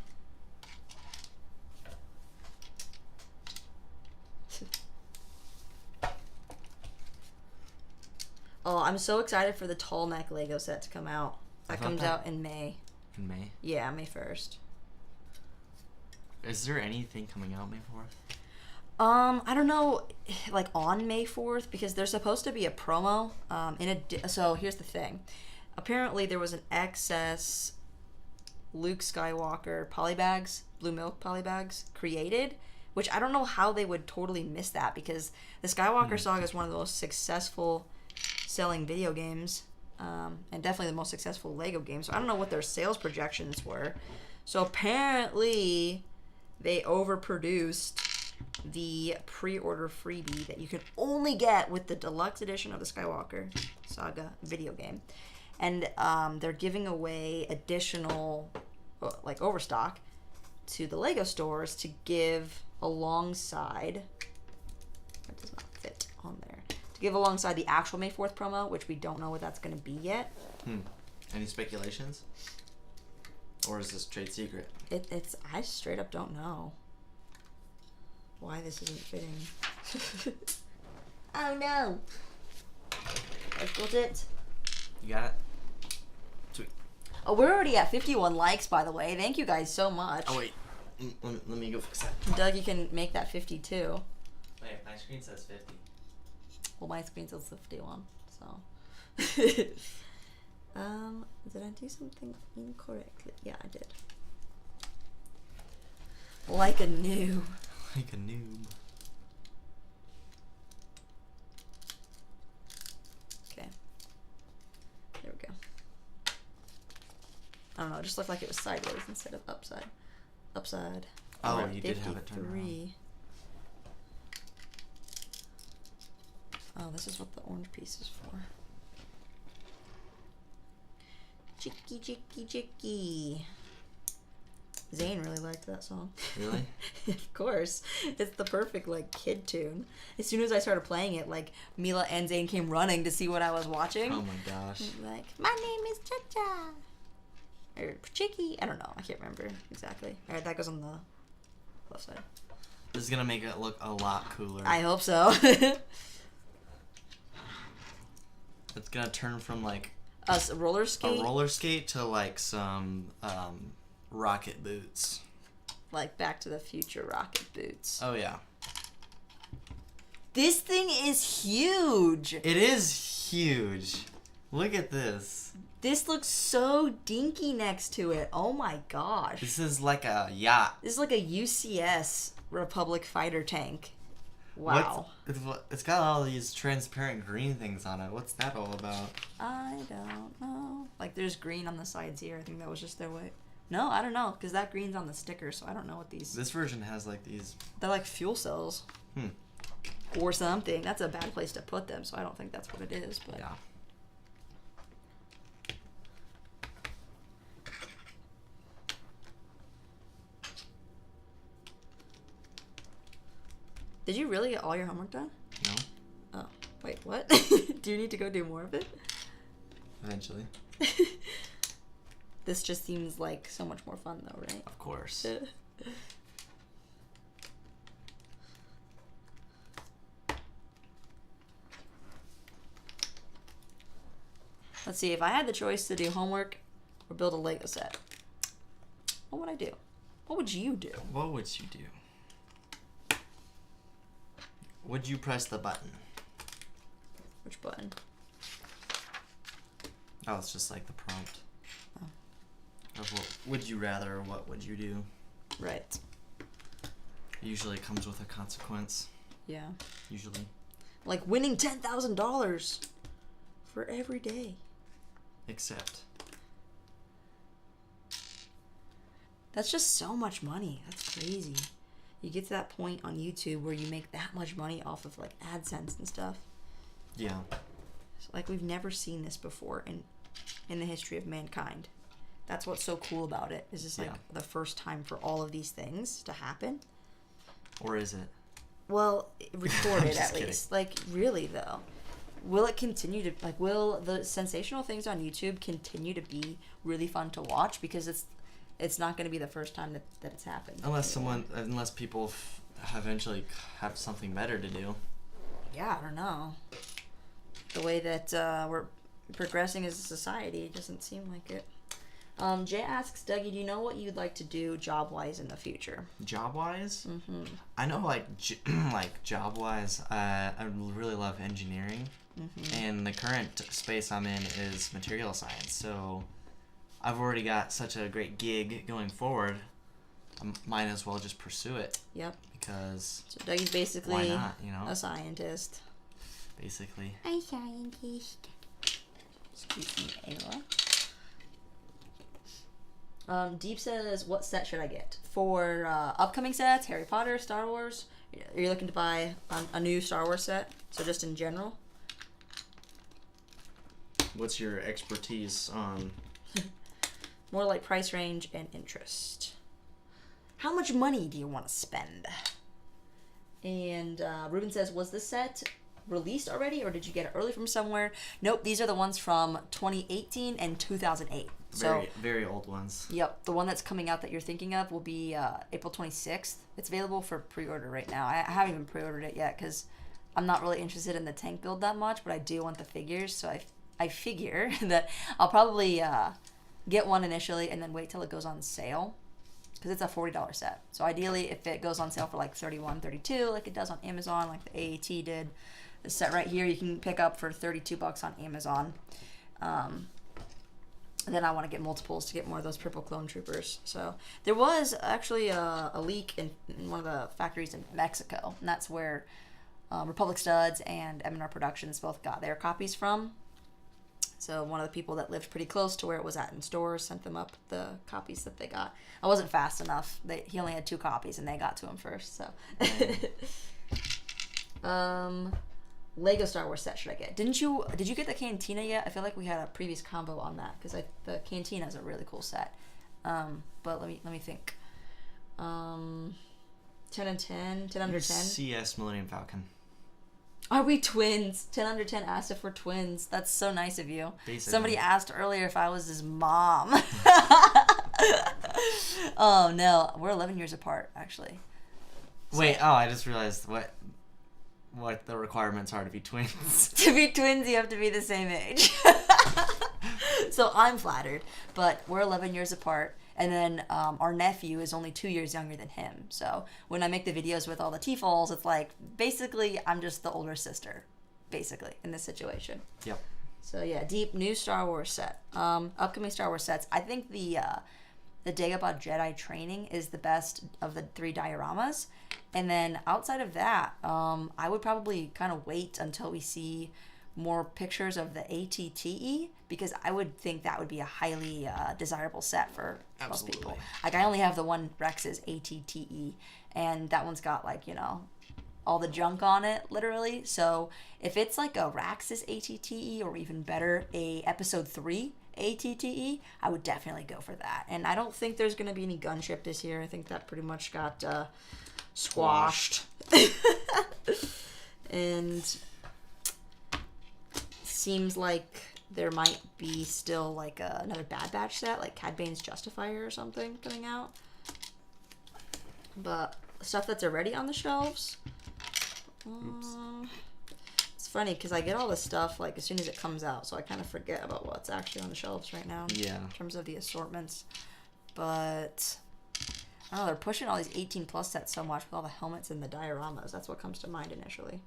B: Oh, I'm so excited for the tall neck Lego set to come out.
A: I
B: That
A: thought
B: comes
A: that-
B: out in May.
A: In May,
B: Yeah, May 1st.
A: is there anything coming out May 4th?
B: I don't know, like on May 4th, because there's supposed to be a promo. So here's the thing. Apparently there was an excess Luke Skywalker polybags, blue milk polybags created, which I don't know how they would totally miss that, because the Skywalker saga is one of the most successful selling video games, and definitely the most successful Lego game. So I don't know what their sales projections were. So apparently they overproduced the pre-order freebie that you can only get with the deluxe edition of the Skywalker Saga video game, and they're giving away additional like overstock to the Lego stores to give alongside. That does not fit on there. To give alongside the actual May 4th promo, which we don't know what that's going to be yet.
A: Any speculations? Or is this trade secret?
B: It's I straight up don't know why this isn't fitting. Oh no! I've got it.
A: You got it? Sweet.
B: Oh, we're already at 51 likes, by the way. Thank you guys so much.
A: Oh wait, let me go fix that.
B: Doug, you can make that 52.
A: Wait, my screen says 50.
B: Well, my screen says 51, so. Did I do something incorrectly? Yeah, I did. Like a noob.
A: Like a noob.
B: Okay. There we go. I don't know, it just looked like it was sideways instead of upside. Upside.
A: Oh,
B: We're at
A: you did have it turned around.
B: 53. Oh, this is what the orange piece is for. Chicky, chicky, chicky. Zane really liked that song.
A: Really?
B: Of course. It's the perfect, like, kid tune. As soon as I started playing it, like, Mila and Zane came running to see what I was watching.
A: Oh my gosh.
B: Like, my name is Cha-Cha. Or Chicky. I don't know. I can't remember exactly. Alright, that goes on the left side.
A: This is gonna make it look a lot cooler.
B: I hope so.
A: It's gonna turn from like
B: Us roller skate.
A: a roller skate to like some rocket boots.
B: Like Back to the Future rocket boots.
A: Oh yeah.
B: This thing is huge.
A: It is huge. Look at this.
B: This looks so dinky next to it. Oh my gosh.
A: This is like a yacht.
B: This is like a UCS Republic fighter tank. Wow.
A: It's got all these transparent green things on it. What's that all about?
B: I don't know. Like there's green on the sides here. I think that was just their way. No, I don't know, because that green's on the sticker, so I don't know what these...
A: This version has like these...
B: They're like fuel cells. Or something. That's a bad place to put them, so I don't think that's what it is, but...
A: Yeah.
B: Did you really get all your homework done?
A: No.
B: Oh, wait, what? Do you need to go do more of it?
A: Eventually.
B: This just seems like so much more fun, though, right?
A: Of course.
B: Let's see, if I had the choice to do homework or build a Lego set, what would I do? What would you do?
A: What would you do? Would you press the button?
B: Which button?
A: Oh, it's just like the prompt.
B: Oh.
A: Of what would you rather or what would you do?
B: Right.
A: Usually it comes with a consequence.
B: Yeah.
A: Usually.
B: Like winning $10,000 for every day.
A: Except.
B: That's just so much money. That's crazy. You get to that point on YouTube where you make that much money off of like AdSense and stuff.
A: Yeah.
B: So, like, we've never seen this before in the history of mankind. That's what's so cool about it. Is this like the first time for all of these things to happen?
A: Or is it?
B: Well, recorded
A: just
B: at
A: kidding.
B: least. Like, really though. Will it continue to, like, will the sensational things on YouTube continue to be really fun to watch? Because it's not going to be the first time that it's happened.
A: Unless people eventually have something better to do.
B: Yeah, I don't know. The way that we're progressing as a society, it doesn't seem like it. Jay asks, Dougie, do you know what you'd like to do job-wise in the future?
A: Job-wise?
B: Mm-hmm.
A: I know, like, like job-wise, I really love engineering.
B: Mm-hmm.
A: And the current space I'm in is material science. So I've already got such a great gig going forward. I might as well just pursue it.
B: Yep.
A: Because
B: So Dougie's basically
A: why not, you know?
B: a scientist.
A: Basically.
B: A scientist. Excuse me, Ayla. Deep says, what set should I get? For upcoming sets, Harry Potter, Star Wars? Are you looking to buy a new Star Wars set? So just in general?
A: What's your expertise on?
B: More like price range and interest. How much money do you want to spend? And Ruben says, was this set released already or did you get it early from somewhere? Nope, these are the ones from 2018 and 2008. So,
A: very old ones.
B: yep, the one that's coming out that you're thinking of will be April 26th. It's available for pre-order right now. I haven't even pre-ordered it yet because I'm not really interested in the tank build that much, but I do want the figures, so I figure that I'll probably get one initially and then wait till it goes on sale because it's a $40 set. So ideally, if it goes on sale for like $31, $32, like it does on Amazon, like the AAT did, the set right here you can pick up for $32 on Amazon. Then I want to get multiples to get more of those purple clone troopers. So there was actually a leak in one of the factories in Mexico, and that's where Republic Studs and M&R Productions both got their copies from. So one of the people that lived pretty close to where it was at in stores sent them up the copies that they got. I wasn't fast enough. He only had 2 copies, and they got to him first. So, Lego Star Wars set should I get? Did you get the Cantina yet? I feel like we had a previous combo on that because the Cantina is a really cool set. But let me think. 10 and 10, 10 under 10.
A: CS Millennium Falcon.
B: Are we twins? 10 under 10 asked if we're twins. That's so nice of you.
A: Basically.
B: Somebody asked earlier if I was his mom. Oh no, we're 11 years apart actually.
A: Wait, I just realized what the requirements are to be twins.
B: To be twins, you have to be the same age. So I'm flattered, but we're 11 years apart. And then our nephew is only 2 years younger than him. So when I make the videos with all the T-Falls, it's like, basically, I'm just the older sister, basically, in this situation.
A: Yep.
B: So yeah, deep new Star Wars set. Upcoming Star Wars sets. I think the Dagobah Jedi training is the best of the 3 dioramas. And then outside of that, I would probably kind of wait until we see more pictures of the ATTE because I would think that would be a highly desirable set for most people.
A: Absolutely.
B: Like I only have the one Rex's ATTE, and that one's got like all the junk on it, literally. So if it's like a Raxus ATTE or even better, a Episode 3 ATTE, I would definitely go for that. And I don't think there's going to be any gunship this year. I think that pretty much got squashed. And seems like there might be still like another Bad Batch set, like Cad Bane's Justifier or something coming out. But stuff that's already on the shelves. It's funny because I get all this stuff like as soon as it comes out, so I kind of forget about what's actually on the shelves right now.
A: Yeah.
B: In terms of the assortments, but I don't know, they're pushing all these 18+ sets so much with all the helmets and the dioramas. That's what comes to mind initially.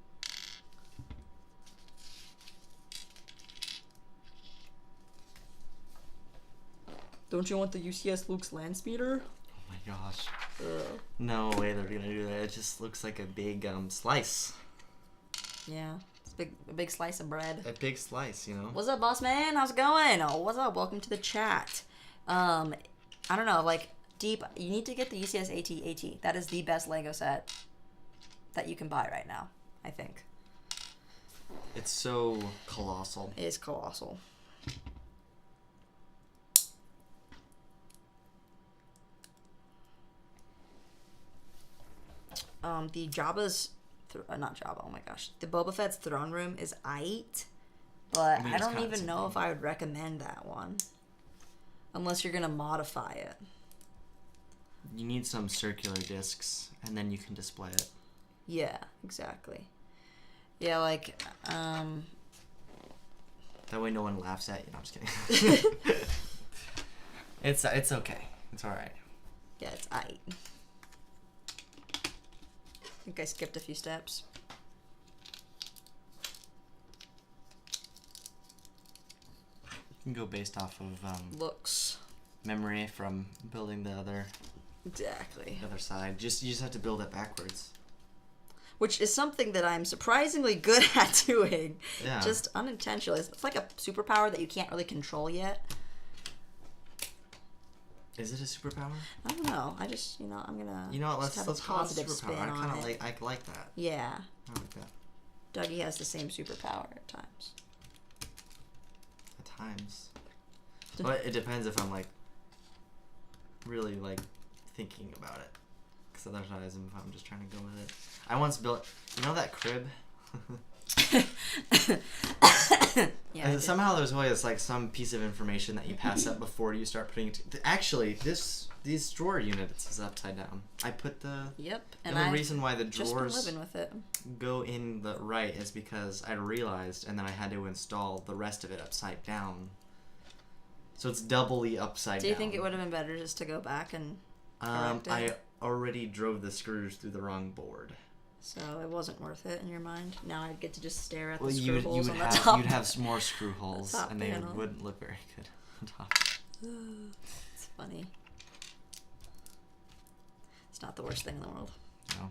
B: Don't you want the UCS Luke's land speeder?
A: Oh my gosh. No way they're gonna do that. It just looks like a big slice.
B: Yeah, it's a big slice of bread.
A: A big slice, you know.
B: What's up, boss man? How's it going? Oh, what's up? Welcome to the chat. I don't know, like Deep. You need to get the UCS AT-AT. That is the best Lego set that you can buy right now, I think.
A: It's so colossal.
B: It is colossal. The Jabba's, not Jabba, oh my gosh. The Boba Fett's throne room is aight, but I don't even know if I would recommend that one. Unless you're going to modify it.
A: You need some circular discs, and then you can display it.
B: Yeah, exactly. Yeah, like,
A: That way no one laughs at you. No, I'm just kidding. It's okay. It's alright.
B: Yeah, it's aight. I think I skipped a few steps.
A: You can go based off of
B: Looks.
A: memory from building the other
B: Exactly.
A: side. You just have to build it backwards.
B: Which is something that I'm surprisingly good at doing.
A: Yeah.
B: Just unintentionally. It's like a superpower that you can't really control yet.
A: Is it a superpower?
B: I don't know. I just, I'm gonna.
A: You know what?
B: just have
A: Let's
B: a
A: call it a
B: positive spin
A: superpower.
B: on it.
A: I like that.
B: Yeah,
A: I like that.
B: Dougie has the same superpower at times.
A: At times. But it depends if I'm really thinking about it. Because otherwise, if I'm just trying to go with it. I once built. You know that crib?
B: Yeah.
A: Somehow there's always some piece of information that you pass up before you start putting it. Actually, these drawer units is upside down. I put the.
B: Yep.
A: And the reason why the
B: just
A: drawers
B: been living with it.
A: go in the right is because I realized, and then I had to install the rest of it upside down. So it's doubly upside down.
B: Do you think it would have been better just to go back and correct it?
A: I already drove the screws through the wrong board.
B: So it wasn't worth it in your mind. Now I'd get to just stare at the screw
A: you
B: holes
A: would
B: on
A: have
B: the top.
A: you'd have some more screw holes,
B: top
A: and they
B: panel.
A: wouldn't look very good on top.
B: It's funny. It's not the worst thing in the world.
A: No.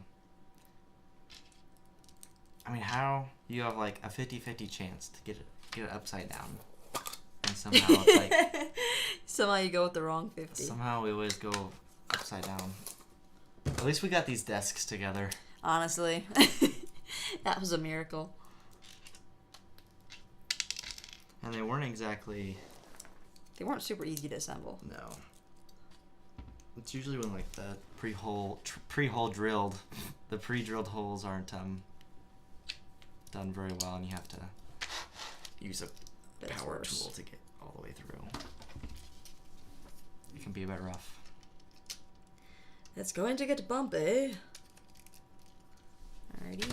A: I mean, how you have a 50-50 chance to get it upside down, and somehow it's
B: Somehow you go with the wrong 50.
A: somehow we always go upside down. At least we got these desks together.
B: Honestly, that was a miracle.
A: And they weren't exactly.
B: They weren't super easy to assemble.
A: No. It's usually when the pre-hole drilled, the pre-drilled holes aren't done very well, and you have to use a
B: That's
A: power
B: worse.
A: tool to get all the way through. It can be a bit rough.
B: It's going to get bumpy. Alrighty.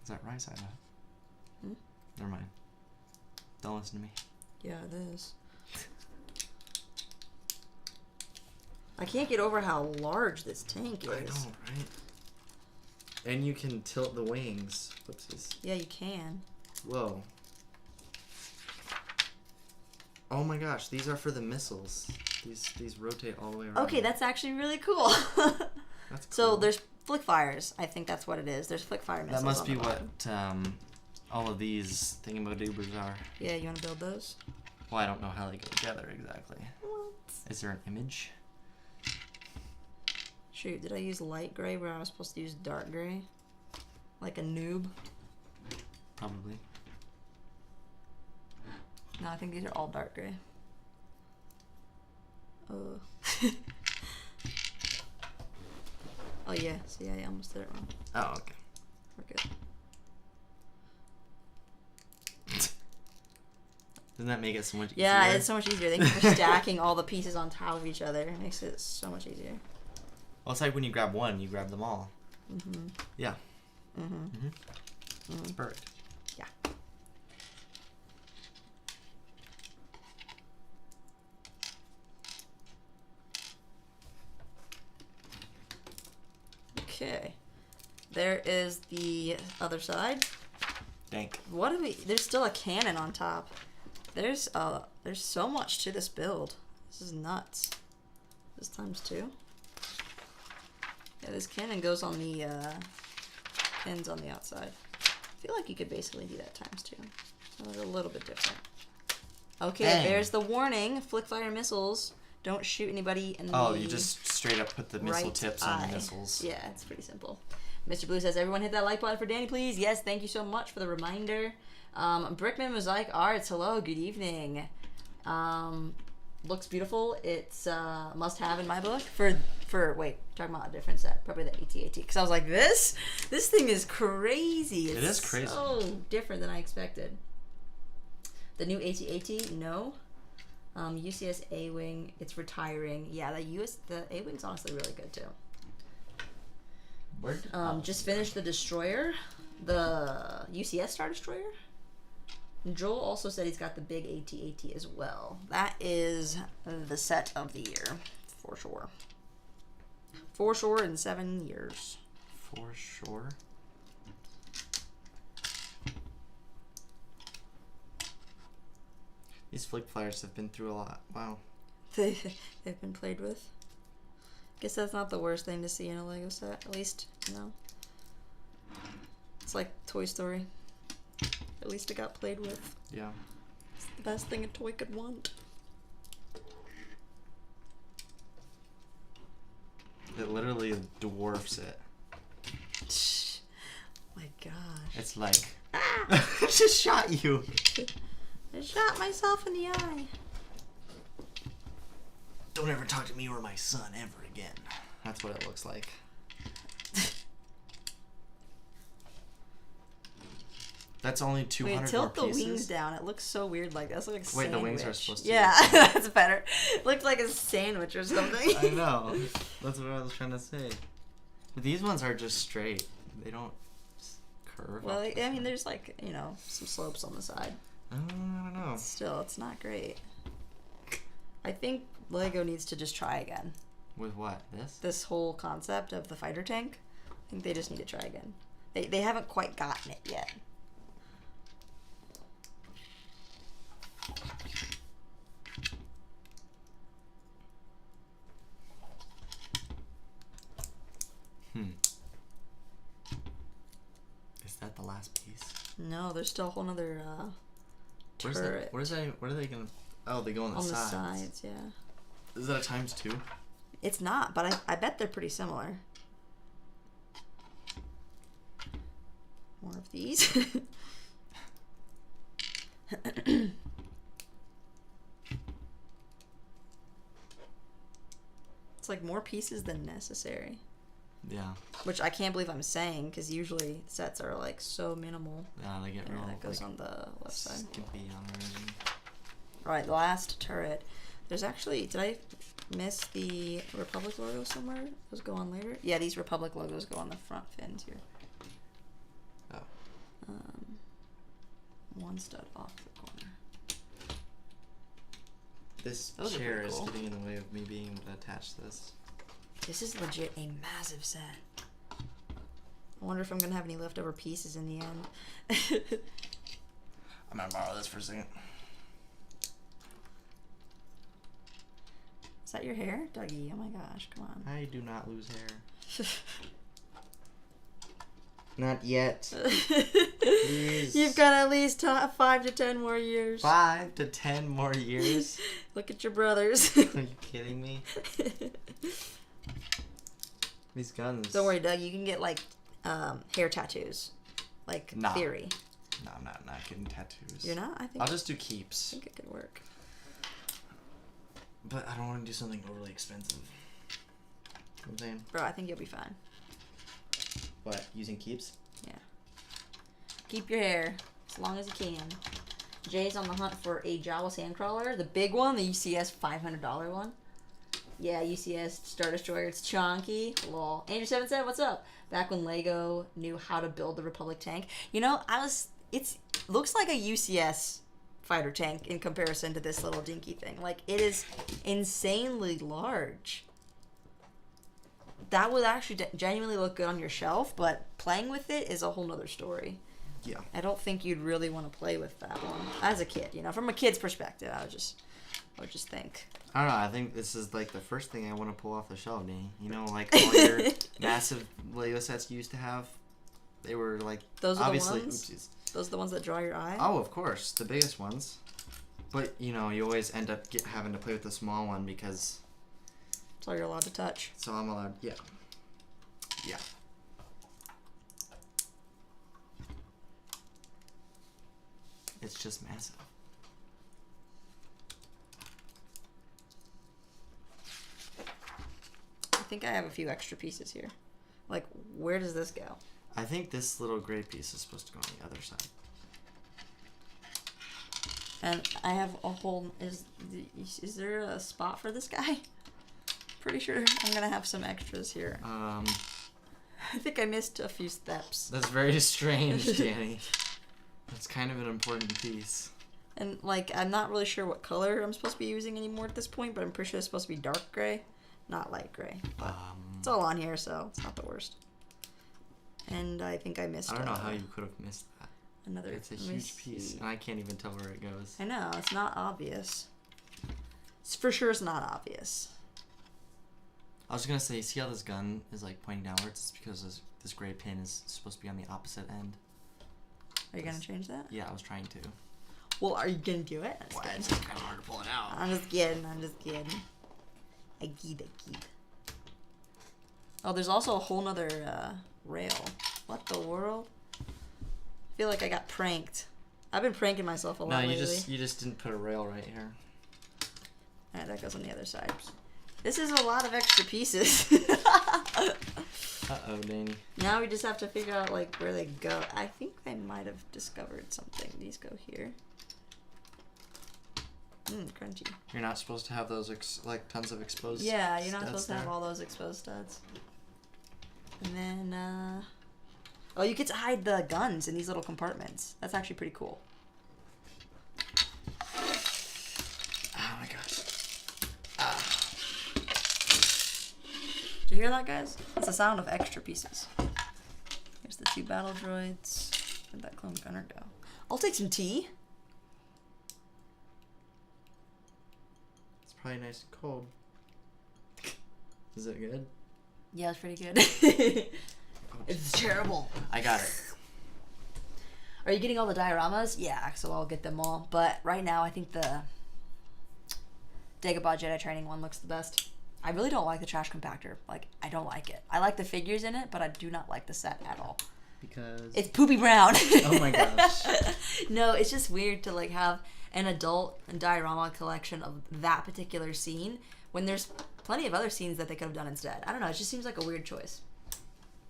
A: Is that right side up?
B: Hmm?
A: Never mind. Don't listen to me.
B: Yeah, it is. I can't get over how large this tank is.
A: I know, right? And you can tilt the wings. Whoopsies.
B: Yeah, you can.
A: Whoa. Oh my gosh, these are for the missiles. These rotate all the way around.
B: Okay, that's actually really cool.
A: That's cool.
B: So there's flick fires. I think that's what it is. There's flick fire missiles.
A: That must
B: on
A: be
B: the bottom.
A: what all of these thingamadoobers are.
B: Yeah, you want to build those?
A: Well, I don't know how they go together exactly.
B: What?
A: Is there an image?
B: Shoot, did I use light gray where I was supposed to use dark gray? Like a noob?
A: Probably.
B: No, I think these are all dark gray. Oh yeah, see, I almost did it wrong.
A: Oh, okay.
B: We're good.
A: Doesn't that make it so much easier?
B: Yeah, it's so much easier. Thank you for stacking all the pieces on top of each other. It makes it so much easier.
A: Well, it's like when you grab one, you grab them all.
B: Mm-hmm.
A: Yeah.
B: Mm-hmm.
A: Mm-hmm. It's perfect.
B: Yeah. Okay. There is the other side.
A: Dank.
B: What do we? There's still a cannon on top. There's so much to this build. This is nuts. This times 2. Yeah, this cannon goes on the pins on the outside. I feel like you could basically do that times 2. So they're a little bit different. Okay,
A: Dang.
B: there's the warning. Flick fire missiles. Don't shoot anybody in the
A: Oh, you just straight up put the missile
B: right
A: tips on
B: eye.
A: the missiles.
B: Yeah, it's pretty simple. Mr. Blue says, everyone hit that like button for Danny, please. Yes, thank you so much for the reminder. Brickman Mosaic Arts, hello, good evening. Looks beautiful. It's must have in my book. Wait, talking about a different set. Probably the AT-AT. Because I was like, this thing is crazy.
A: It is crazy.
B: So different than I expected. The new AT-AT, no. UCS A-Wing, it's retiring. Yeah, the A-Wing's honestly really good too. Just finished the Destroyer, the UCS Star Destroyer. Joel also said he's got the big AT-AT as well. That is the set of the year, for sure. For sure in 7 years.
A: For sure. These flick flyers have been through a lot. Wow.
B: They've been played with. Guess that's not the worst thing to see in a Lego set. At least, it's like Toy Story. At least it got played with.
A: Yeah.
B: It's the best thing a toy could want.
A: It literally dwarfs it.
B: My gosh.
A: It's like...
B: Ah!
A: I just shot you.
B: I shot myself in the eye.
A: Don't ever talk to me or my son ever again. That's what it looks like. That's only 200
B: Wait, tilt
A: more
B: the
A: pieces?
B: wings down. It looks so weird like that. That's like a
A: Wait, the wings are
B: sandwich.
A: supposed to
B: Yeah,
A: be-
B: that's better. It looked like a sandwich or something.
A: I know. That's what I was trying to say. But these ones are just straight. They don't just curve.
B: Well,
A: off the
B: I mean,
A: side.
B: there's like, some slopes on the side.
A: I don't know.
B: Still, it's not great. I think Lego needs to just try again.
A: With what? This?
B: This whole concept of the fighter tank, I think they just need to try again. They haven't quite gotten it yet.
A: Is that the last piece?
B: No, there's still a whole nother
A: Where's
B: turret
A: that? What are they gonna? Oh, they go on the
B: on the
A: sides.
B: sides, yeah.
A: Is that a ×2?
B: It's not, but I bet they're pretty similar. More of these. It's like more pieces than necessary.
A: Yeah.
B: Which I can't believe I'm saying, because usually sets are like so minimal.
A: Yeah, they get
B: Yeah,
A: real.
B: that goes
A: like,
B: on the left side.
A: skimpy on everything.
B: Right, the last turret. There's actually, did I miss the Republic logo somewhere? Those go on later? Yeah, these Republic logos go on the front fins here.
A: Oh.
B: One stud off the corner.
A: This
B: Those are
A: chair
B: pretty
A: is
B: cool.
A: getting in the way of me being able to attach this.
B: This is legit a massive set. I wonder if I'm gonna have any leftover pieces in the end.
A: I'm gonna borrow this for a second.
B: Is that your hair? Dougie, oh my gosh, come on.
A: I do not lose hair. Not yet. Please.
B: You've got at least 5 to 10 more years.
A: 5 to 10 more years?
B: Look at your brothers.
A: Are you kidding me? These guns.
B: Don't worry, Doug. You can get like hair tattoos, like
A: Nah.
B: Theory.
A: No, I'm not getting tattoos.
B: You're not? I think.
A: I'll just do
B: I
A: keeps.
B: think it could work.
A: But I don't want to do something overly expensive. You know what I'm saying?
B: Bro, I think you'll be fine.
A: What? Using keeps?
B: Keep your hair as long as you can. Jay's on the hunt for a Jawa Sandcrawler. The big one, the UCS $500 one. Yeah, UCS Star Destroyer. It's chunky. Lol. Andrew7 said, what's up? Back when Lego knew how to build the Republic tank. You know, it looks like a UCS fighter tank in comparison to this little dinky thing. Like, it is insanely large. That would actually genuinely look good on your shelf, but playing with it is a whole nother story.
A: Yeah.
B: I don't think you'd really want to play with that one as a kid. You know, from a kid's perspective, I would just think.
A: I don't know. I think this is like the first thing I want to pull off the shelf, Danny. You know, like all your massive Lego sets you used to have. They were like
B: Those are
A: obviously
B: the ones.
A: oopsies.
B: Those are the ones that draw your eye.
A: Oh, of course, the biggest ones. But you know, you always end up having to play with the small one because.
B: That's all you're allowed to touch.
A: So I'm allowed. Yeah. Yeah. It's just massive.
B: I think I have a few extra pieces here. Like, where does this go?
A: I think this little gray piece is supposed to go on the other side.
B: And I have a whole. Is there a spot for this guy? Pretty sure I'm gonna have some extras here. I think I missed a few steps.
A: That's very strange, Danny. That's kind of an important piece.
B: And, like, I'm not really sure what color I'm supposed to be using anymore at this point, but I'm pretty sure it's supposed to be dark gray, not light gray. But it's all on here, so it's not the worst. And I think I missed.
A: I don't know how you could have missed that.
B: Another.
A: It's a huge piece, and I can't even tell where it goes.
B: I know, it's not obvious. For sure it's not obvious.
A: I was gonna say, see how this gun is like pointing downwards? It's because this gray pin is supposed to be on the opposite end.
B: Are you gonna change that?
A: Yeah, I was trying to.
B: Well, are you gonna do it?
A: Why? It's kind of hard to pull it out.
B: I'm just kidding. I kid. Oh, there's also a whole nother rail. What the world? I feel like I got pranked. I've been pranking myself a lot lately.
A: you just didn't put a rail right here.
B: Alright, that goes on the other side. This is a lot of extra pieces.
A: Uh-oh, Danny.
B: Now we just have to figure out, like, where they go. I think I might have discovered something. These go here. Crunchy.
A: You're not supposed to have those, like, tons of exposed
B: Yeah, you're not
A: studs
B: supposed to have
A: there.
B: all those exposed studs. And then, oh, you get to hide the guns in these little compartments. That's actually pretty cool.
A: Oh my gosh.
B: Did you hear that, guys? That's the sound of extra pieces. Here's the 2 battle droids. Where'd that clone gunner go? I'll take some tea.
A: It's probably nice and cold. Is it good?
B: Yeah, it's pretty good. It's terrible.
A: I got it.
B: Are you getting all the dioramas? Yeah, so I'll get them all. But right now, I think the Dagobah Jedi Training one looks the best. I really don't like the trash compactor. Like, I don't like it. I like the figures in it, but I do not like the set at all.
A: Because...
B: It's poopy brown.
A: Oh my gosh.
B: No, it's just weird to, like, have an adult diorama collection of that particular scene when there's plenty of other scenes that they could have done instead. I don't know. It just seems like a weird choice.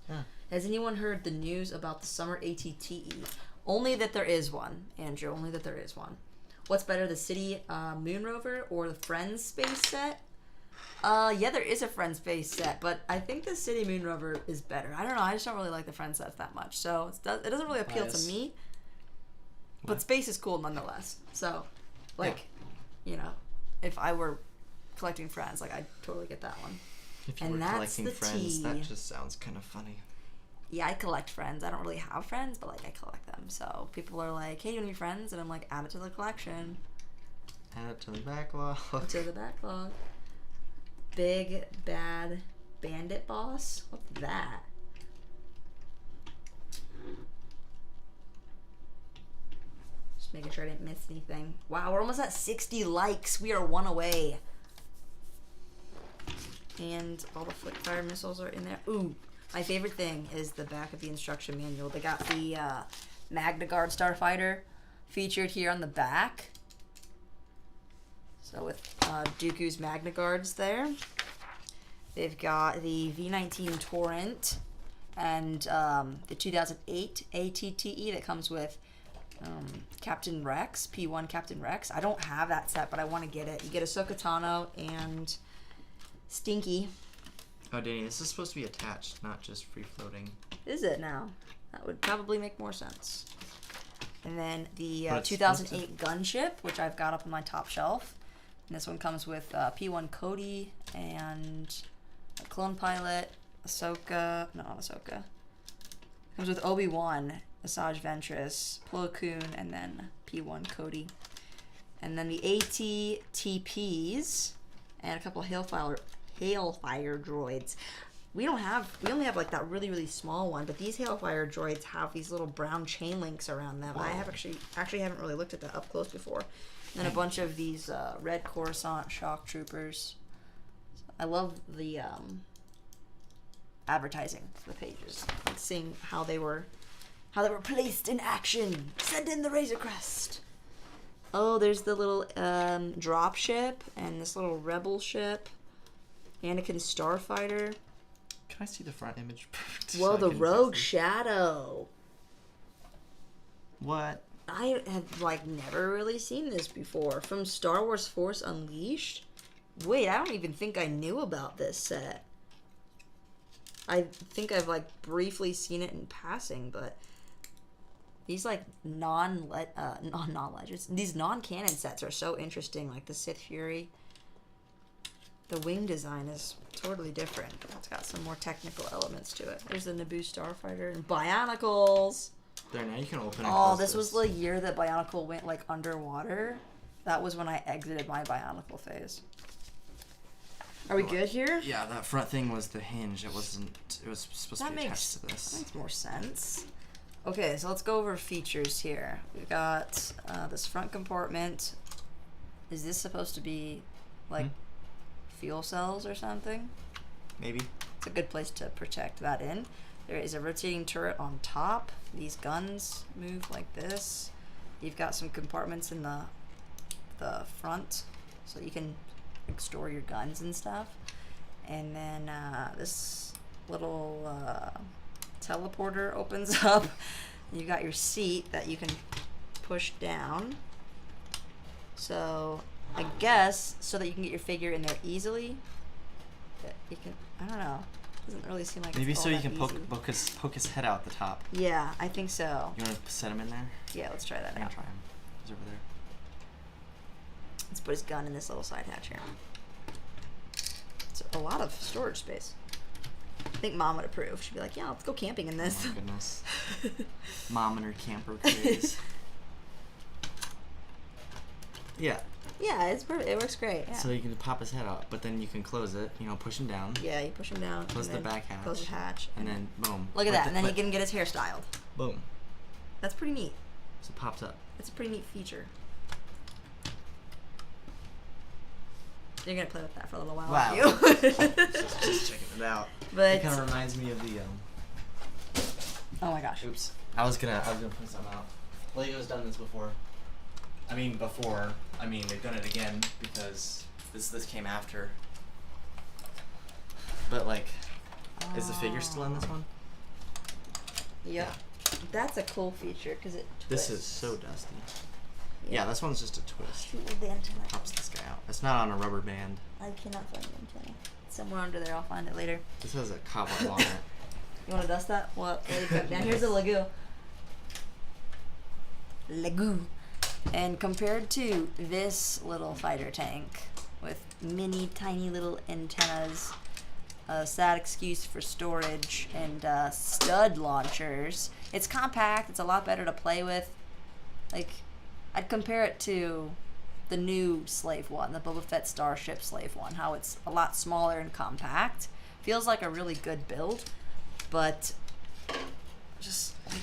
A: Huh.
B: Has anyone heard the news about the summer ATTE? Only that there is one, Andrew. Only that there is one. What's better, the City Moon Rover or the Friends space set? Yeah, there is a Friends space set, but I think the City Moon Rover is better. I don't know. I just don't really like the Friends sets that much, so it doesn't really appeal to me. But space is cool nonetheless. So, like, you know, if I were collecting Friends, like, I'd totally get that one.
A: If you
B: And
A: were
B: that's
A: collecting
B: the
A: Friends,
B: tea.
A: that just sounds kind of funny.
B: Yeah, I collect Friends. I don't really have friends, but, like, I collect them. So people are like, hey, you want to be friends? And I'm like, add it to the collection.
A: Add it to the backlog.
B: To the backlog. Big Bad Bandit Boss? What's that? Just making sure I didn't miss anything. Wow, we're almost at 60 likes. We are 1 away. And all the flick fire missiles are in there. Ooh, my favorite thing is the back of the instruction manual. They got the Magna Guard Starfighter featured here on the back. So with Dooku's Magna Guards there. They've got the V-19 Torrent and the 2008 ATTE that comes with Captain Rex, P1 Captain Rex. I don't have that set, but I want to get it. You get Ahsoka Tano and Stinky.
A: Oh, Danny, this is supposed to be attached, not just free floating.
B: Is it now? That would probably make more sense. And then the
A: But it's
B: 2008 Gunship, which I've got up on my top shelf. And this one comes with P1 Cody and a Clone Pilot, Ahsoka. No, not Ahsoka. Comes with Obi-Wan, Asajj Ventress, Plo Koon, and then P1 Cody. And then the AT-TPs and a couple of Hailfire droids. We only have like that really, really small one, but these Hailfire droids have these little brown chain links around them. I have actually haven't really looked at that up close before. And then a bunch of these red Coruscant shock troopers. I love the advertising for the pages, like seeing how they were placed in action. Send in the Razor Crest. Oh, there's the little drop ship and this little rebel ship. Anakin Starfighter.
A: Can I see the front image?
B: Well, the
A: Second,
B: Rogue
A: please.
B: Shadow.
A: What?
B: I have like never really seen this before. From Star Wars Force Unleashed. Wait, I don't even think I knew about this set. I think I've like briefly seen it in passing, but these like non-legends, these non-canon sets are so interesting. Like the Sith Fury. The wing design is totally different. It's got some more technical elements to it. There's the Naboo Starfighter and Bionicles.
A: There, now you can open and
B: Oh,
A: close
B: this was the year that Bionicle went like underwater. That was when I exited my Bionicle phase. Are we good here?
A: Yeah, that front thing was the hinge. It wasn't. It was supposed to
B: That
A: be
B: makes
A: attached to this.
B: makes more sense. Okay, so let's go over features here. We've got this front compartment. Is this supposed to be like fuel cells or something?
A: Maybe.
B: It's a good place to protect that in. There is a rotating turret on top. These guns move like this. You've got some compartments in the front, so you can like, store your guns and stuff. And then this little teleporter opens up. You've got your seat that you can push down. So I guess so that you can get your figure in there easily. That you can, I don't know. Doesn't really seem like
A: Maybe
B: it's
A: so
B: all
A: you
B: that
A: can poke his head out the top.
B: Yeah, I think so.
A: You want to set him in there?
B: Yeah, let's try that
A: I'm gonna
B: out.
A: try him. He's over there.
B: Let's put his gun in this little side hatch here. It's a lot of storage space. I think Mom would approve. She'd be like, "Yeah, let's go camping in this."
A: Oh my goodness. Mom and her camper craze. Yeah.
B: Yeah, it's perfect. It works great. Yeah.
A: So you can pop his head out, but then you can close it. You know, push him down.
B: Yeah, you push him down.
A: Close
B: and
A: the
B: then
A: back hatch.
B: Close the hatch.
A: And then boom.
B: Look at that, and then he
A: But-
B: can get his hair styled.
A: boom.
B: That's pretty neat.
A: So it pops up.
B: That's a pretty neat feature. You're gonna play with that for a little while.
A: Wow.
B: aren't you?
A: just checking it out.
B: But
A: It kind of reminds me of the
B: oh my gosh.
A: Oops. I was gonna put something out. Lego's done this before. I mean, they've done it again because this came after. But like, is the figure still in this one?
B: Yep. That's a cool feature because it twists.
A: This is so dusty. Yeah, this one's just a twist.
B: Shoot with the antenna.
A: Pops this guy out. It's not on a rubber band.
B: I cannot find the antenna. It's somewhere under there. I'll find it later.
A: This has a cobweb on it.
B: You want to dust that? Well, there you go. Now here's the Legu. Legu. And compared to this little fighter tank with mini tiny little antennas, a sad excuse for storage, and stud launchers, it's compact. It's a lot better to play with. Like, I'd compare it to the new Slave One, the Boba Fett Starship Slave One, how it's a lot smaller and compact. Feels like a really good build, but just like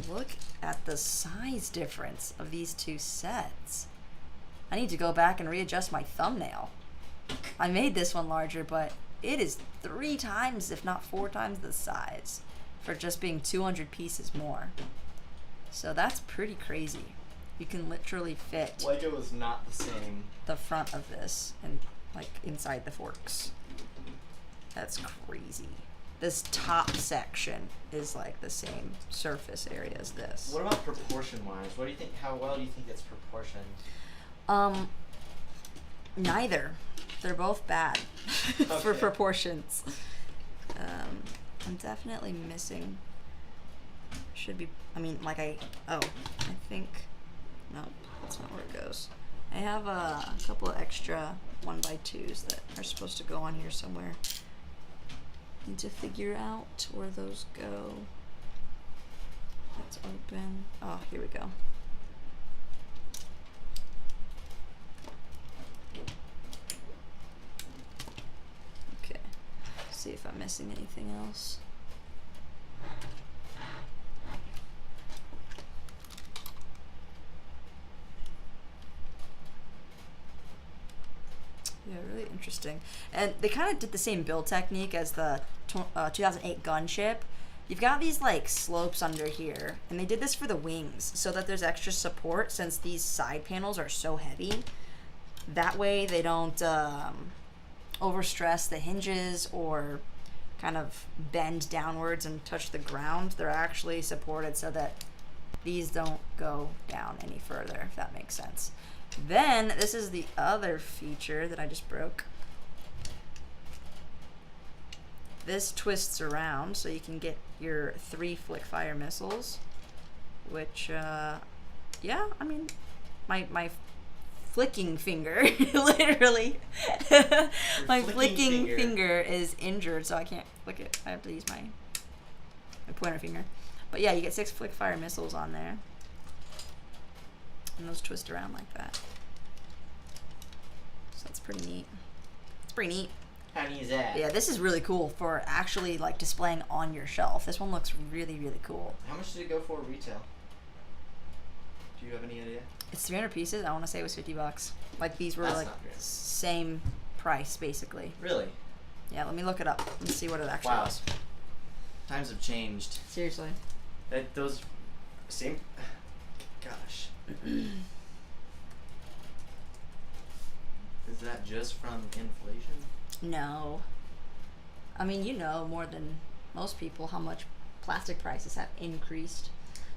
B: look at the size difference of these two sets. I need to go back and readjust my thumbnail. I made this one larger, but it is 3 times, if not 4 times the size for just being 200 pieces more. So that's pretty crazy. You can literally fit
A: Lego is not the same.
B: the front of this and like inside the forks. That's crazy. this top section is like the same surface area as this.
A: What about proportion-wise? What do you think? How well do you think it's proportioned?
B: Neither. They're both bad for
A: Okay.
B: proportions. I'm definitely missing. Should be. I mean, like I think. No, that's not where it goes. I have a couple of extra 1x2s that are supposed to go on here somewhere. Need to figure out where those go. Let's open. Oh, here we go. Okay. See if I'm missing anything else. Yeah, really interesting. And they kind of did the same build technique as the 2008 gunship. You've got these like slopes under here, and they did this for the wings so that there's extra support since these side panels are so heavy. That way they don't overstress the hinges or kind of bend downwards and touch the ground. They're actually supported so that these don't go down any further, if that makes sense. Then, this is the other feature that I just broke. This twists around so you can get your 3 flick fire missiles, which, yeah, I mean, my flicking finger, literally, my flicking finger is injured, so I can't flick it. I have to use my pointer finger. But yeah, you get 6 flick fire missiles on there. And those twist around like that. So that's pretty neat. It's pretty neat.
A: How neat is that?
B: Yeah, this is really cool for actually like displaying on your shelf. This one looks really, really cool.
A: How much did it go for retail? Do you have any idea?
B: It's 300 pieces. I want to say it was $50. Like these were
A: That's
B: like
A: not good.
B: same price basically.
A: Really?
B: Yeah, let me look it up and see what it actually
A: Wow.
B: was.
A: Times have changed.
B: Seriously.
A: Those same. Gosh. Is that just from inflation?
B: No. I mean, you know more than most people how much plastic prices have increased.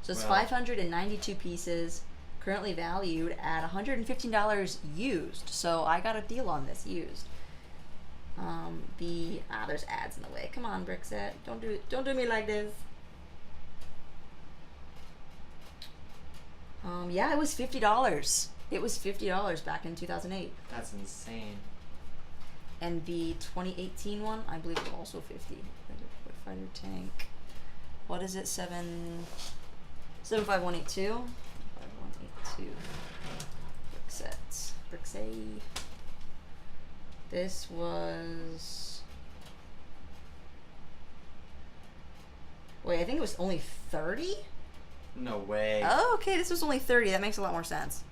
B: So it's
A: Well.
B: 592 pieces, currently valued at $115 used. So I got a deal on this used. There's ads in the way. Come on, Brickset. Don't do me like this. Yeah, it was $50. It was $50 back in 2008.
A: That's insane.
B: And the 2018 one, I believe, was also 50. Fighter tank. What is it? 75182. 5182. Bricksets. Brixay. This was. Wait, I think it was only 30?
A: No way.
B: Oh, okay, this was only 30. That makes a lot more sense.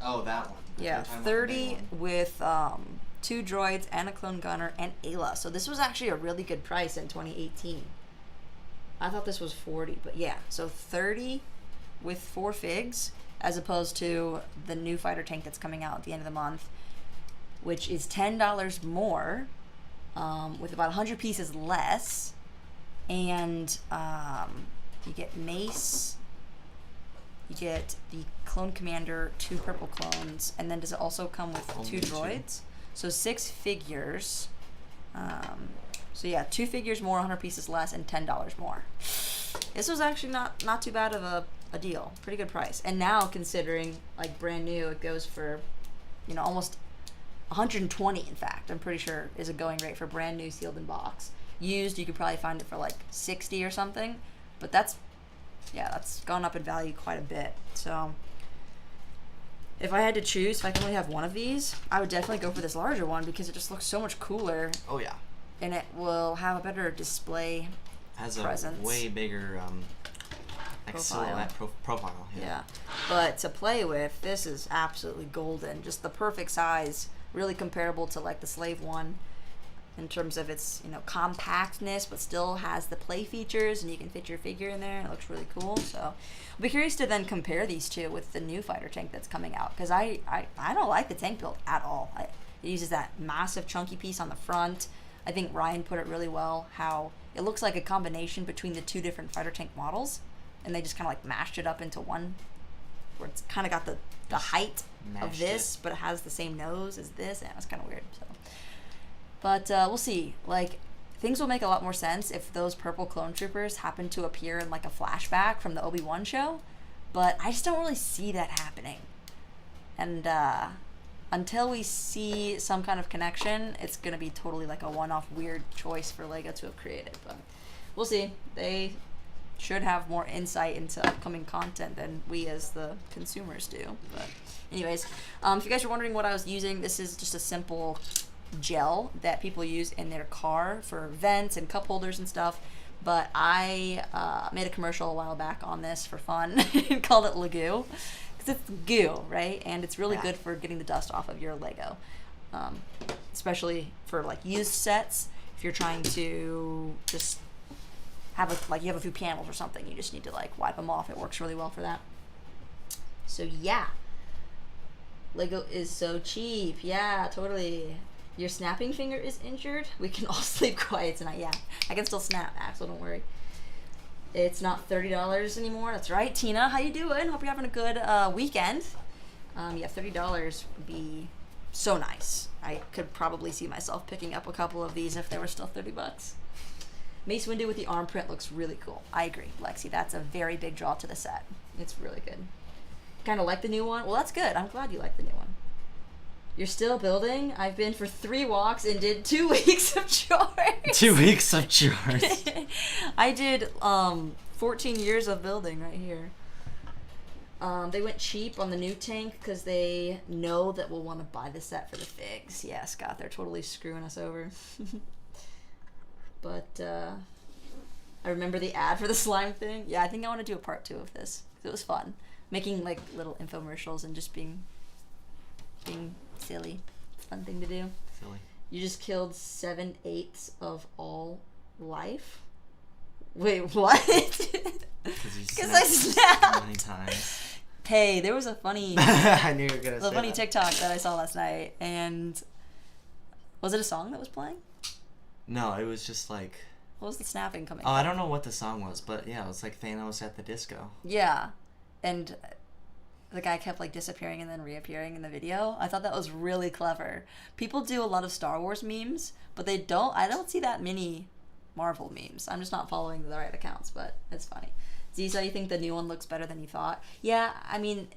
A: Oh, that one.
B: Yeah,
A: You're talking about the
B: 30
A: big one.
B: with 2 droids and a clone gunner and Ayla. So this was actually a really good price in 2018. I thought this was 40, but yeah. So 30 with 4 figs as opposed to the new fighter tank that's coming out at the end of the month, which is $10 more with about 100 pieces less. And you get mace. You get the clone commander, 2 purple clones, and then does it also come with
A: Only
B: 2
A: 2.
B: droids? So 6 figures. So yeah, 2 figures more, 100 pieces less, and $10 more. This was actually not too bad of a deal. Pretty good price. And now considering like brand new, it goes for, almost 120. In fact, I'm pretty sure is a going rate for brand new sealed in box. Used, you could probably find it for like 60 or something, but that's gone up in value quite a bit. So if I had to choose, if I can only have one of these, I would definitely go for this larger one because it just looks so much cooler
A: Oh yeah.
B: and it will have a better display.
A: Has
B: Presence.
A: a way bigger silhouette profile.
B: Yeah. But to play with, this is absolutely golden. Just the perfect size, really comparable to like the Slave one in terms of its, compactness, but still has the play features and you can fit your figure in there and it looks really cool. So I'll be curious to then compare these two with the new fighter tank that's coming out because I don't like the tank build at all. It uses that massive chunky piece on the front. I think Ryan put it really well, how it looks like a combination between the two different fighter tank models, and they just kind of like mashed it up into one, where it's kind of got the height of
A: Mashed
B: this,
A: it.
B: but it has the same nose as this, and it's kind of weird. So, but we'll see. Like, things will make a lot more sense if those purple clone troopers happen to appear in like a flashback from the Obi-Wan show, but I just don't really see that happening. And until we see some kind of connection, it's gonna be totally like a one-off weird choice for LEGO to have created. But we'll see. They should have more insight into upcoming content than we as the consumers do. But anyways, if you guys are wondering what I was using, this is just a simple gel that people use in their car for vents and cup holders and stuff. But I made a commercial a while back on this for fun and called it Legoo. Because it's goo, right? And it's really good for getting the dust off of your Lego. Especially for like used sets. If you're trying to just have you have a few panels or something, you just need to like wipe them off. It works really well for that. So yeah. Lego is so cheap. Yeah, totally. Your snapping finger is injured? We can all sleep quiet tonight. Yeah, I can still snap, Axel, don't worry. It's not $30 anymore. That's right. Tina, how you doing? Hope you're having a good weekend. Yeah, $30 would be so nice. I could probably see myself picking up a couple of these if they were still $30. Mace Windu with the arm print looks really cool. I agree, Lexi. That's a very big draw to the set. It's really good. Kind of like the new one? Well, that's good. I'm glad you like the new one. You're still building? I've been for 3 walks and did 2 weeks of chores.
A: 2 weeks of chores.
B: I did 14 years of building right here. They went cheap on the new tank because they know that we'll want to buy the set for the figs. Yeah, Scott, they're totally screwing us over. But I remember the ad for the slime thing. Yeah, I think I want to do a part 2 of this. It was fun. Making like little infomercials and just being silly. Fun thing to do.
A: Silly.
B: You just killed 7/8 of all life? Wait, what? Because I snapped.
A: Many times.
B: Hey, there was a funny
A: I knew you were gonna say
B: funny
A: that.
B: TikTok that I saw last night, and was it a song that was playing?
A: No, it was just like.
B: What was the snapping coming
A: Oh, I
B: from?
A: don't know what the song was, but yeah, it was like Thanos at the disco.
B: Yeah, and the guy kept like disappearing and then reappearing in the video. I thought that was really clever. People do a lot of Star Wars memes, but I don't see that many Marvel memes. I'm just not following the right accounts, but it's funny. Ziza, you think the new one looks better than you thought? Yeah, I mean,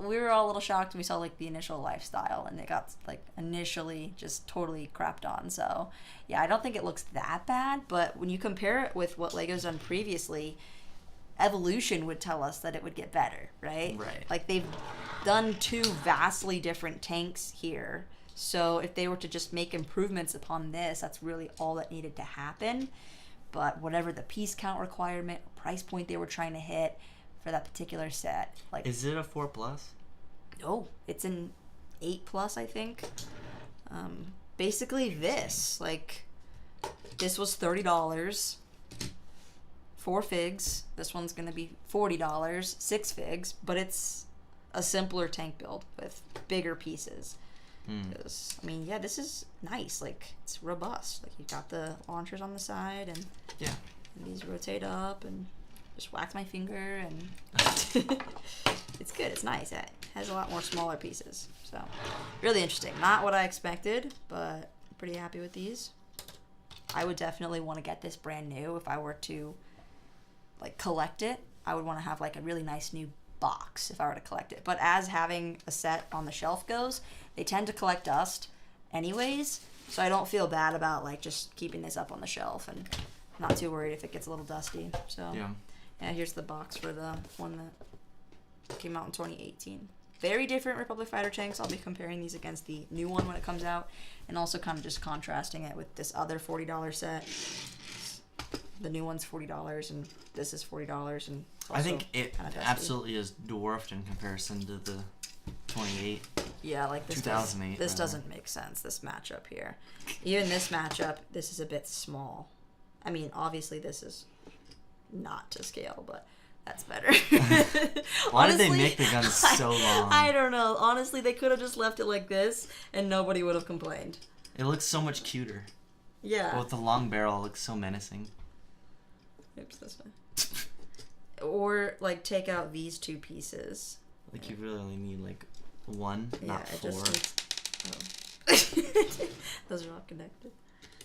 B: we were all a little shocked when we saw like the initial lifestyle, and it got like initially just totally crapped on. So yeah, I don't think it looks that bad, but when you compare it with what Lego's done previously, evolution would tell us that it would get better, right?
A: Right.
B: Like they've done 2 vastly different tanks here. So if they were to just make improvements upon this, that's really all that needed to happen. But whatever the piece count requirement, price point they were trying to hit for that particular set, like
A: Is it a 4+?
B: no, it's an 8+, I think. Basically this, like, this was $30. 4 figs. This one's gonna be $40, 6 figs, but it's a simpler tank build with bigger pieces. 'Cause, I mean, yeah, this is nice. Like, it's robust. Like, you got the launchers on the side, and,
A: Yeah.
B: and these rotate up, and just whack my finger, and it's good. It's nice. It has a lot more smaller pieces. So, really interesting. Not what I expected, but I'm pretty happy with these. I would definitely want to get this brand new if I were to like collect it. I would want to have like a really nice new box if I were to collect it. But as having a set on the shelf goes, they tend to collect dust anyways, so I don't feel bad about like just keeping this up on the shelf, and I'm not too worried if it gets a little dusty. So yeah, here's the box for the one that came out in 2018. Very different Republic Fighter tanks. I'll be comparing these against the new one when it comes out, and also kind of just contrasting it with this other $40 set. The new one's $40 and this is $40, and it's
A: I think
B: also
A: it
B: kinda dusty.
A: absolutely is dwarfed in comparison to the 28.
B: Yeah, like this
A: 2008,
B: this
A: rather.
B: doesn't make sense, this matchup here. Even this matchup, this is a bit small. I mean, obviously this is not to scale, but that's better.
A: Why did they
B: Honestly,
A: make the guns so long?
B: I don't know. Honestly, they could have just left it like this and nobody would have complained.
A: It looks so much cuter.
B: Yeah.
A: But with the long barrel, it looks so menacing.
B: Oops, this way. Or like take out these two pieces.
A: Like you really only need like one, not
B: it
A: four.
B: just needs... Oh. Those are all connected.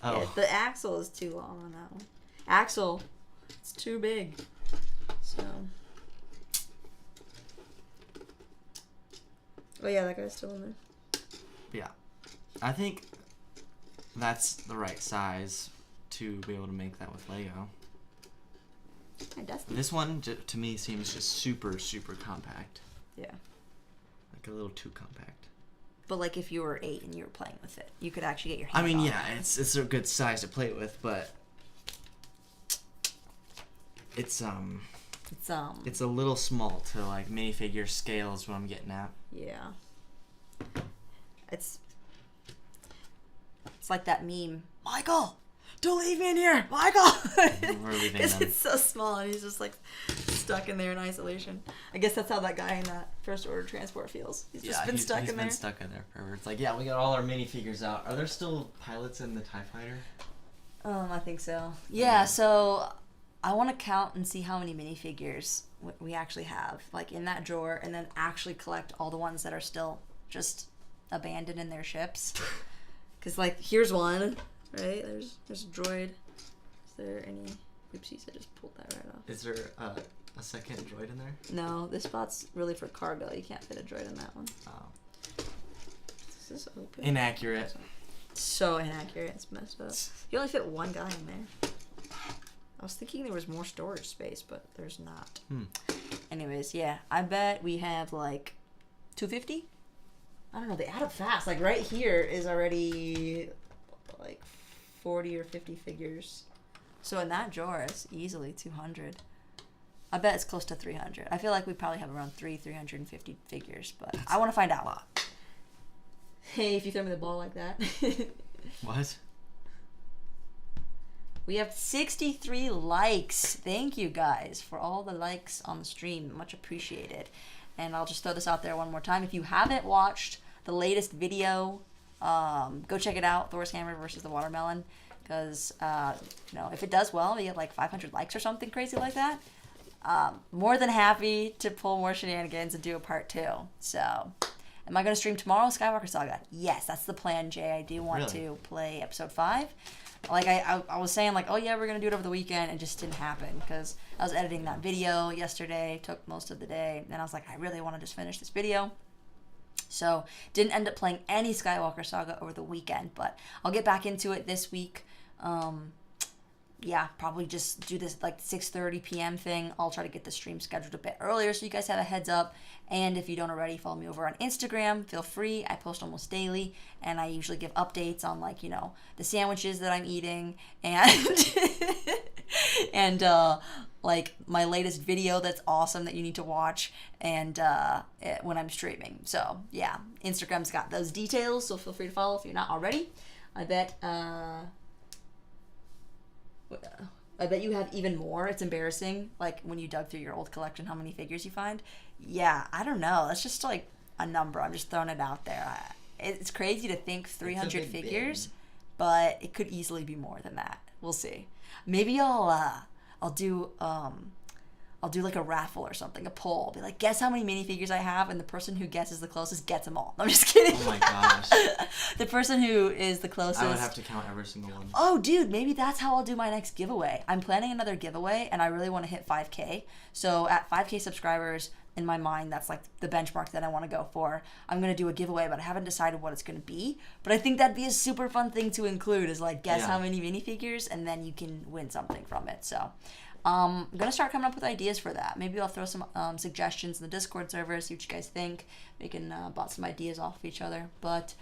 A: Oh.
B: Yeah, the axle is too long on that one. Axle, it's too big. So. Oh yeah, that guy's still in there.
A: Yeah. I think that's the right size to be able to make that with Lego.
B: Hi, Dusty.
A: This one, to me, seems just super, super compact.
B: Yeah.
A: Like a little too compact.
B: But like if you were 8 and you were playing with it, you could actually get your
A: I
B: hand
A: mean,
B: on
A: yeah,
B: it.
A: it's a good size to play with, but it's a little small to like minifigure scale is what I'm getting at.
B: Yeah. It's like that meme. Michael, don't leave me in here, Michael.
A: We're leaving
B: Because
A: them.
B: it's so small and he's just like stuck in there in isolation. I guess that's how that guy in that first order transport feels. He's just been stuck
A: he's
B: in
A: been
B: there.
A: stuck in there forever. It's like, yeah, we got all our minifigures out. Are there still pilots in the TIE Fighter?
B: I think so. Yeah, so I want to count and see how many minifigures we actually have, like in that drawer, and then actually collect all the ones that are still just abandoned in their ships. Because, like, here's one, right? There's a droid. Is there any... Oopsies, I just pulled that right off.
A: Is there a second droid in there?
B: No, this spot's really for cargo. You can't fit a droid in that one.
A: Oh.
B: Is this open?
A: Inaccurate.
B: So inaccurate. It's messed up. You only fit one guy in there. I was thinking there was more storage space, but there's not. Anyways, yeah. I bet we have, like, 250? I don't know. They add up fast. Like, right here is already, like, 40 or 50 figures. So in that drawer, it's easily 200. I bet it's close to 300. I feel like we probably have around 350 figures, but I want to find out. Hey, if you throw me the ball like that.
A: What?
B: We have 63 likes. Thank you guys for all the likes on the stream. Much appreciated. And I'll just throw this out there one more time. If you haven't watched the latest video, go check it out, Thor's Hammer versus the Watermelon. Because, if it does well, we get like 500 likes or something crazy like that. More than happy to pull more shenanigans and do a part 2. So, am I going to stream tomorrow, Skywalker Saga? Yes, that's the plan, Jay. I do want to play episode 5. Like, I was saying, like, oh, yeah, we're going to do it over the weekend. It just didn't happen because I was editing that video yesterday. Took most of the day. And I was like, I really want to just finish this video. So, didn't end up playing any Skywalker Saga over the weekend. But I'll get back into it this week. Yeah, probably just do this, like, 6:30 p.m. thing. I'll try to get the stream scheduled a bit earlier so you guys have a heads up. And if you don't already, follow me over on Instagram. Feel free. I post almost daily. And I usually give updates on, like, the sandwiches that I'm eating. And, and like, my latest video that's awesome that you need to watch. And when I'm streaming. So, yeah. Instagram's got those details. So feel free to follow if you're not already. I bet you have even more. It's embarrassing, like, when you dug through your old collection, how many figures you find. Yeah, I don't know. That's just, like, a number. I'm just throwing it out there. It's crazy to think 300 figures, but it could easily be more than that. We'll see. Maybe I'll do like a raffle or something, a poll. I'll be like, guess how many minifigures I have, and the person who guesses the closest gets them all. I'm just kidding.
A: Oh my gosh.
B: The person who is the closest.
A: I would have to count every single one.
B: Oh, dude, maybe that's how I'll do my next giveaway. I'm planning another giveaway, and I really want to hit 5K. So at 5K subscribers, in my mind, that's like the benchmark that I want to go for. I'm going to do a giveaway, but I haven't decided what it's going to be. But I think that'd be a super fun thing to include is, like, guess how many minifigures, and then you can win something from it. So I'm going to start coming up with ideas for that. Maybe I'll throw some suggestions in the Discord server, see what you guys think. We can bounce some ideas off of each other. But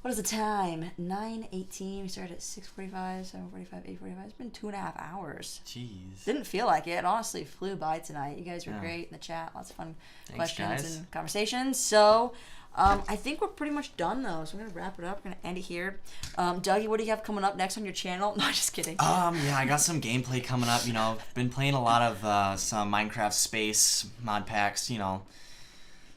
B: what is the time? 9:18. We started at 6:45, 7:45, 8:45. It's been 2.5 hours.
A: Jeez.
B: Didn't feel like it. It honestly flew by tonight. You guys were great in the chat. Lots of fun questions
A: guys.
B: and conversations. So I think we're pretty much done, though. So we're going to wrap it up. We're going to end it here. Dougie, what do you have coming up next on your channel? No, just kidding.
A: Yeah, I got some gameplay coming up. Been playing a lot of some Minecraft space mod packs.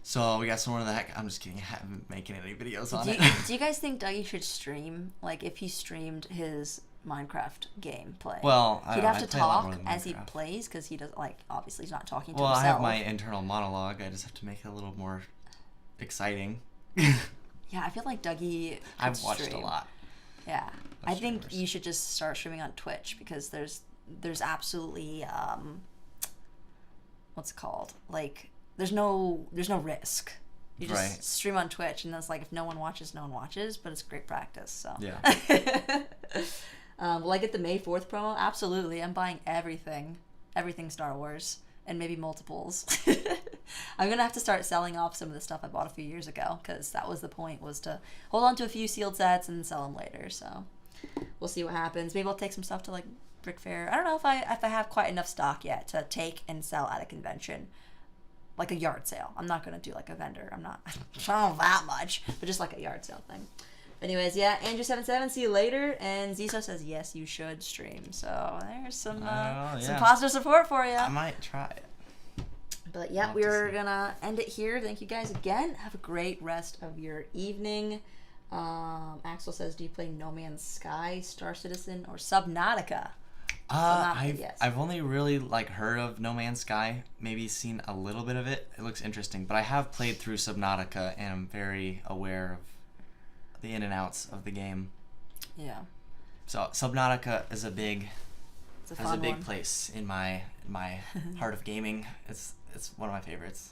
A: So we got Sworn to the Heck. I'm just kidding. I haven't been making any videos on
B: Do
A: it.
B: you guys think Dougie should stream? Like, if he streamed his Minecraft gameplay?
A: Well, I
B: he'd
A: don't
B: have
A: know,
B: to
A: I play a lot more
B: talk
A: than
B: as he
A: Minecraft.
B: plays because he does like obviously he's not talking to
A: Well, I
B: himself.
A: have my internal monologue. I just have to make it a little more exciting.
B: Yeah, I feel like Dougie. Could
A: I've watched
B: stream.
A: a lot.
B: Yeah, I think
A: streamers.
B: you should just start streaming on Twitch because there's absolutely what's it called? Like there's no risk. You just
A: Right.
B: stream on Twitch, and that's like if no one watches, no one watches. But it's great practice. So
A: Yeah.
B: Will I get the May 4th promo? Absolutely. I'm buying everything Star Wars, and maybe multiples. I'm gonna have to start selling off some of the stuff I bought a few years ago because that was the point, was to hold on to a few sealed sets and sell them later. So we'll see what happens. Maybe I'll take some stuff to like Brick Fair. I don't know if I have quite enough stock yet to take and sell at a convention, like a yard sale. I'm not gonna do like a vendor. I don't know that much, but just like a yard sale thing. Anyways, yeah, Andrew77, see you later. And Ziso says, yes, you should stream. So there's some
A: yeah.
B: positive support for you.
A: I might try it.
B: But yeah,
A: Love to
B: we're
A: see.
B: gonna end it here. Thank you guys again. Have a great rest of your evening. Axel says, do you play No Man's Sky, Star Citizen, or Subnautica? Yes.
A: I've only really like heard of No Man's Sky, maybe seen a little bit of it. It looks interesting, but I have played through Subnautica and I'm very aware of the in and outs of the game.
B: Yeah,
A: So Subnautica is a big
B: it's a
A: has a
B: fun
A: big
B: one.
A: place in my heart of gaming. It's one of my favorites.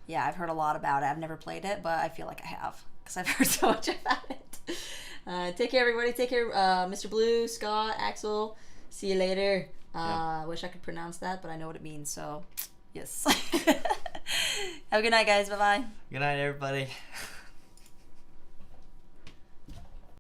B: Yeah, I've heard a lot about it. I've never played it, but I feel like I have because I've heard so much about it. Take care, everybody. Take care, Mr. Blue, Scott, Axel. See you later. I wish I could pronounce that, but I know what it means, so yes. Have a good night, guys. Bye-bye.
A: Good night, everybody.